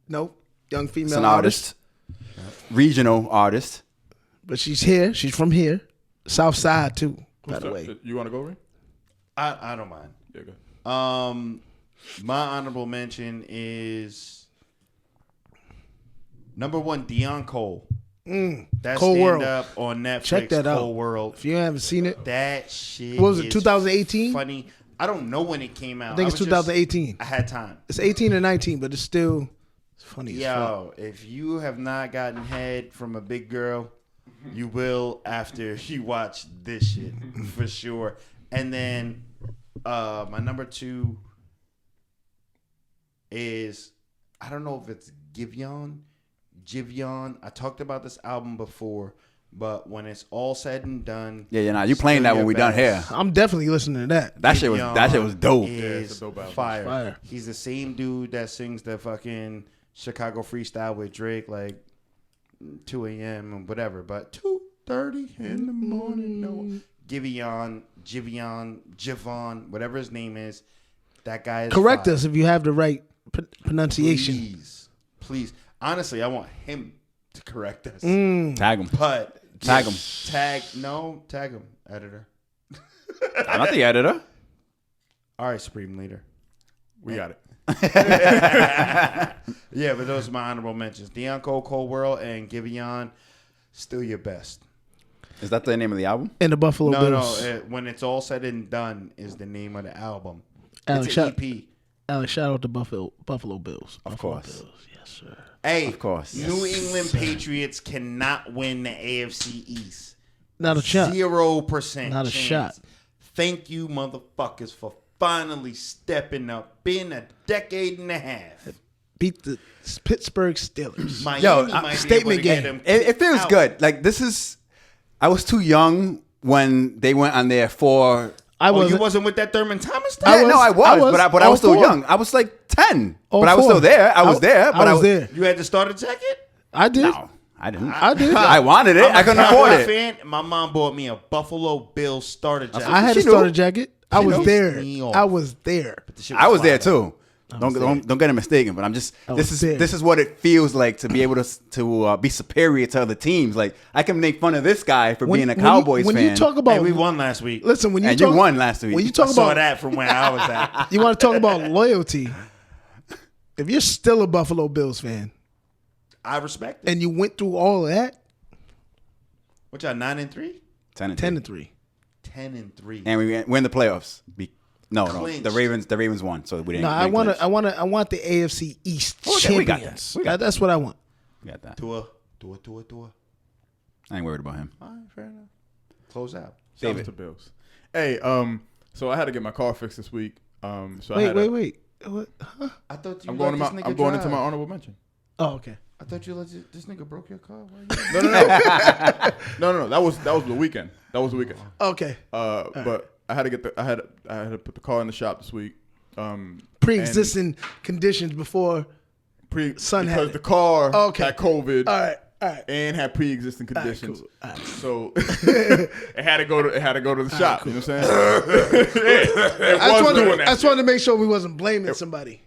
S1: Nope. Young female
S2: it's an
S1: artist.
S2: artist, regional artist.
S1: But she's here. She's from here. South Side, too, by the way.
S3: you want to go, Reem?
S4: I don't mind.
S3: Yeah, go.
S4: My honorable mention is number 1, Dion Cole. That
S1: Cold
S4: stand
S1: World.
S4: up on Netflix.
S1: Check that out.
S4: Cold World.
S1: If you haven't seen it,
S4: That shit.
S1: What was it,
S4: is
S1: 2018?
S4: Funny. I don't know when it came out.
S1: I think it's
S4: was
S1: 2018.
S4: I had time.
S1: It's 18 or 19, but it's still funny as fuck.
S4: Yo, if you have not gotten head from a big girl, you will after you watch this shit for sure. And then my number 2 is, I don't know if it's Giveon. I talked about this album before, but when it's all said and done,
S2: Yeah, nah, you playing that when we done here.
S1: I'm definitely listening to that.
S2: That shit was dope.
S4: Is
S3: a dope album.
S4: fire. He's the same dude that sings the fucking Chicago freestyle with Drake, like 2 a.m. and whatever, but 2:30 in the morning. No, Giveon, whatever his name is, that guy is
S1: Correct
S4: fire.
S1: us if you have the right pronunciation.
S4: Please. Honestly, I want him to correct us.
S2: Tag him.
S4: But
S2: Tag him.
S4: Tag him, editor.
S2: I'm not the editor.
S4: All right, Supreme Leader.
S3: We got it.
S4: Yeah, but those are my honorable mentions. Dion Cole, Cold World, and Giveon, still your best.
S2: Is that the name of the album?
S1: And the Buffalo Bills.
S4: No. When it's all said and done is the name of the album.
S1: Alex,
S4: It's an EP.
S1: Alex, shout out to Buffalo Bills.
S2: Of course.
S1: Bills. Yes, sir.
S4: Hey,
S2: Of course.
S4: New England Patriots cannot win the AFC East.
S1: Not a shot.
S4: 0%.
S1: Not a
S4: chance.
S1: shot.
S4: Thank you, motherfuckers, for finally stepping up. Been a decade and a half.
S1: Beat the Pittsburgh Steelers.
S4: Miami might be
S1: statement
S4: able to get
S1: game.
S4: them
S2: It feels
S4: out.
S2: good. Like I was too young when they went on there for.
S1: I
S4: Oh, you
S1: wasn't.
S4: wasn't with that Thurman Thomas
S2: Yeah,
S4: stuff?
S2: I was, but I was still
S1: all
S2: young. I was like 10,
S1: All
S2: but I was
S1: four.
S2: still there. I was there, but
S1: I was there.
S4: You had to start a jacket?
S1: I did.
S2: No, I didn't.
S1: I did.
S2: I wanted it.
S4: I'm
S2: I
S4: a
S2: couldn't
S4: Cowboy
S2: afford it.
S4: fan. My mom bought me a Buffalo Bills starter jacket.
S1: I had
S2: She
S1: to start
S2: knew.
S1: a jacket. I was
S4: knew.
S1: there.
S4: Me off.
S1: I was there.
S4: The shit
S2: I was there
S4: fire.
S2: too. Don't get it mistaken, but I'm just
S1: was there.
S2: this is what it feels like to be able to be superior to other teams. Like I can make fun of this guy for being a Cowboys
S1: when
S2: fan.
S1: you talk about
S4: Hey, we won last week.
S1: listen, when you
S2: And
S1: talk,
S2: you won last week.
S1: When you
S4: I
S1: talk
S4: saw
S1: about
S4: that from where I was at.
S1: you want to talk about loyalty. If you're still a Buffalo Bills fan
S4: I respect it.
S1: and you went through all of that,
S4: What y'all, 9-3?
S2: 10 and
S1: 10-3.
S4: 10-3.
S2: and we win the playoffs. No,
S4: Clinched.
S2: the Ravens won, so we didn't.
S1: No,
S2: we didn't clinch.
S1: I want the AFC East
S2: Okay, we got
S1: champions.
S2: that. We got
S1: That's what I want.
S2: We got that.
S4: Tua.
S2: I ain't worried about him.
S4: All right, fair enough. Close out.
S3: Shout out
S2: David.
S3: to Bills. Hey, so I had to get my car fixed this week. So
S1: Wait. What? Huh?
S4: I thought you
S3: I'm
S4: let
S3: going
S4: this
S3: to
S4: nigga
S3: I'm going into
S4: drive.
S3: my honorable mention.
S1: Oh, okay.
S4: I thought you let this nigga broke your car. Why you
S3: No. That was the weekend. That was the weekend.
S1: Okay.
S3: But I had to get I had to put the car in the shop this week.
S1: Pre-existing conditions before. Son had
S3: because
S1: it.
S3: the car
S1: Okay.
S3: had COVID.
S1: All right.
S3: And had pre-existing conditions,
S1: cool. All right.
S3: so it had to go to the shop. You know what I'm saying?
S1: I just wanted to make sure we wasn't blaming somebody.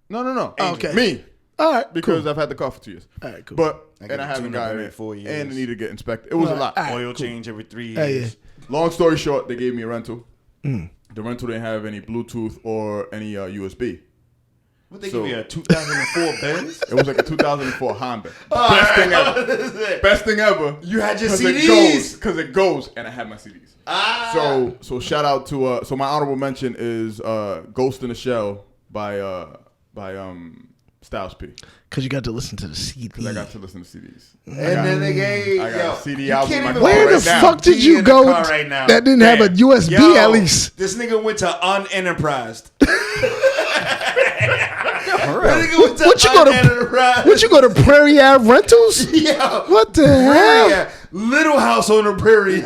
S3: No.
S1: Okay.
S3: Me.
S1: All right.
S3: Because I've had the car for 2 years.
S1: All right, cool.
S3: But
S4: I
S3: and I
S4: got a
S3: haven't
S4: tune-up
S3: got
S4: in
S3: it
S4: 4 years.
S3: and it needed to get inspected. It was a lot.
S1: All right,
S4: Oil
S1: cool.
S4: change every 3
S1: Yeah,
S4: years.
S3: Long story short, they gave me a rental. The rental didn't have any Bluetooth or any USB.
S4: What they give you, a 2004 Benz?
S3: It was like a 2004 Honda. Best thing ever. Best thing ever.
S4: You had your
S3: Cause
S4: CDs.
S3: Because it goes, and I had my CDs. So shout out to so my honorable mention is Ghost in the Shell by Styles P.
S1: Because you got to listen to the CD.
S3: Because I got to listen to CDs.
S4: And then they gave,
S3: I got a CD album in my car
S1: Where the
S3: right now.
S1: fuck did you go
S4: right now.
S1: that didn't have a USB at least?
S4: This nigga went to unenterprised.
S1: What you go to Prairie Ave Rentals?
S4: Yeah.
S1: What the hell?
S4: Little house on the prairie.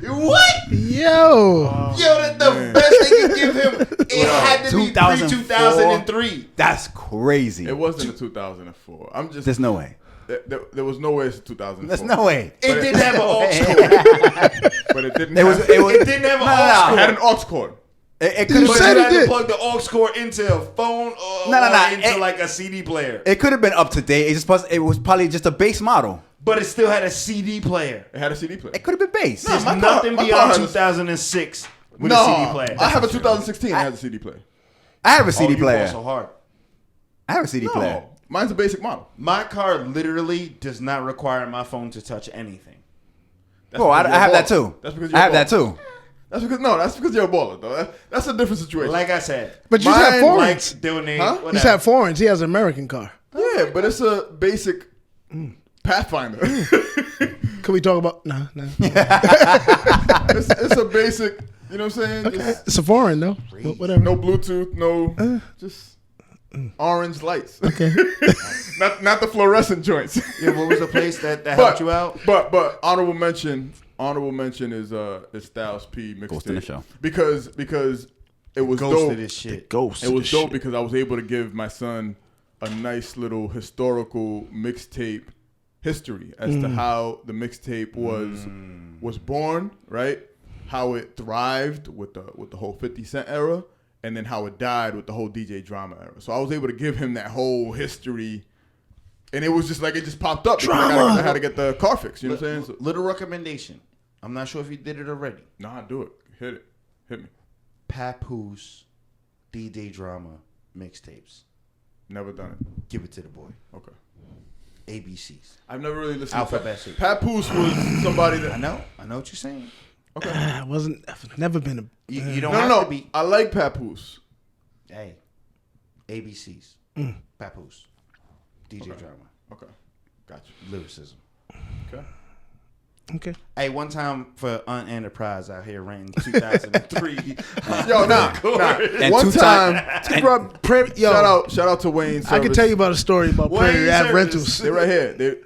S4: What?
S1: Yo.
S4: The best they could give him, it had to be pre-2003.
S2: That's crazy.
S3: It wasn't a 2004. I'm just.
S2: There's no way.
S3: There was no way it's a 2004.
S2: There's no way.
S4: It didn't have an aux cord.
S3: But it didn't.
S2: It
S4: It didn't have an aux
S3: It
S4: cord.
S3: had an aux cord.
S2: It
S1: You
S2: could
S4: But
S1: said
S4: you
S1: it
S4: had to
S1: did.
S4: plug the aux cord into a phone or into like a CD player.
S2: It could have been up to date. It was probably just a base model.
S4: But it still had a CD player.
S3: It had a CD player.
S2: It could have been base.
S4: There's
S3: my
S4: nothing
S3: car
S4: beyond
S3: has a-
S4: 2006 with a CD player.
S3: I have a 2016 that has a CD player.
S2: I have a CD
S4: you
S2: player.
S4: ball so hard.
S2: I have a CD player.
S3: No, mine's a basic model.
S4: My car literally does not require my phone to touch anything.
S3: That's
S2: Oh, I
S3: because you're
S2: have
S3: a
S2: that
S3: baller.
S2: too.
S3: That's because
S2: I have that too.
S3: That's because you're a baller though. That's a different situation.
S4: Like I said,
S1: But you have
S3: Mine,
S1: foreigns.
S4: like donate.
S3: Huh?
S4: Whatever.
S1: He's had foreigns. He has an American car.
S3: yeah, but it's a basic Pathfinder.
S1: Can we talk about? No.
S3: it's a basic. You know what I'm saying? Just
S1: It's a foreign though. Whatever.
S3: no Bluetooth. No. Just orange lights.
S1: Okay.
S3: not the fluorescent joints.
S4: Yeah, what was the place that helped you out?
S3: But honorable mention is Styles P mixtape.
S2: Ghost in the Shell.
S3: Because it was
S4: Ghost
S3: dope.
S4: of this shit.
S1: Ghost.
S3: It was dope because I was able to give my son a nice little historical mixtape history as to how the mixtape was born, right? How it thrived with the whole 50 Cent era, and then how it died with the whole DJ Drama era. So I was able to give him that whole history, and it was just like it just popped up. Because I had to get the car fixed. You know what I'm saying? So,
S4: Little recommendation. I'm not sure if you did it already.
S3: nah, do it. Hit me.
S4: Papoose DJ Drama mixtapes.
S3: Never done it.
S4: Give it to the boy.
S3: Okay.
S4: ABCs.
S3: I've never really listened
S4: Alphabet
S3: to
S4: soup.
S3: Papoose was somebody that
S4: I know what you're saying.
S1: I wasn't. I've never been a.
S4: You don't
S3: No,
S4: have
S3: no,
S4: to be.
S3: I like Papoose.
S4: Hey, ABCs. Papoose. DJ Drama.
S3: Okay. Gotcha.
S4: Lyricism.
S3: Okay.
S1: Okay.
S4: Hey, one time for Unenterprise out here renting 2003.
S3: Yo, nah.
S2: And
S3: One
S2: two
S3: time,
S1: Bro,
S3: shout out to Wayne.
S1: I can tell you about a story about
S4: Wayne
S1: Prairie Ave
S4: Service.
S1: Rentals.
S3: They're right here.
S4: The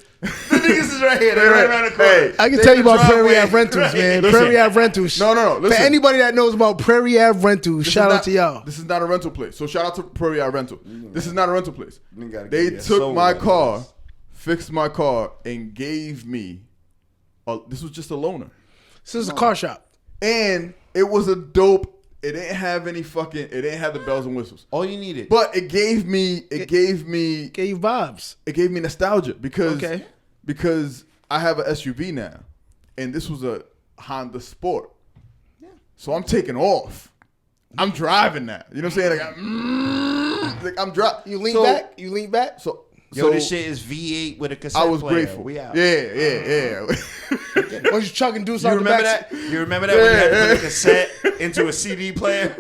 S4: niggas is right here. They're right around the corner.
S3: Hey,
S1: I can
S4: They
S1: tell you
S4: in the
S1: about Prairie
S4: driveway.
S1: Ave Rentals, man.
S3: Listen.
S1: Prairie Ave Rentals.
S3: No. Listen.
S1: For anybody that knows about Prairie Ave Rentals,
S3: This
S1: shout
S3: is
S1: out
S3: not-
S1: to y'all.
S3: This is not a rental place. So shout out to Prairie Ave Rental. This is not a rental place.
S4: gotta
S3: They
S4: give you a
S3: took
S4: soul
S3: my
S4: like
S3: car,
S4: this.
S3: fixed my car, and gave me. This was just a loaner,
S1: This is a car shop.
S3: and it was a dope. It didn't have any fucking. It didn't have the bells and whistles.
S4: All you needed.
S3: But it gave me.
S1: Gave you vibes.
S3: It gave me nostalgia because
S1: Okay.
S3: because I have an SUV now, and this was a Honda Sport. Yeah. So I'm taking off. I'm driving now. You know what I'm saying? Like I'm driving.
S1: You lean back. You lean back.
S3: So
S4: Yo, this shit is V8 with a cassette
S3: I was
S4: player.
S3: grateful.
S4: We out.
S3: Yeah.
S1: Was you chugging deuce
S4: You
S1: out the
S4: remember
S1: back?
S4: that? You remember that when you had to put a cassette into a CD player?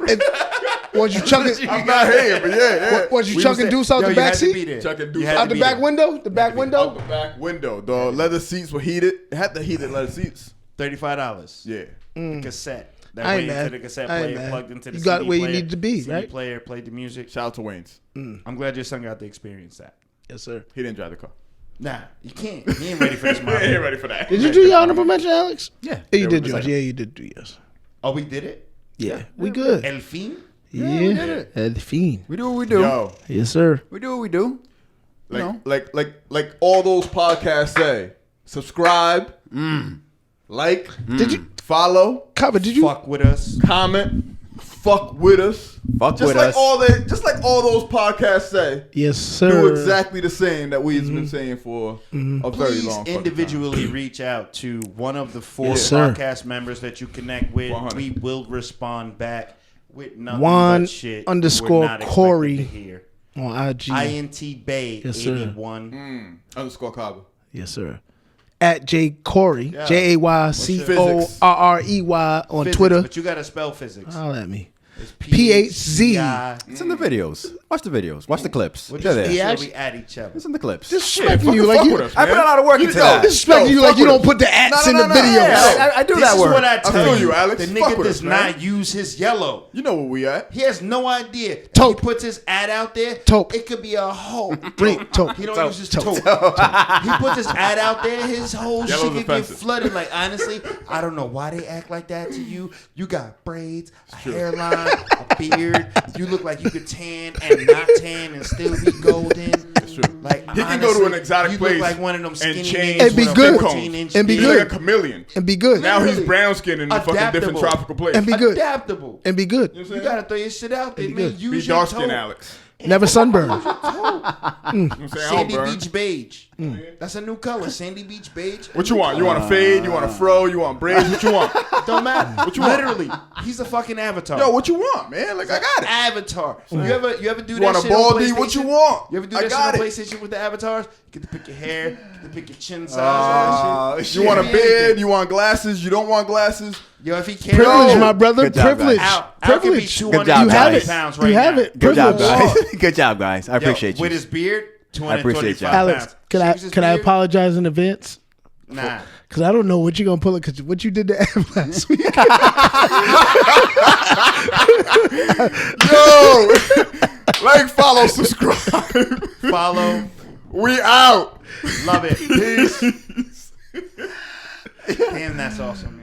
S1: Was you chugging?
S3: I'm not here, but yeah.
S1: Was you
S3: We
S1: chugging
S3: there.
S1: deuce out
S4: Yo,
S1: the
S4: you
S1: back
S4: had to be
S1: seat?
S4: there.
S3: Chucking
S4: You
S3: deuce
S4: had
S1: Out
S4: to
S1: the
S4: be
S1: back
S4: there.
S1: window? The back
S3: Out
S1: window?
S3: the back window. The leather seats were heated. It had the heated leather seats.
S4: $35.
S3: Yeah.
S4: Cassette. That
S1: I
S4: went
S1: ain't
S4: into
S1: mad.
S4: the cassette
S1: I ain't
S4: player,
S1: mad.
S4: plugged into the
S1: You got
S4: CD
S1: where you
S4: player.
S1: need to be,
S4: CD
S1: right?
S4: player played the music.
S3: Shout out to Wayne's.
S4: I'm glad your son got to experience that.
S1: Yes, sir.
S3: He didn't drive the car.
S4: Nah, you can't. He ain't ready for this
S3: He
S4: model.
S3: ain't ready for that.
S1: Did you do your honorable mention, Alex?
S2: Yeah.
S1: Yeah, you did
S3: was
S1: yours.
S3: like-
S1: Yeah, you did do yours.
S4: Oh, we did it?
S1: Yeah, we good.
S4: El fin?
S1: Yeah,
S2: we did it.
S1: the fiend.
S2: We do what we do.
S3: Yo,
S1: Yes, sir.
S2: We do what we do.
S3: like all those podcasts say, subscribe, like,
S1: Did you,
S3: follow,
S1: Cover, did you?
S4: Fuck with us.
S3: comment, fuck with us.
S2: Fuck
S3: Just
S2: with
S3: like
S2: us.
S3: just like all those podcasts say,
S1: Yes, sir.
S3: do exactly the same that we've been saying for a very
S4: Please
S3: long fucking
S4: individually reach out to one of the 4
S1: Yes, sir.
S4: podcast members that you connect with.
S3: 100.
S4: We will respond back. with nothing
S1: Juan
S4: but shit
S1: underscore
S4: we're not expected
S1: Corey
S4: to hear.
S1: on IG.
S4: INT Bay
S1: Yes, sir.
S4: 81.
S3: Underscore Kaba.
S1: Yes, sir. At J Corey,
S4: Yeah.
S1: JAYCORREY on
S4: Physics,
S1: Twitter.
S4: but you gotta spell physics.
S1: Holler at me.
S4: It's
S1: PHZ.
S2: It's in the videos. Watch the videos. Watch the clips.
S4: We're
S2: They're
S4: just
S2: there.
S4: make sure we at each other.
S2: It's in the clips.
S1: Disrespecting you like
S3: fuck
S1: you.
S3: with us,
S2: I put a
S3: man.
S2: lot of work into that.
S1: Disrespecting you like you don't put the ats in the videos.
S2: Yeah, I do
S4: This
S2: that
S4: is
S2: work.
S4: what I
S3: I
S4: tell
S3: feel
S4: you.
S3: you, Alex.
S4: The
S3: Fuck
S4: nigga
S3: with
S4: does
S3: us, man.
S4: not use his yellow.
S3: You know where we at.
S4: He has no idea. If
S1: Taupe.
S4: he puts his ad out there.
S1: Taupe.
S4: It could be a whole.
S1: Reem, Taupe.
S4: He don't
S1: Taupe.
S4: use his
S1: Taupe.
S4: taupe. He puts his ad out there. His whole
S3: Yellow's
S4: shit could get
S3: offensive.
S4: flooded. Like honestly, I don't know why they act like that to you. You got braids, a hairline, a beard. You look like you could tan and not tan and still be golden. That's
S3: true.
S4: Like
S3: He can go to an exotic
S4: you
S3: place
S4: look like one of them skinny
S3: and change
S4: niggas
S1: And be
S4: with a
S1: good.
S4: 14-inch
S1: And be
S3: He's
S4: dick.
S3: like a chameleon.
S1: And be good.
S3: Now he's
S4: Literally.
S3: brown skinned in a fucking different
S4: Adaptable.
S3: tropical place.
S1: And be good.
S4: Adaptable.
S1: And be good.
S3: You know what
S4: You
S3: I'm saying?
S4: gotta throw your shit out there,
S1: Be
S4: man.
S1: good.
S4: Use
S3: Be
S4: your
S3: dark skinned,
S4: toe.
S3: Alex.
S1: Never sunburn.
S3: You know what I'm saying? I
S4: Sandy
S3: don't burn.
S4: Beach beige. That's a new color. Sandy Beach beige.
S3: What you want? You want a fade? You want a fro? You want braids? What you want?
S4: Don't matter.
S3: What you want?
S4: Literally, he's a fucking avatar.
S3: Yo, what you want, man? Like, I got it.
S4: Avatar. You ever do
S3: You
S4: that
S3: want a
S4: shit on
S3: baldy? What you
S4: PlayStation?
S3: want?
S4: You ever do
S3: I
S4: that shit
S3: got
S4: on
S3: it.
S4: PlayStation with the avatars? You get to pick your hair, you get to pick your chin size, all that shit.
S3: You want a
S4: Be
S3: beard?
S4: anything.
S3: You want glasses? You don't want glasses?
S4: Yo, if he cares,
S1: Privilege,
S3: Yo.
S1: my brother.
S2: Good job,
S1: Privilege.
S2: guys.
S4: Al could be
S1: Privilege.
S4: 250
S2: job,
S1: You have it.
S4: pounds right
S1: You have
S4: now.
S1: it.
S2: Good job,
S1: Privilege.
S2: guys. Good job, guys. I
S4: Yo,
S2: appreciate you.
S4: with his beard,
S2: I appreciate
S4: 225
S2: y'all.
S1: Alex,
S4: pounds.
S1: can
S4: Shaves his
S1: I
S4: beard?
S1: apologize in advance?
S4: Nah.
S1: Because I don't know what you're gonna pull it. Because what you did to Ev last week.
S3: Yo, like, follow, subscribe.
S4: Follow.
S3: We out.
S4: Love it. Peace. Damn, that's awesome, man.